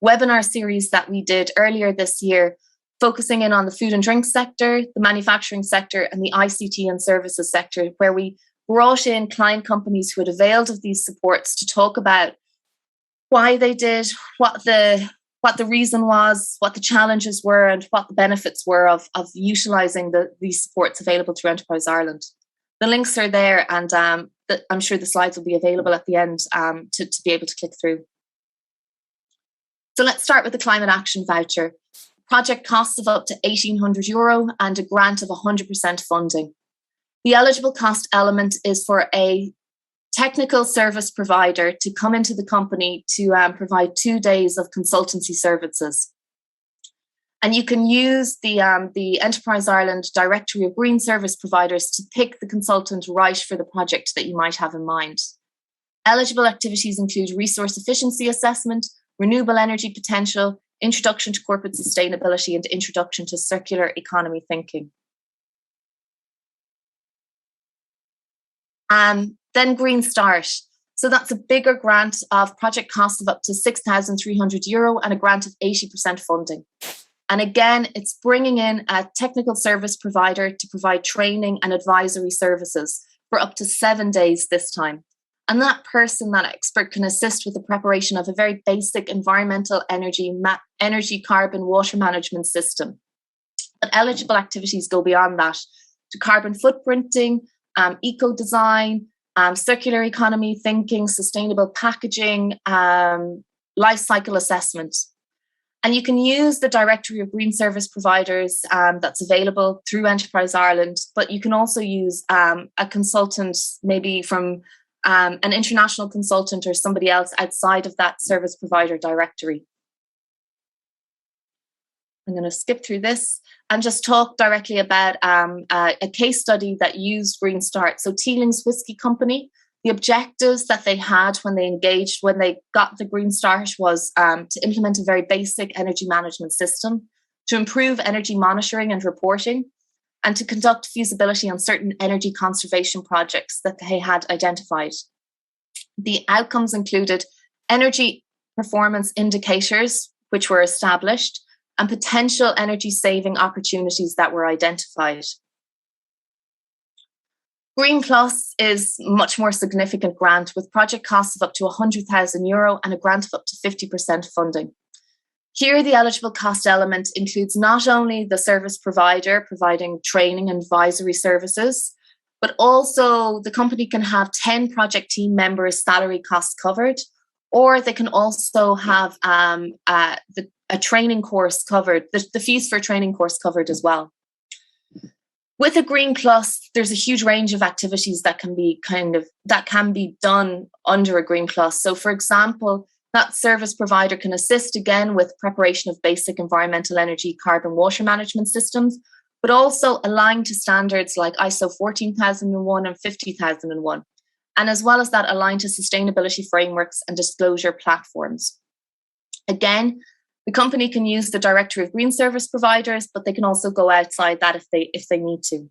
webinar series that we did earlier this year, focusing in on the food and drink sector, the manufacturing sector, and the ICT and services sector, where we brought in client companies who had availed of these supports to talk about why they did, what the reason was, what the challenges were, and what the benefits were of utilising these supports available through Enterprise Ireland. The links are there, and I'm sure the slides will be available at the end to be able to click through. So let's start with the Climate Action Voucher. Project costs of up to €1,800 and a grant of 100% funding. The eligible cost element is for a technical service provider to come into the company to provide 2 days of consultancy services. And you can use the Enterprise Ireland directory of green service providers to pick the consultant right for the project that you might have in mind. Eligible activities include resource efficiency assessment, renewable energy potential, introduction to corporate sustainability, and introduction to circular economy thinking. Then Green Start. So that's a bigger grant of project costs of up to €6,300 and a grant of 80% funding. And again, it's bringing in a technical service provider to provide training and advisory services for up to 7 days this time. And that person, that expert, can assist with the preparation of a very basic environmental energy, carbon, water management system. But eligible activities go beyond that to carbon footprinting, eco-design, circular economy thinking, sustainable packaging, life cycle assessment. And you can use the directory of green service providers that's available through Enterprise Ireland, but you can also use a consultant, maybe from an international consultant or somebody else outside of that service provider directory. I'm going to skip through this and just talk directly about a case study that used Green Start. So Teeling's Whiskey Company, the objectives that they had when they got the Green Start was to implement a very basic energy management system, to improve energy monitoring and reporting, and to conduct feasibility on certain energy conservation projects that they had identified. The outcomes included energy performance indicators, which were established, and potential energy saving opportunities that were identified. Green Plus is a much more significant grant with project costs of up to €100,000 and a grant of up to 50% funding. Here, the eligible cost element includes not only the service provider providing training and advisory services, but also the company can have 10 project team members' salary costs covered, or they can also have a training course covered, the fees for a training course covered as well. With a Green Plus, there's a huge range of activities that can be done under a Green Plus. So, for example, that service provider can assist again with preparation of basic environmental energy, carbon, water management systems, but also align to standards like ISO 14001 and 50001. and as well as that, aligned to sustainability frameworks and disclosure platforms. Again, the company can use the directory of green service providers, but they can also go outside that if they need to.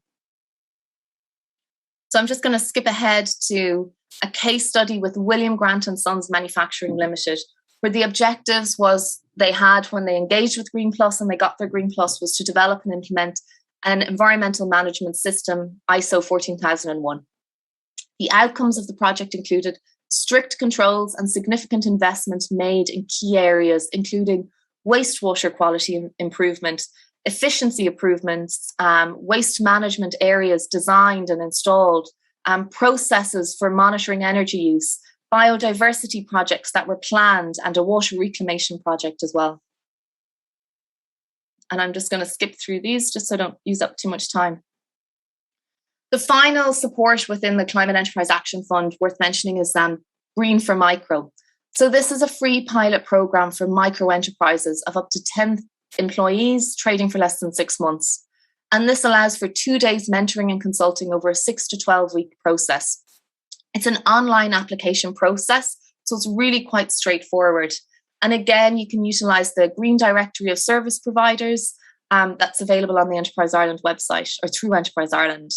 So I'm just going to skip ahead to a case study with William Grant & Sons Manufacturing Limited, where the objectives was they had when they engaged with Green Plus and they got their Green Plus was to develop and implement an environmental management system, ISO 14001. The outcomes of the project included strict controls and significant investment made in key areas, including wastewater quality improvement, efficiency improvements, waste management areas designed and installed, processes for monitoring energy use, biodiversity projects that were planned, and a water reclamation project as well. And I'm just going to skip through these just so I don't use up too much time. The final support within the Climate Enterprise Action Fund worth mentioning is Green for Micro. So this is a free pilot program for micro enterprises of up to 10 employees trading for less than 6 months. And this allows for 2 days mentoring and consulting over a 6 to 12 week process. It's an online application process, so it's really quite straightforward. And again, you can utilize the Green Directory of Service Providers that's available on the Enterprise Ireland website or through Enterprise Ireland.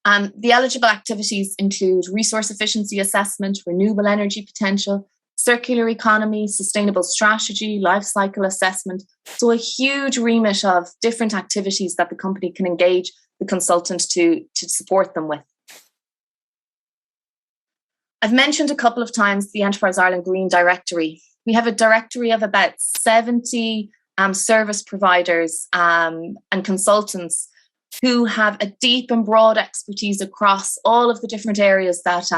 The eligible activities include resource efficiency assessment, renewable energy potential, circular economy, sustainable strategy, life cycle assessment. So a huge remit of different activities that the company can engage the consultant to support them with. I've mentioned a couple of times the Enterprise Ireland Green Directory. We have a directory of about 70 service providers and consultants who have a deep and broad expertise across all of the different areas that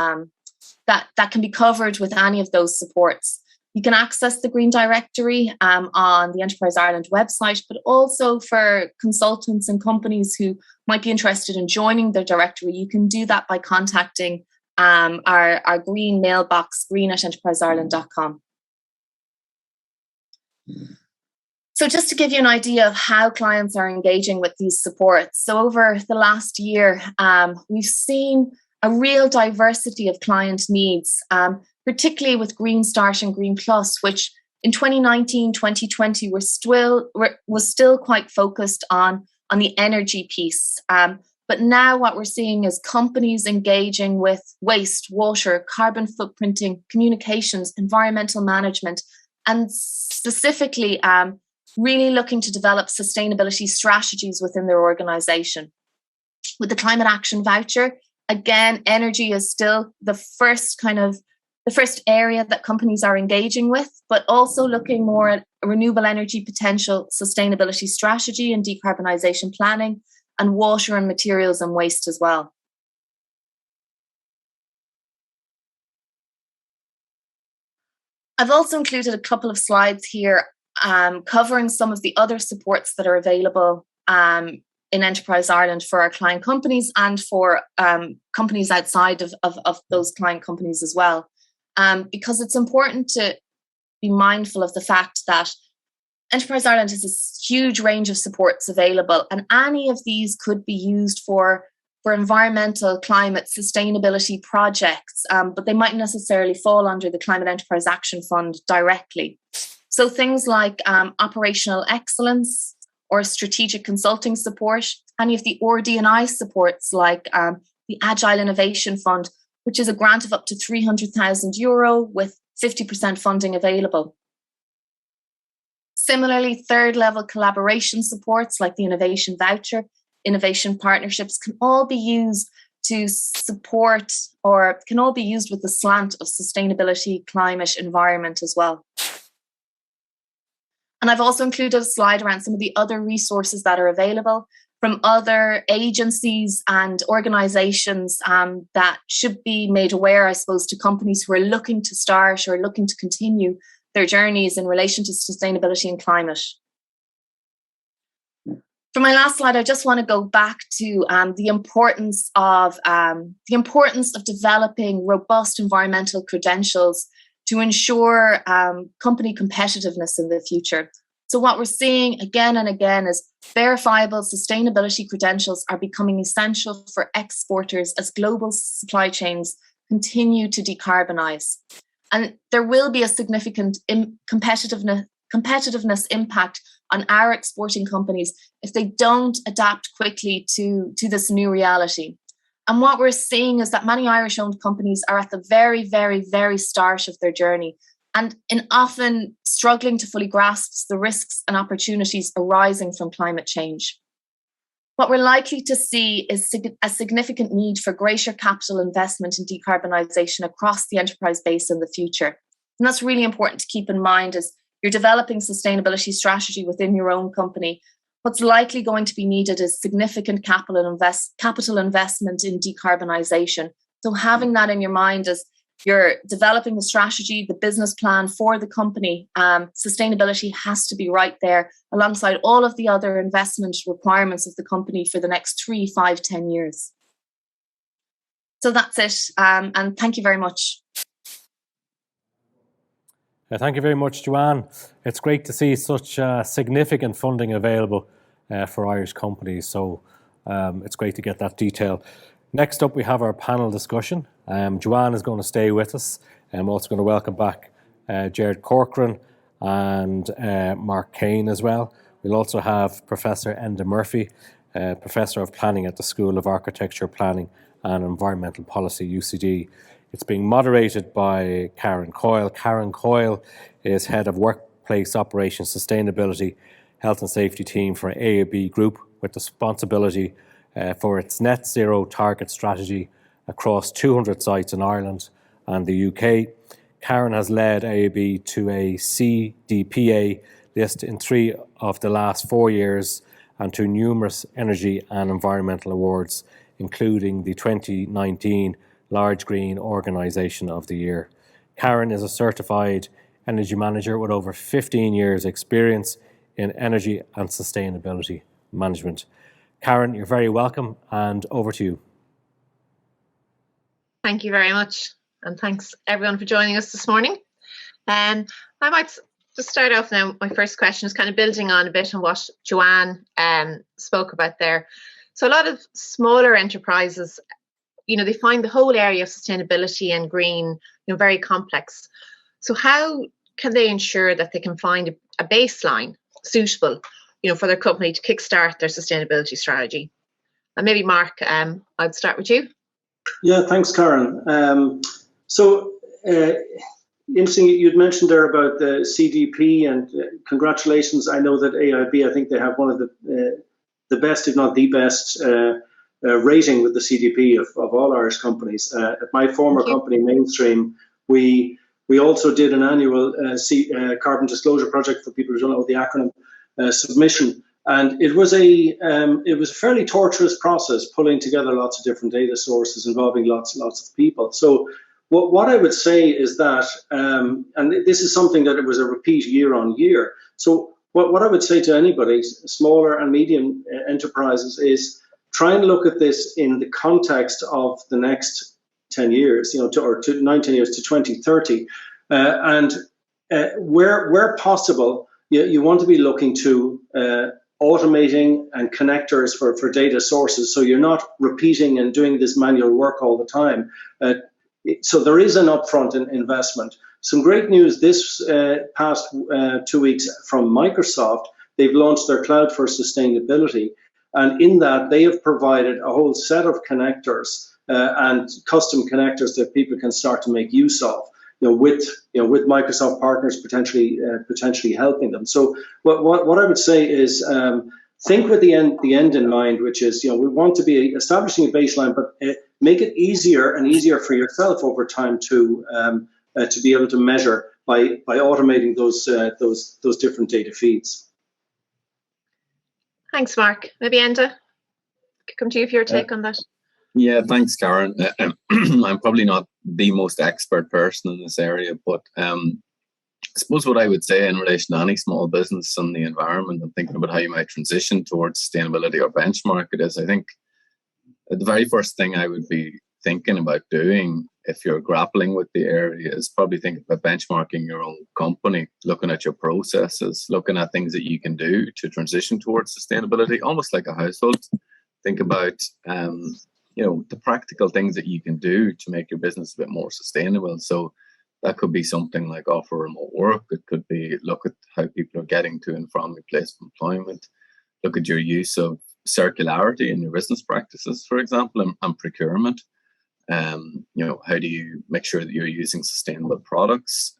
can be covered with any of those supports. You can access the Green Directory on the Enterprise Ireland website, but also for consultants and companies who might be interested in joining the directory, you can do that by contacting our green mailbox, green@enterpriseireland.com. So just to give you an idea of how clients are engaging with these supports. So over the last year, we've seen a real diversity of client needs, particularly with Green Start and Green Plus, which in 2019, 2020 was still quite focused on the energy piece. But now what we're seeing is companies engaging with waste, water, carbon footprinting, communications, environmental management, and specifically really looking to develop sustainability strategies within their organization. With the Climate Action Voucher, again, energy is still the first area that companies are engaging with, but also looking more at renewable energy potential, sustainability strategy and decarbonisation planning, and water and materials and waste as well. I've also included a couple of slides here covering some of the other supports that are available in Enterprise Ireland for our client companies and for companies outside of those client companies as well. Because it's important to be mindful of the fact that Enterprise Ireland has this huge range of supports available, and any of these could be used for environmental, climate, sustainability projects, but they might necessarily fall under the Climate Enterprise Action Fund directly. So things like operational excellence or strategic consulting support, any of the RD&I supports like the Agile Innovation Fund, which is a grant of up to €300,000 with 50% funding available. Similarly, third level collaboration supports like the Innovation Voucher, innovation partnerships can all be used to support or can all be used with the slant of sustainability, climate, environment as well. And I've also included a slide around some of the other resources that are available from other agencies and organizations that should be made aware, I suppose, to companies who are looking to start or looking to continue their journeys in relation to sustainability and climate. For my last slide, I just want to go back to the importance of developing robust environmental credentials to ensure company competitiveness in the future. So what we're seeing again and again is verifiable sustainability credentials are becoming essential for exporters as global supply chains continue to decarbonize. And there will be a significant competitiveness impact on our exporting companies if they don't adapt quickly to this new reality. And what we're seeing is that many Irish-owned companies are at the very, very, very start of their journey and in often struggling to fully grasp the risks and opportunities arising from climate change. What we're likely to see is a significant need for greater capital investment in decarbonisation across the enterprise base in the future. And that's really important to keep in mind as you're developing sustainability strategy within your own company. What's likely going to be needed is significant capital investment in decarbonisation. So having that in your mind as you're developing the strategy, the business plan for the company, sustainability has to be right there alongside all of the other investment requirements of the company for the next 3, 5, 10 years. So that's it. And thank you very much. Thank you very much, Joanne. It's great to see such significant funding available for Irish companies. So it's great to get that detail. Next up, we have our panel discussion. Joanne is going to stay with us. I'm also going to welcome back Gerard Corcoran and Mark Kane as well. We'll also have Professor Enda Murphy, Professor of Planning at the School of Architecture, Planning and Environmental Policy, UCD. It's being moderated by Karen Coyle. Karen Coyle is Head of Workplace Operations Sustainability Health and Safety Team for AAB Group, with responsibility for its net zero target strategy across 200 sites in Ireland and the UK. Karen has led AAB to a CDPA list in 3 of the last 4 years and to numerous energy and environmental awards, including the 2019 Large Green Organisation of the Year. Karen is a certified energy manager with over 15 years experience in energy and sustainability management. Karen, you're very welcome, and over to you. Thank you very much, and thanks everyone for joining us this morning. I might just start off now. My first question is kind of building on a bit on what Joanne spoke about there. So a lot of smaller enterprises, they find the whole area of sustainability and green, very complex. So how can they ensure that they can find a baseline suitable, for their company to kickstart their sustainability strategy? And maybe Mark, I'd start with you. Yeah, thanks, Karen. Interesting, you'd mentioned there about the CDP, and congratulations. I know that AIB, I think they have one of the best, if not the best, rating with the CDP of all Irish companies. At my former company, Mainstream, we also did an annual carbon disclosure project, for people who don't know the acronym, submission. And it was a fairly torturous process, pulling together lots of different data sources involving lots of people. So what I would say is that, and this is something that it was a repeat year on year. So what I would say to anybody, smaller and medium enterprises, is try and look at this in the context of the next 10 years, or 19 years to 2030. And where possible, you want to be looking to automating and connectors for data sources, so you're not repeating and doing this manual work all the time. So there is an upfront investment. Some great news this past 2 weeks from Microsoft. They've launched their Cloud for Sustainability, and in that they have provided a whole set of connectors and custom connectors that people can start to make use of. With Microsoft partners potentially helping them. So what I would say is think with the end in mind, which is we want to be establishing a baseline, but make it easier and easier for yourself over time to be able to measure by automating those different data feeds. Thanks, Mark. Maybe Enda, come to you for your take on that. Yeah, thanks, Karen. I'm probably not the most expert person in this area, but I suppose what I would say in relation to any small business and the environment and thinking about how you might transition towards sustainability or benchmark it is, I think the very first thing I would be thinking about doing, if you're grappling with the area, is probably think about benchmarking your own company, looking at your processes, looking at things that you can do to transition towards sustainability, almost like a household. Think about the practical things that you can do to make your business a bit more sustainable. So that could be something like offer remote work. It could be look at how people are getting to and from your place of employment. Look at your use of circularity in your business practices, for example, and procurement. How do you make sure that you're using sustainable products?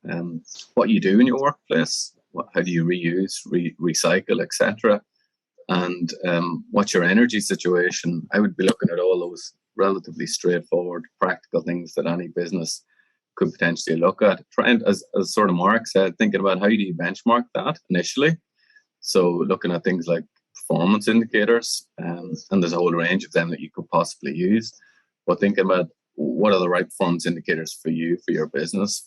What you do in your workplace? How do you reuse, recycle, etc.? And what's your energy situation? I would be looking at all those relatively straightforward, practical things that any business could potentially look at. Trying, as sort of Mark said, thinking about how do you benchmark that initially. So looking at things like performance indicators, and there's a whole range of them that you could possibly use. But thinking about what are the right performance indicators for you, for your business,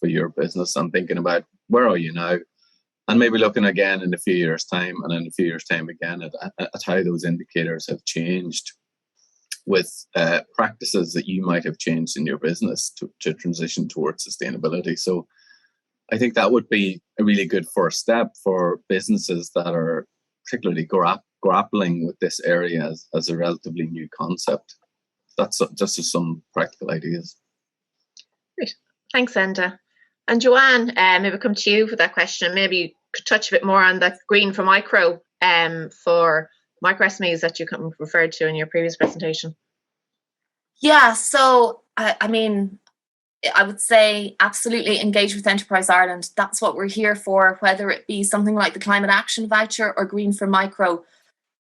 and thinking about where are you now, and maybe looking again in a few years' time, and in a few years' time again at how those indicators have changed with practices that you might have changed in your business to transition towards sustainability. So I think that would be a really good first step for businesses that are particularly grappling with this area as a relatively new concept. That's just some practical ideas. Great. Thanks, Enda. And Joanne, maybe come to you for that question. Maybe you could touch a bit more on that green for micro for micro SMEs that you referred to in your previous presentation. Yeah, so I would say absolutely engage with Enterprise Ireland. That's what we're here for, whether it be something like the Climate Action Voucher or Green for Micro.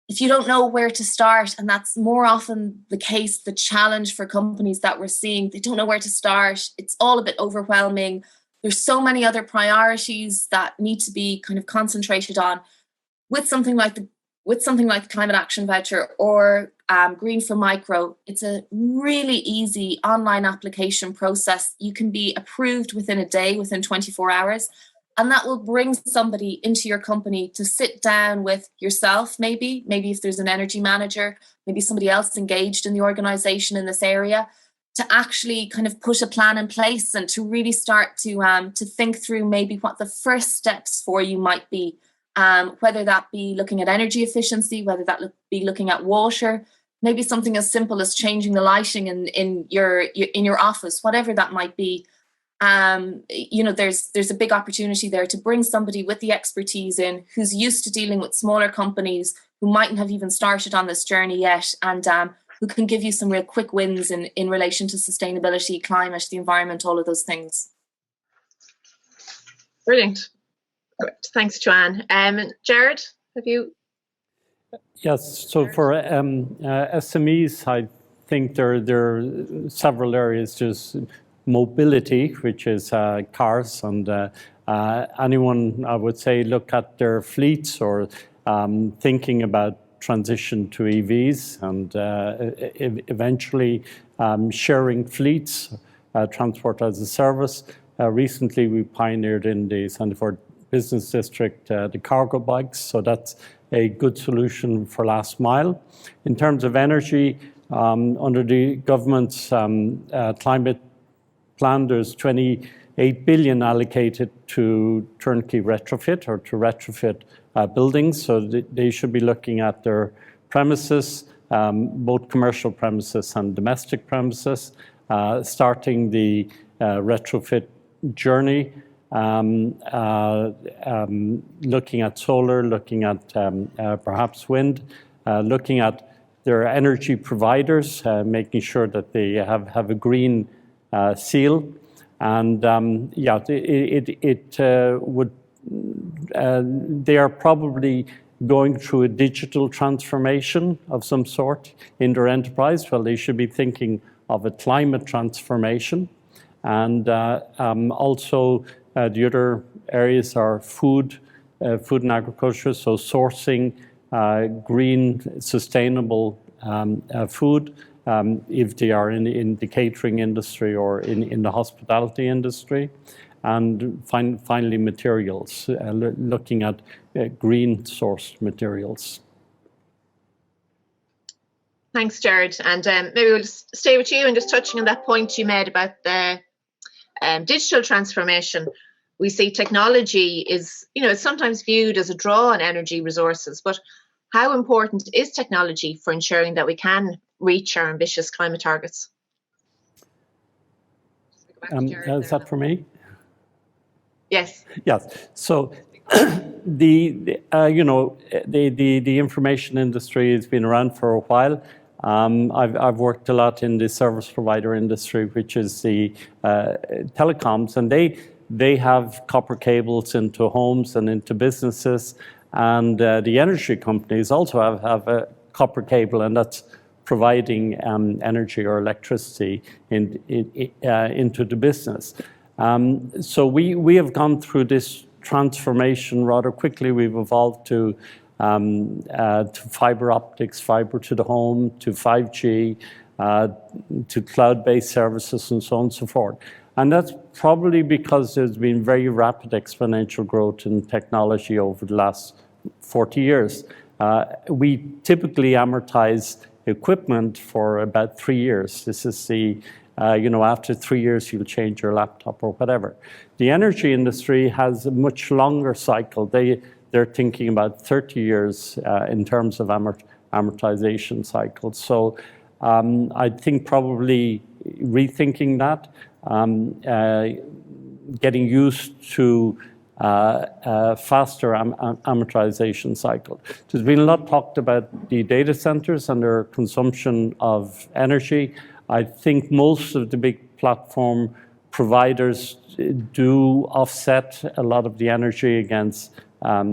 If you don't know where to start, and that's more often the case, the challenge for companies that we're seeing, they don't know where to start. It's all a bit overwhelming. There's so many other priorities that need to be kind of concentrated on. With something like the Climate Action Voucher or Green for Micro, it's a really easy online application process. You can be approved within a day, within 24 hours, and that will bring somebody into your company to sit down with yourself, maybe if there's an energy manager, maybe somebody else engaged in the organization in this area, to actually kind of put a plan in place and to really start to think through maybe what the first steps for you might be. Whether that be looking at energy efficiency, whether that be looking at water, maybe something as simple as changing the lighting in your office, whatever that might be. There's a big opportunity there to bring somebody with the expertise in who's used to dealing with smaller companies who mightn't have even started on this journey yet, and who can give you some real quick wins in relation to sustainability, climate, the environment, all of those things. Brilliant. Great. Thanks, Joanne. Gerard, have you? Yes, so for SMEs, I think there are several areas. Just mobility, which is cars, and anyone, I would say, look at their fleets or thinking about transition to EVs and eventually sharing fleets, transport as a service. Recently, we pioneered in the Sandefjord Business District the cargo bikes, so that's a good solution for last mile. In terms of energy, under the government's climate plan, there's 28 billion allocated to turnkey retrofit or to retrofit buildings, so they should be looking at their premises, both commercial premises and domestic premises, starting the retrofit journey, looking at solar, looking at perhaps wind, looking at their energy providers, making sure that they have a green seal, and they are probably going through a digital transformation of some sort in their enterprise. Well, they should be thinking of a climate transformation, and also the other areas are food and agriculture, so sourcing green, sustainable food, if they are in the catering industry or in the hospitality industry, and finally materials, looking at green sourced materials. Thanks, Gerard. And maybe we'll just stay with you and just touching on that point you made about the digital transformation. We see technology is, it's sometimes viewed as a draw on energy resources, but how important is technology for ensuring that we can reach our ambitious climate targets? Is that for me? Yes. Yes. So the information industry has been around for a while. I've worked a lot in the service provider industry, which is the telecoms, and they have copper cables into homes and into businesses, and the energy companies also have a copper cable, and that's providing energy or electricity into the business. So we have gone through this transformation rather quickly. We've evolved to fiber optics, fiber to the home, to 5G, to cloud-based services, and so on and so forth. And that's probably because there's been very rapid exponential growth in technology over the last 40 years. We typically amortize equipment for about 3 years. This is the, after 3 years, you'll change your laptop or whatever. The energy industry has a much longer cycle. They're thinking about 30 years in terms of amortization cycles. So I think probably rethinking that, getting used to faster amortization cycle. There's been a lot talked about the data centers and their consumption of energy. I think most of the big platform providers do offset a lot of the energy against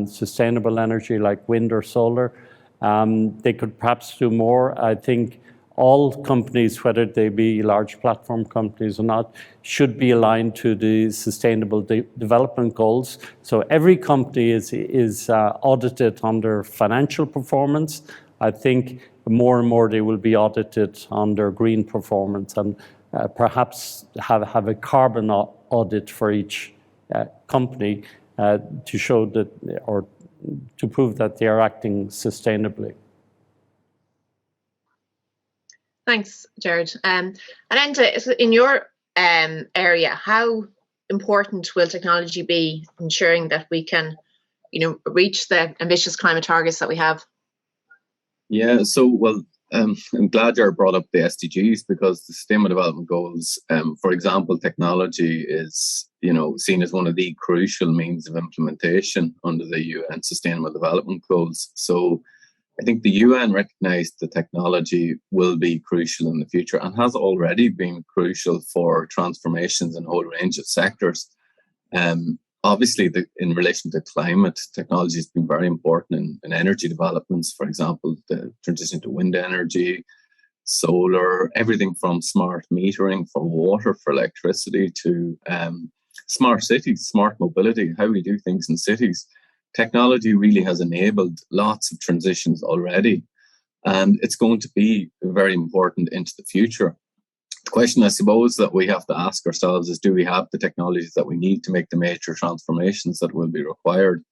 sustainable energy like wind or solar. They could perhaps do more. I think all companies, whether they be large platform companies or not, should be aligned to the sustainable development goals. So every company is audited on their financial performance. I think more and more they will be audited on their green performance, and perhaps have a carbon audit for each company to show that, or to prove that they are acting sustainably. Thanks, Gerard. And Enda, in your area, how important will technology be ensuring that we can, reach the ambitious climate targets that we have? Yeah, so, well, I'm glad you brought up the SDGs, because the Sustainable Development Goals, for example, technology is, seen as one of the crucial means of implementation under the UN Sustainable Development Goals. So I think the UN recognised that technology will be crucial in the future, and has already been crucial for transformations in a whole range of sectors. Obviously, in relation to climate, technology has been very important in energy developments. For example, the transition to wind energy, solar, everything from smart metering for water, for electricity, to smart cities, smart mobility, how we do things in cities. Technology really has enabled lots of transitions already, and it's going to be very important into the future. The question, I suppose, that we have to ask ourselves is, do we have the technologies that we need to make the major transformations that will be required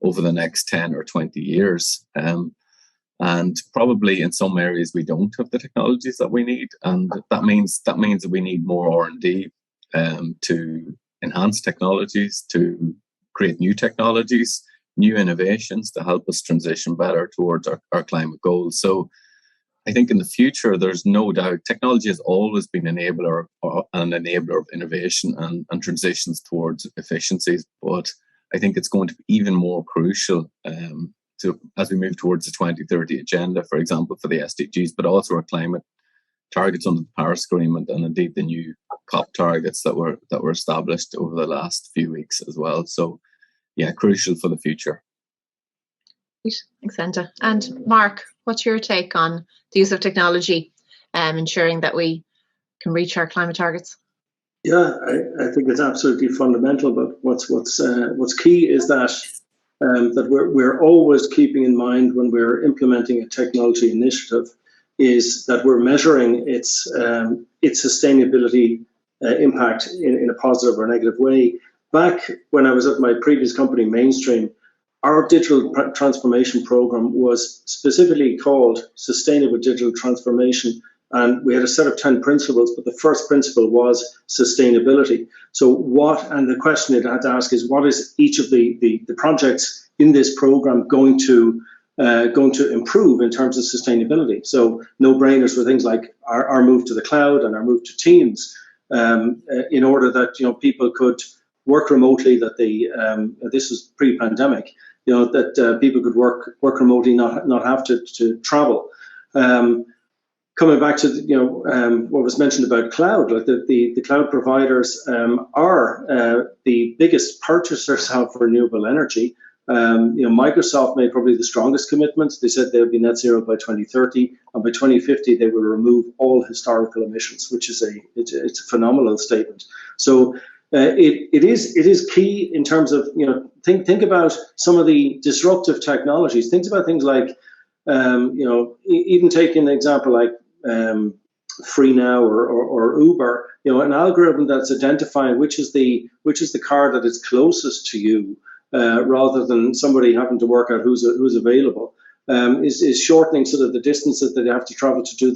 over the next 10 or 20 years? And probably in some areas we don't have the technologies that we need, and that means that we need more R&D to enhance technologies, to create new technologies, new innovations to help us transition better towards our climate goals. So I think in the future, there's no doubt technology has always been an enabler of innovation and transitions towards efficiencies. But I think it's going to be even more crucial as we move towards the 2030 agenda, for example, for the SDGs, but also our climate targets under the Paris Agreement, and indeed the new COP targets that were established over the last few weeks as well. So, yeah, crucial for the future. Thanks, Enda. And Mark, what's your take on the use of technology ensuring that we can reach our climate targets? Yeah, I think it's absolutely fundamental. But what's key is that we're always keeping in mind when we're implementing a technology initiative is that we're measuring its sustainability impact in a positive or negative way. Back when I was at my previous company, Mainstream, our digital transformation program was specifically called Sustainable Digital Transformation, and we had a set of 10 principles, but the first principle was sustainability. So and the question it had to ask is, what is each of the projects in this program going to improve in terms of sustainability? So no-brainers were things like our move to the cloud and our move to Teams, in order that people could work remotely. That this was pre-pandemic, that people could work remotely, not have to travel. Coming back to what was mentioned about cloud, like the cloud providers are the biggest purchasers of renewable energy. Microsoft made probably the strongest commitments. They said they'll be net zero by 2030, and by 2050 they will remove all historical emissions, which is it's a phenomenal statement. So it is key in terms of think about some of the disruptive technologies. Think about things like even taking an example like Free Now or Uber. An algorithm that's identifying which is the car that is closest to you, rather than somebody having to work out who's available, is shortening sort of the distances that they have to travel to do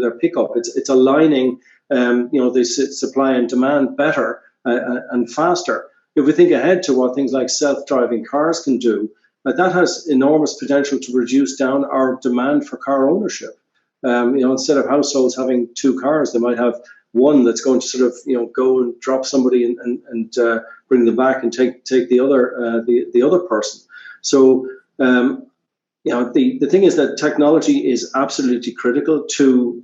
their pickup. It's aligning the supply and demand better and faster. If we think ahead to what things like self-driving cars can do, that has enormous potential to reduce down our demand for car ownership. Instead of households having two cars, they might have one that's going to sort of go and drop somebody and bring them back and take the other person. So the thing is that technology is absolutely critical to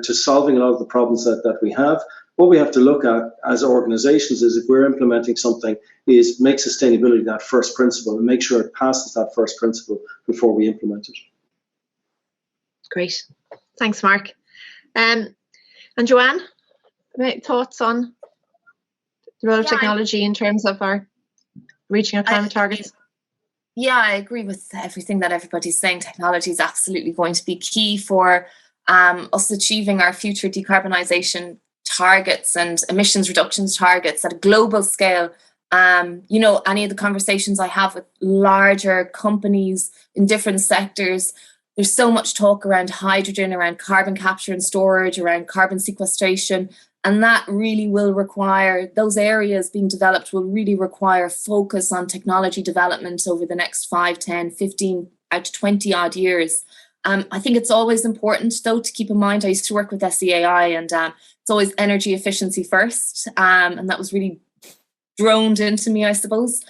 solving a lot of the problems that we have. What we have to look at as organizations is, if we're implementing something, is make sustainability that first principle and make sure it passes that first principle before we implement it. Great. Thanks, Mark. And Joanne, any thoughts on the role of technology in terms of our reaching our climate targets? Yeah, I agree with everything that everybody's saying. Technology is absolutely going to be key for us achieving our future decarbonisation targets and emissions reductions targets at a global scale. Any of the conversations I have with larger companies in different sectors, there's so much talk around hydrogen, around carbon capture and storage, around carbon sequestration, and that really will require, those areas being developed will really require focus on technology development over the next 5, 10, 15, out to 20 odd years. I think it's always important, though, to keep in mind, I used to work with SEAI, and it's always energy efficiency first, and that was really droned into me, I suppose.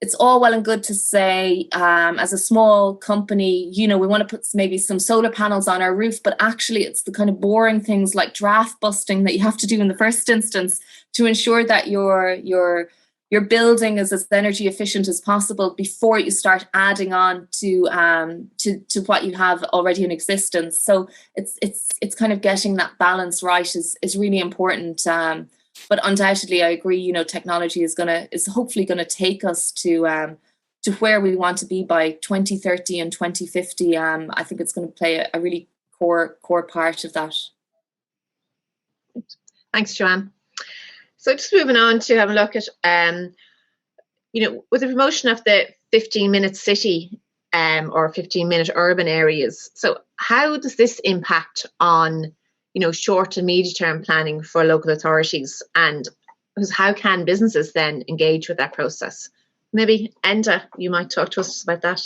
It's all well and good to say, as a small company, we want to put maybe some solar panels on our roof, but actually it's the kind of boring things like draft busting that you have to do in the first instance to ensure that your building is as energy efficient as possible before you start adding on to what you have already in existence. So it's kind of getting that balance right is really important. But undoubtedly, I agree. Technology is hopefully going to take us to where we want to be by 2030 and 2050. I think it's going to play a really core part of that. Thanks, Joanne. So just moving on to have a look at, with the promotion of the 15-minute city or 15-minute urban areas. So how does this impact on short and medium-term planning for local authorities, and how can businesses then engage with that process? Maybe, Enda, you might talk to us about that.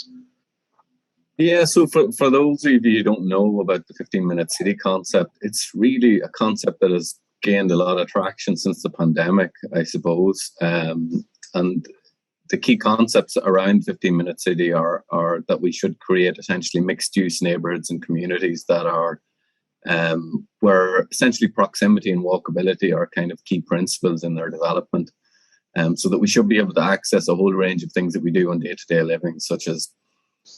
Yeah, so for those of you who don't know about the 15-minute city concept, it's really a concept that has gained a lot of traction since the pandemic, I suppose. And the key concepts around 15-minute city are that we should create essentially mixed-use neighbourhoods and communities that are where essentially proximity and walkability are kind of key principles in their development, so that we should be able to access a whole range of things that we do on day-to-day living, such as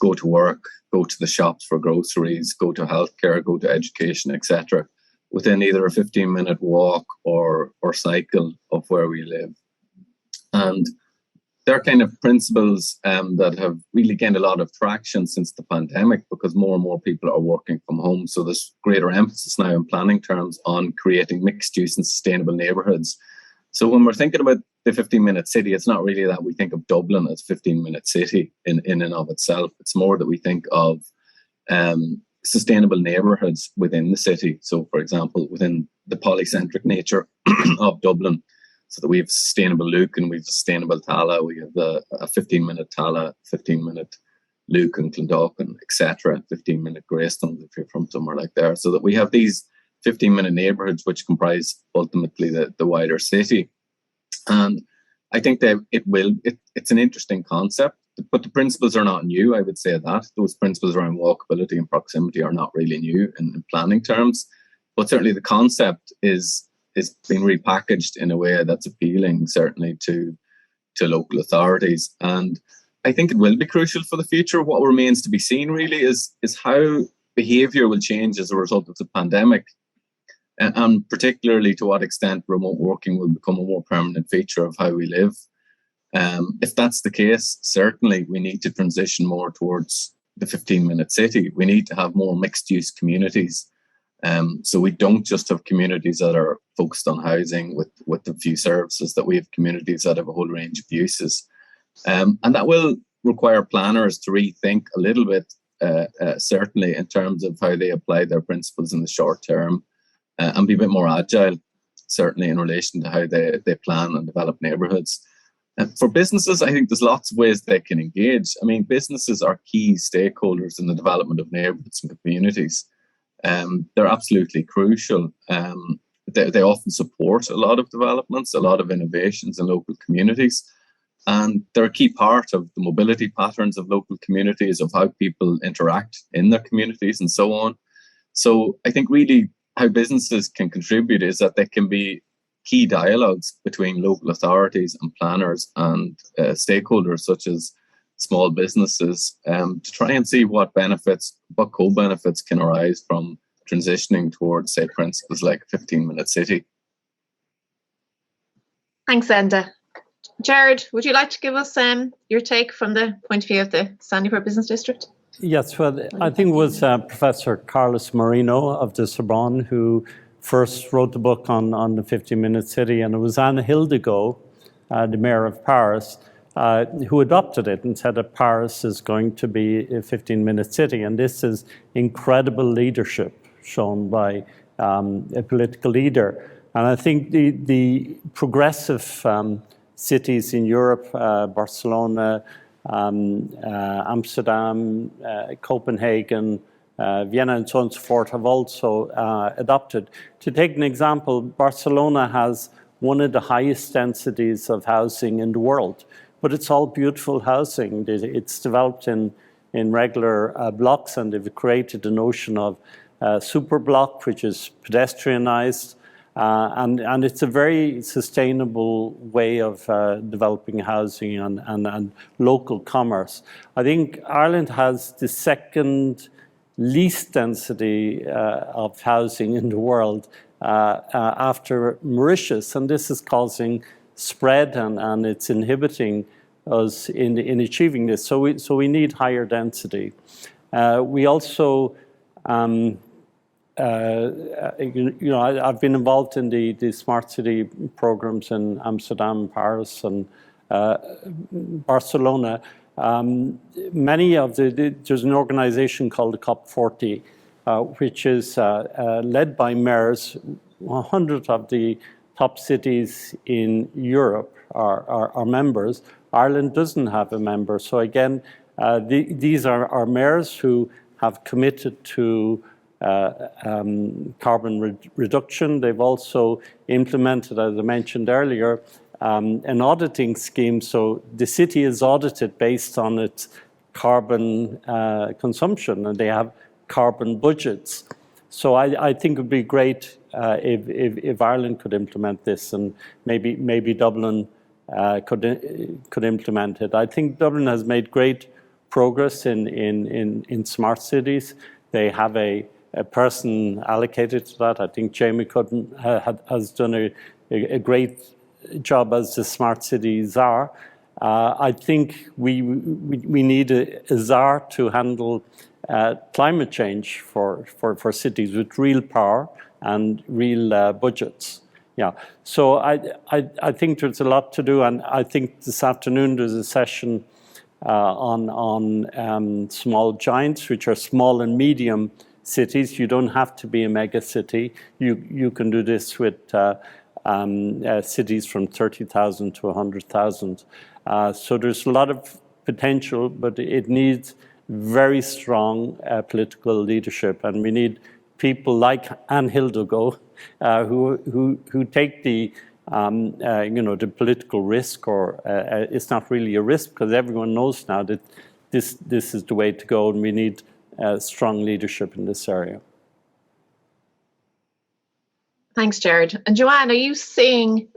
go to work, go to the shops for groceries, go to healthcare, go to education, etc., within either a 15-minute walk or cycle of where we live. And they're kind of principles that have really gained a lot of traction since the pandemic, because more and more people are working from home. So there's greater emphasis now in planning terms on creating mixed use and sustainable neighbourhoods. So when we're thinking about the 15-minute city, it's not really that we think of Dublin as 15-minute city in and of itself. It's more that we think of sustainable neighbourhoods within the city. So, for example, within the polycentric nature of Dublin, so that we have sustainable Lucan, we have sustainable Tala, we have a 15-minute Tala, 15-minute Lucan, Clondalkin, etc., 15-minute Greystones if you're from somewhere like there. So that we have these 15-minute neighbourhoods which comprise ultimately the wider city. And I think that it's an interesting concept, but the principles are not new, I would say that. Those principles around walkability and proximity are not really new in planning terms. But certainly the concept is being repackaged in a way that's appealing, certainly to local authorities. And I think it will be crucial for the future. What remains to be seen really is how behaviour will change as a result of the pandemic, and particularly to what extent remote working will become a more permanent feature of how we live. If that's the case, certainly we need to transition more towards the 15-minute city. We need to have more mixed-use communities. So we don't just have communities that are focused on housing with a few services, that we have communities that have a whole range of uses. And that will require planners to rethink a little bit, certainly in terms of how they apply their principles in the short term, and be a bit more agile, certainly in relation to how they plan and develop neighbourhoods. For businesses, I think there's lots of ways they can engage. I mean, businesses are key stakeholders in the development of neighbourhoods and communities. They're absolutely crucial. They often support a lot of developments, a lot of innovations in local communities. And they're a key part of the mobility patterns of local communities, of how people interact in their communities and so on. So I think really how businesses can contribute is that they can be key dialogues between local authorities and planners and stakeholders such as small businesses, to try and see what co-benefits can arise from transitioning towards, say, principles like a 15-minute city. Thanks, Enda. Gerard, would you like to give us your take from the point of view of the Sandyford Business District? Yes, well, I think it was Professor Carlos Moreno of the Sorbonne who first wrote the book on the 15-minute city, and it was Anne Hidalgo, the mayor of Paris, who adopted it and said that Paris is going to be a 15-minute city. And this is incredible leadership shown by a political leader. And I think the progressive cities in Europe, Barcelona, Amsterdam, Copenhagen, Vienna and so on and so forth have also adopted. To take an example, Barcelona has one of the highest densities of housing in the world, but it's all beautiful housing. It's developed in regular blocks, and they've created the notion of super block, which is pedestrianized, and it's a very sustainable way of developing housing and local commerce. I think Ireland has the second least density of housing in the world after Mauritius, and this is causing spread and it's inhibiting us in achieving this. So we need higher density. We also, I've been involved in the smart city programs in Amsterdam, Paris, and Barcelona. There's an organization called the COP40, which is led by mayors. 100 of the top cities in Europe are members. Ireland doesn't have a member. So again, these are mayors who have committed to carbon reduction. They've also implemented, as I mentioned earlier, an auditing scheme. So the city is audited based on its carbon consumption, and they have carbon budgets. So I think it would be great if Ireland could implement this, and maybe Dublin could implement it. I think Dublin has made great progress in smart cities. They have a person allocated to that. I think Jamie has done a great job as the smart cities are. I think we need a czar to handle climate change for cities with real power and real budgets. Yeah, so I think there's a lot to do, and I think this afternoon there's a session on small giants, which are small and medium cities. You don't have to be a mega city. You can do this with cities from 30,000 to 100,000. So there's a lot of potential, but it needs very strong political leadership, and we need people like Anne Hildegoe who take the the political risk, or it's not really a risk because everyone knows now that this is the way to go, and we need strong leadership in this area. Thanks, Gerard. And Joanne, are you seeing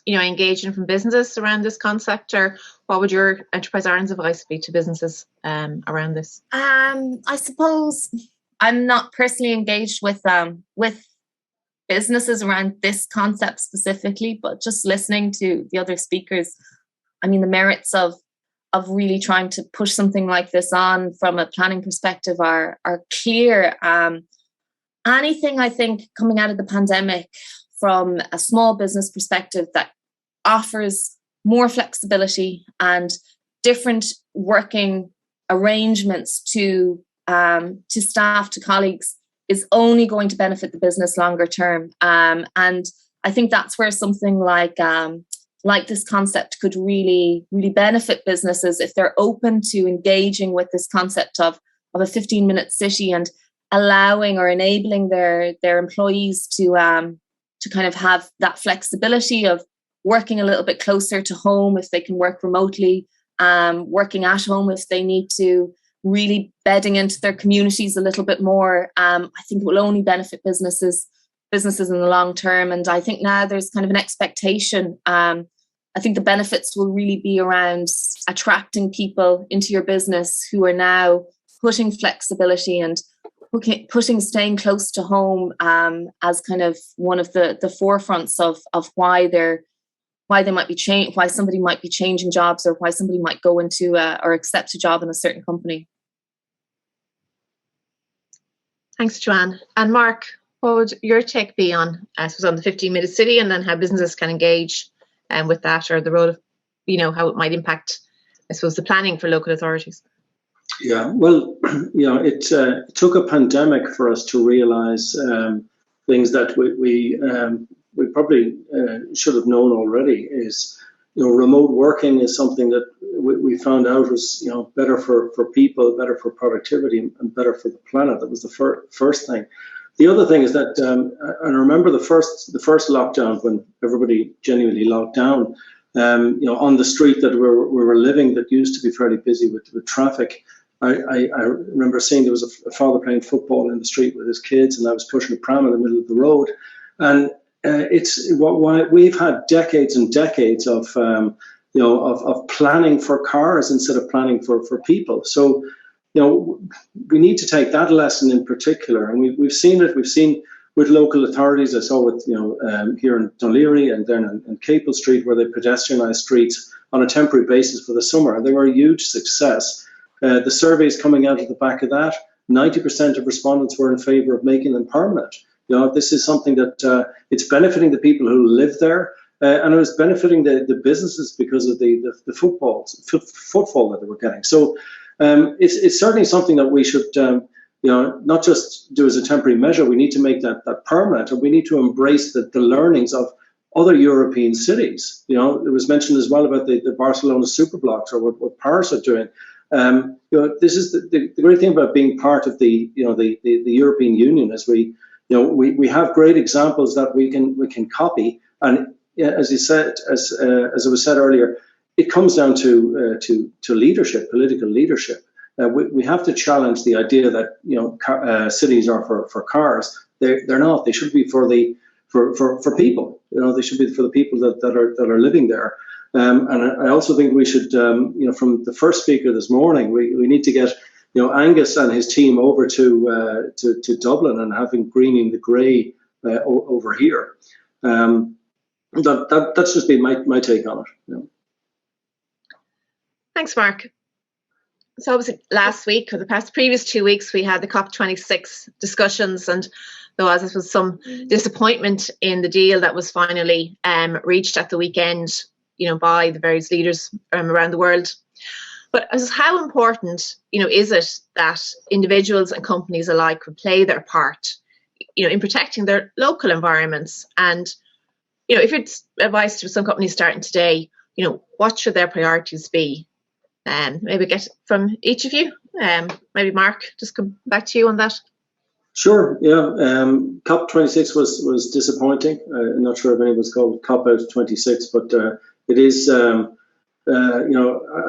engagement from businesses around this concept, or what would your Enterprise Ireland's advice be to businesses around this? I suppose I'm not personally engaged with businesses around this concept specifically, but just listening to the other speakers, I mean, the merits of really trying to push something like this on from a planning perspective are clear. Anything, I think, coming out of the pandemic from a small business perspective that offers more flexibility and different working arrangements to staff, to colleagues, is only going to benefit the business longer term. And I think that's where something like this concept could really, really benefit businesses if they're open to engaging with this concept of a 15-minute city and allowing or enabling their employees to kind of have that flexibility of working a little bit closer to home if they can work remotely, working at home if they need to, really bedding into their communities a little bit more. I think it will only benefit businesses in the long term. And I think now there's kind of an expectation. I think the benefits will really be around attracting people into your business who are now putting flexibility and putting staying close to home as kind of one of the forefronts of why they might be why somebody might be changing jobs, or why somebody might go into or accept a job in a certain company. Thanks, Joanne. And Mark, what would your take be on the 15-minute city, and then how businesses can engage with that, or the role of, how it might impact, I suppose, the planning for local authorities? Yeah, well, it took a pandemic for us to realise things that we probably should have known already. Is remote working is something that we found out was better for people, better for productivity, and better for the planet. That was the first thing. The other thing is that I remember the first lockdown, when everybody genuinely locked down. On the street that we were living, that used to be fairly busy with traffic. I remember seeing there was a father playing football in the street with his kids, and I was pushing a pram in the middle of the road. And it's what we've had decades and decades of planning for cars instead of planning for people. So we need to take that lesson in particular, and we've seen it. We've seen with local authorities. I saw with here in Dunleary, and then in Capel Street, where they pedestrianised streets on a temporary basis for the summer, and they were a huge success. The surveys coming out of the back of that, 90% of respondents were in favour of making them permanent. This is something that it's benefiting the people who live there, and it was benefiting the businesses because of the footfall that they were getting. So it's certainly something that we should not just do as a temporary measure. We need to make that permanent, and we need to embrace the learnings of other European cities. It was mentioned as well about the Barcelona superblocks, or what Paris are doing. This is the great thing about being part of the European Union, is we have great examples that we can copy, and as you said, as it was said earlier, it comes down to leadership, political leadership. We have to challenge the idea that cities are for cars. They're not. They should be for people. They should be for the people that are living there. And I also think we should, from the first speaker this morning, we need to get Angus and his team over to Dublin and having greening the grey over here. That's just been my take on it. Thanks, Mark. So obviously last week, or the previous 2 weeks, we had the COP26 discussions, and there was, I suppose, some disappointment in the deal that was finally reached at the weekend, by the various leaders around the world. But how important, is it that individuals and companies alike would play their part, in protecting their local environments? And, if it's advice to some companies starting today, what should their priorities be? Maybe get from each of you. Maybe Mark, just come back to you on that. Sure. Yeah. COP26 was disappointing. I'm not sure if anyone's called COP out 26, but it is. I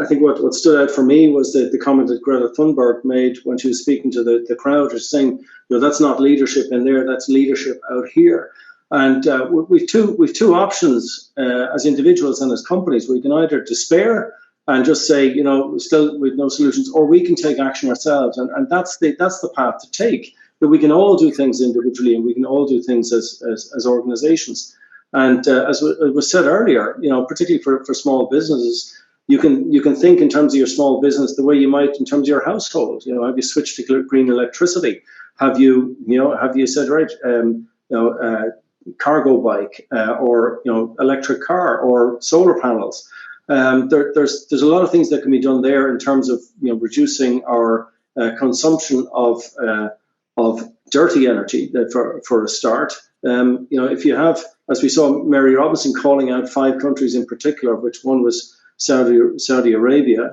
think what stood out for me was the comment that Greta Thunberg made when she was speaking to the crowd, saying, that's not leadership in there, that's leadership out here. And we've two options as individuals and as companies. We can either despair and just say, still with no solutions, or we can take action ourselves, and that's the path to take. That we can all do things individually, and we can all do things as organizations. And as was said earlier, particularly for small businesses, you can think in terms of your small business the way you might in terms of your household. Have you switched to green electricity? Have you said, right, cargo bike or electric car or solar panels? There's a lot of things that can be done there in terms of reducing our consumption of dirty energy for a start. If you have, as we saw Mary Robinson calling out 5 countries in particular, which one was Saudi Arabia,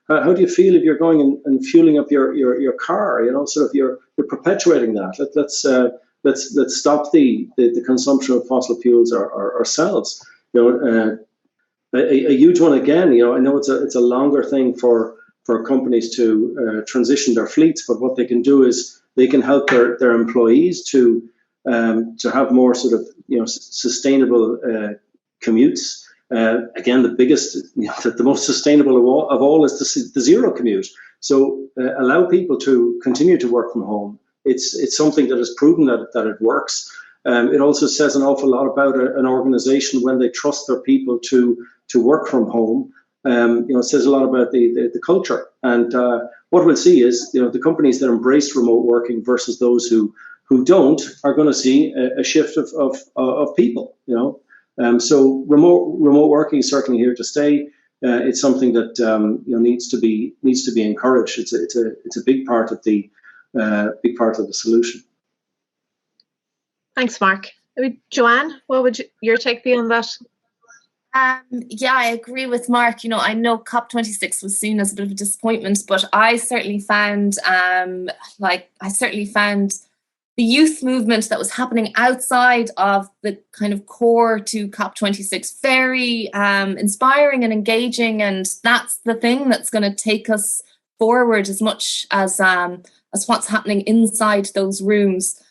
how do you feel if you're going and fueling up your car? You're perpetuating that. Let's stop the consumption of fossil fuels ourselves. A huge one again. I know it's a longer thing for companies to transition their fleets, but what they can do is they can help their employees to have more sustainable commutes. Again, the biggest, the most sustainable of all is the zero commute. So allow people to continue to work from home. It's something that is proven that it works. It also says an awful lot about an organization when they trust their people to work from home. It says a lot about the culture. And what we'll see is, the companies that embrace remote working versus those who don't are going to see a shift of people. So remote working is certainly here to stay. It's something that needs to be encouraged. It's a big part of the solution. Thanks, Mark. Maybe Joanne, what would your take be on that? Yeah, I agree with Mark. I know COP26 was seen as a bit of a disappointment, but I certainly found the youth movement that was happening outside of the kind of core to COP26 very inspiring and engaging, and that's the thing that's going to take us forward as much as what's happening inside those rooms.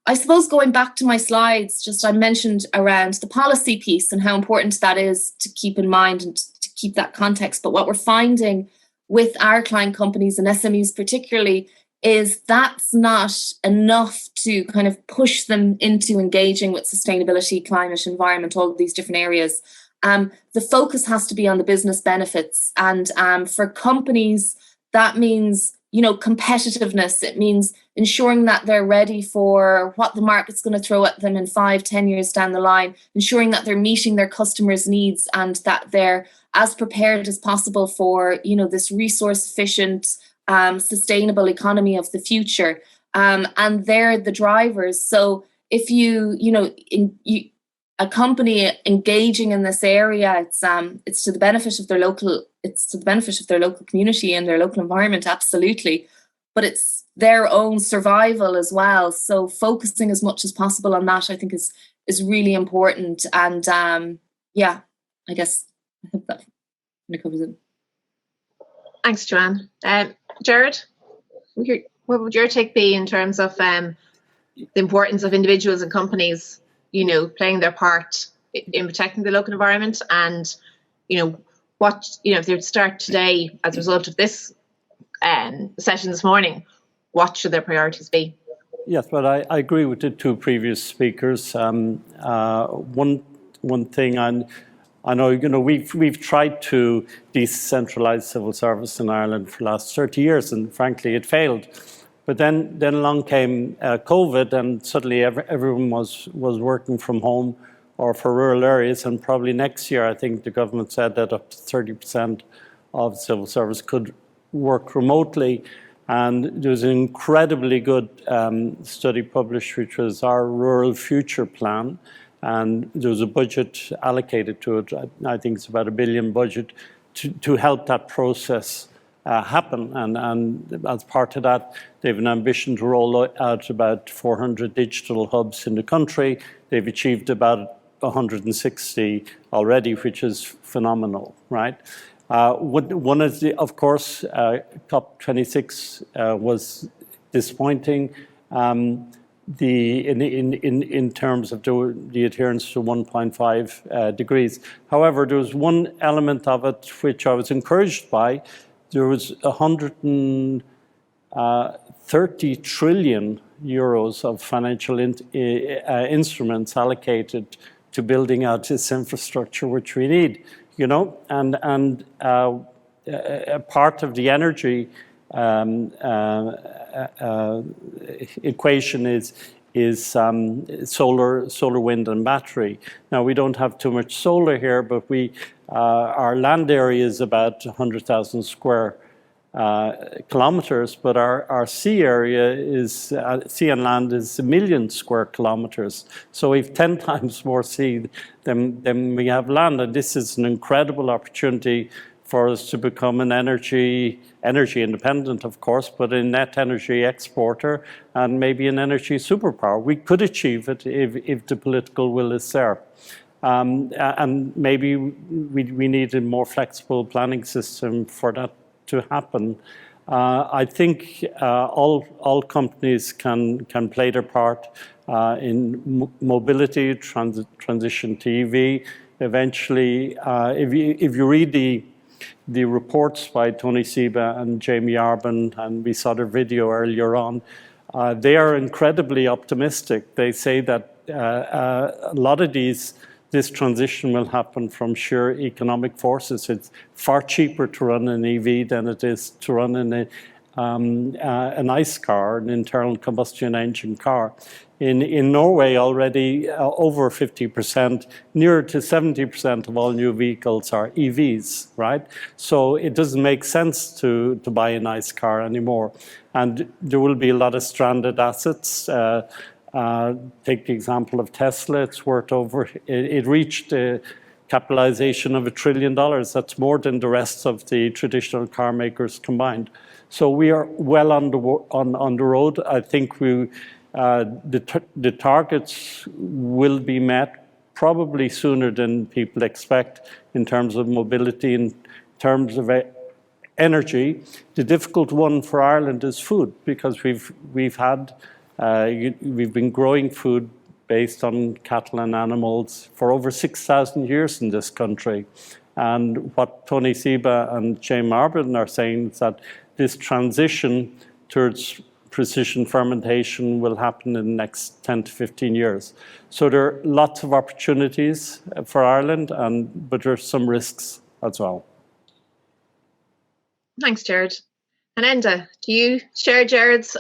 I suppose going back to my slides, I mentioned around the policy piece and how important that is to keep in mind and to keep that context. But what we're finding with our client companies and SMEs particularly is that's not enough to kind of push them into engaging with sustainability, climate, environment, all of these different areas. The focus has to be on the business benefits. And for companies, that means competitiveness. It means ensuring that they're ready for what the market's going to throw at them in 5-10 years down the line, ensuring that they're meeting their customers' needs and that they're as prepared as possible for, this resource efficient, sustainable economy of the future. And they're the drivers. So if a company engaging in this area, it's to the benefit of their local. It's to the benefit of their local community and their local environment, absolutely. But it's their own survival as well. So focusing as much as possible on that, I think, is really important. And I guess I hope that kind of covers it. Thanks, Joanne. Gerard, what would your take be in terms of the importance of individuals and companies, playing their part in protecting the local environment, and what if they would start today as a result of this session this morning, what should their priorities be? Yes, well, I agree with the two previous speakers. One thing, I know we've tried to decentralise civil service in Ireland for the last 30 years, and frankly, it failed. But then along came COVID, and suddenly everyone was working from home or for rural areas. And probably next year, I think the government said that up to 30% of civil service could work remotely. And there was an incredibly good study published, which was our Rural Future Plan. And there was a budget allocated to it. I think it's about $1 billion budget to help that process happen. And as part of that, they have an ambition to roll out about 400 digital hubs in the country. They've achieved about 160 already, which is phenomenal, right? One of the, of course, COP26 was disappointing. In terms of the adherence to 1.5 degrees. However, there was one element of it which I was encouraged by. There was 130 trillion euros of financial instruments allocated to building out this infrastructure, which we need, you know, and a part of the energy equation is solar, wind, and battery. Now, we don't have too much solar here, but our land area is about 100,000 square kilometers, but our sea area is sea and land is 1 million square kilometers. So we've 10 times more sea than we have land, and this is an incredible opportunity for us to become an energy independent, of course, but a net energy exporter and maybe an energy superpower. We could achieve it if the political will is there. And maybe we need a more flexible planning system for that to happen. I think all companies can play their part in mobility, transition to EV. Eventually, if you read the reports by Tony Seba and Jamie Arbin, and we saw their video earlier on, they are incredibly optimistic. They say that a lot of this transition will happen from sheer economic forces. It's far cheaper to run an EV than it is to run an ICE car, an internal combustion engine car. In Norway already, over 50%, nearer to 70% of all new vehicles are EVs, right? So it doesn't make sense to buy a nice car anymore. And there will be a lot of stranded assets. Take the example of Tesla. It's worth it reached a capitalization of $1 trillion. That's more than the rest of the traditional car makers combined. So we are well on the road. I think the targets will be met probably sooner than people expect in terms of mobility, in terms of energy. The difficult one for Ireland is food, because we've been growing food based on cattle and animals for over 6,000 years in this country. And what Tony Seba and James Arbin are saying is that this transition towards precision fermentation will happen in the next 10 to 15 years. So there are lots of opportunities for Ireland, but there are some risks as well. Thanks, Gerard. And Enda, do you share Gerard's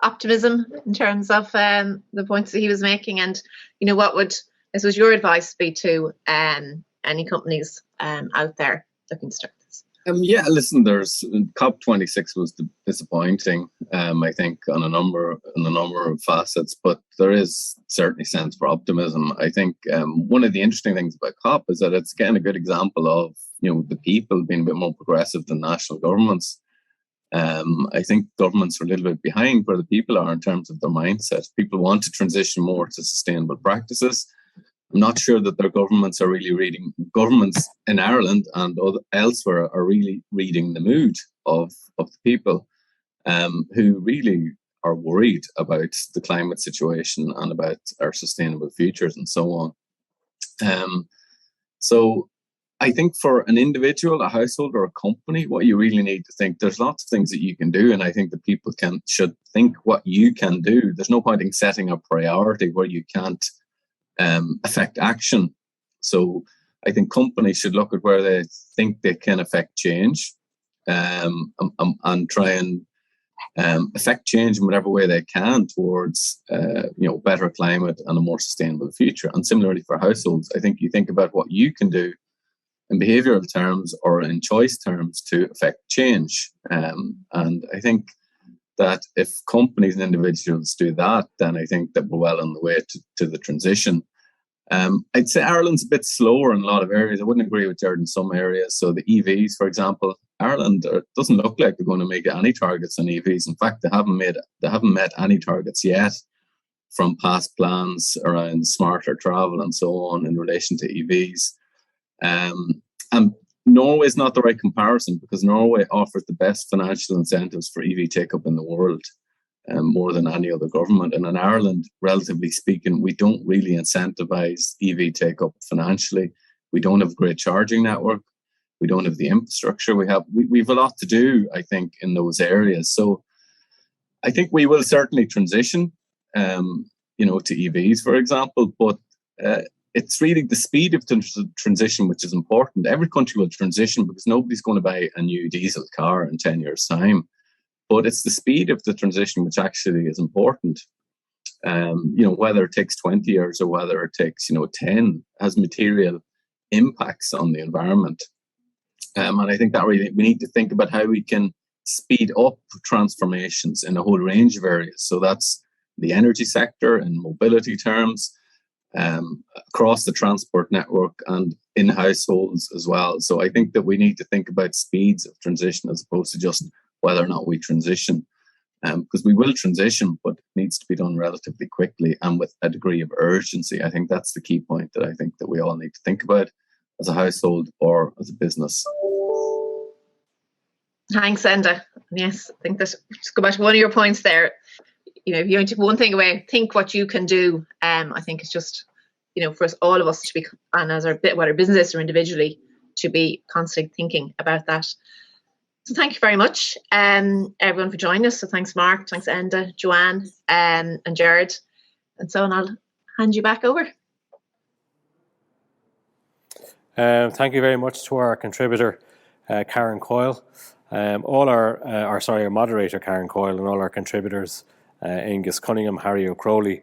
optimism in terms of the points that he was making? And, you know, what would, I suppose, your advice be to any companies out there looking to start this? Yeah, listen, COP26 was disappointing, I think, on a number of facets, but there is certainly sense for optimism. I think one of the interesting things about COP is that it's again a good example of, you know, the people being a bit more progressive than national governments. I think governments are a little bit behind where the people are in terms of their mindset. People want to transition more to sustainable practices. I'm not sure that their governments are really reading. Governments in Ireland and elsewhere are really reading the mood of the people who really are worried about the climate situation and about our sustainable futures and so on. So I think for an individual, a household or a company, what you really need to think, there's lots of things that you can do. And I think that people should think what you can do. There's no point in setting a priority where you can't affect action. So I think companies should look at where they think they can affect change and try and affect change in whatever way they can towards better climate and a more sustainable future. And similarly for households, I think you think about what you can do in behavioural terms or in choice terms to affect change. And I think that if companies and individuals do that, then I think that we're well on the way to the transition. I'd say Ireland's a bit slower in a lot of areas. I wouldn't agree with Gerard in some areas. So the EVs, for example, Ireland doesn't look like they're going to make any targets on EVs. In fact, they haven't met any targets yet from past plans around smarter travel and so on in relation to EVs. And Norway is not the right comparison because Norway offers the best financial incentives for EV take-up in the world, more than any other government. And in Ireland, relatively speaking, we don't really incentivize EV take-up financially. We don't have a great charging network. We don't have the infrastructure. We have a lot to do, I think, in those areas. So I think we will certainly transition, to EVs, for example, but it's really the speed of the transition which is important. Every country will transition because nobody's going to buy a new diesel car in 10 years' time. But it's the speed of the transition which actually is important. Whether it takes 20 years or whether it takes, 10 has material impacts on the environment. And I think that really we need to think about how we can speed up transformations in a whole range of areas. So that's the energy sector in mobility terms, across the transport network and in households as well. So I think that we need to think about speeds of transition as opposed to just whether or not we transition, because we will transition, but it needs to be done relatively quickly and with a degree of urgency. I think that's the key point that I think that we all need to think about as a household or as a business. Thanks, Enda. Yes, I think that, just go back to one of your points there. If you take one thing away, think what you can do. I think it's just, for us, all of us to be, and as whether business or individually, to be constantly thinking about that. So thank you very much, everyone, for joining us. So thanks, Mark. Thanks, Enda, Joanne, and Gerard. And so on, I'll hand you back over. Thank you very much to our contributor, Karen Coyle, our moderator, Karen Coyle, and all our contributors, Angus, Cunningham, Harry O'Crowley,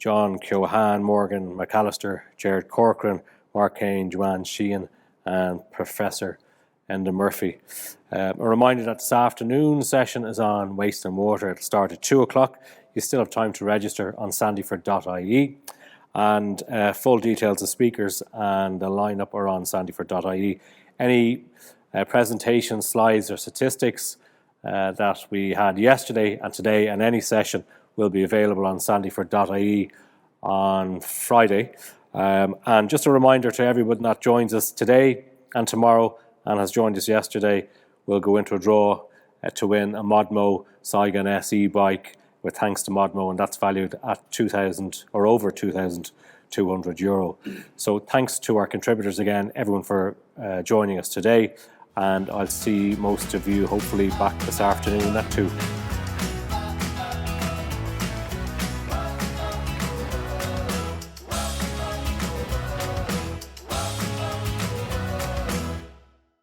John, Keohane, Morgan, McAllister, Gerard, Corcoran, Mark, Kane, Joanne, Sheahan, and Professor Enda Murphy. A reminder that this afternoon session is on waste and water. It'll start at 2 o'clock. You still have time to register on sandyford.ie. And full details of speakers and the lineup are on sandyford.ie. Any presentations, slides or statistics that we had yesterday and today and any session will be available on sandyford.ie on Friday. And just a reminder to everyone that joins us today and tomorrow and has joined us yesterday, we'll go into a draw to win a Modmo Saigon SE bike with thanks to Modmo, and that's valued at 2,000 or over 2,200 euro. So thanks to our contributors again, everyone, for joining us today, and I'll see most of you hopefully back this afternoon at 2.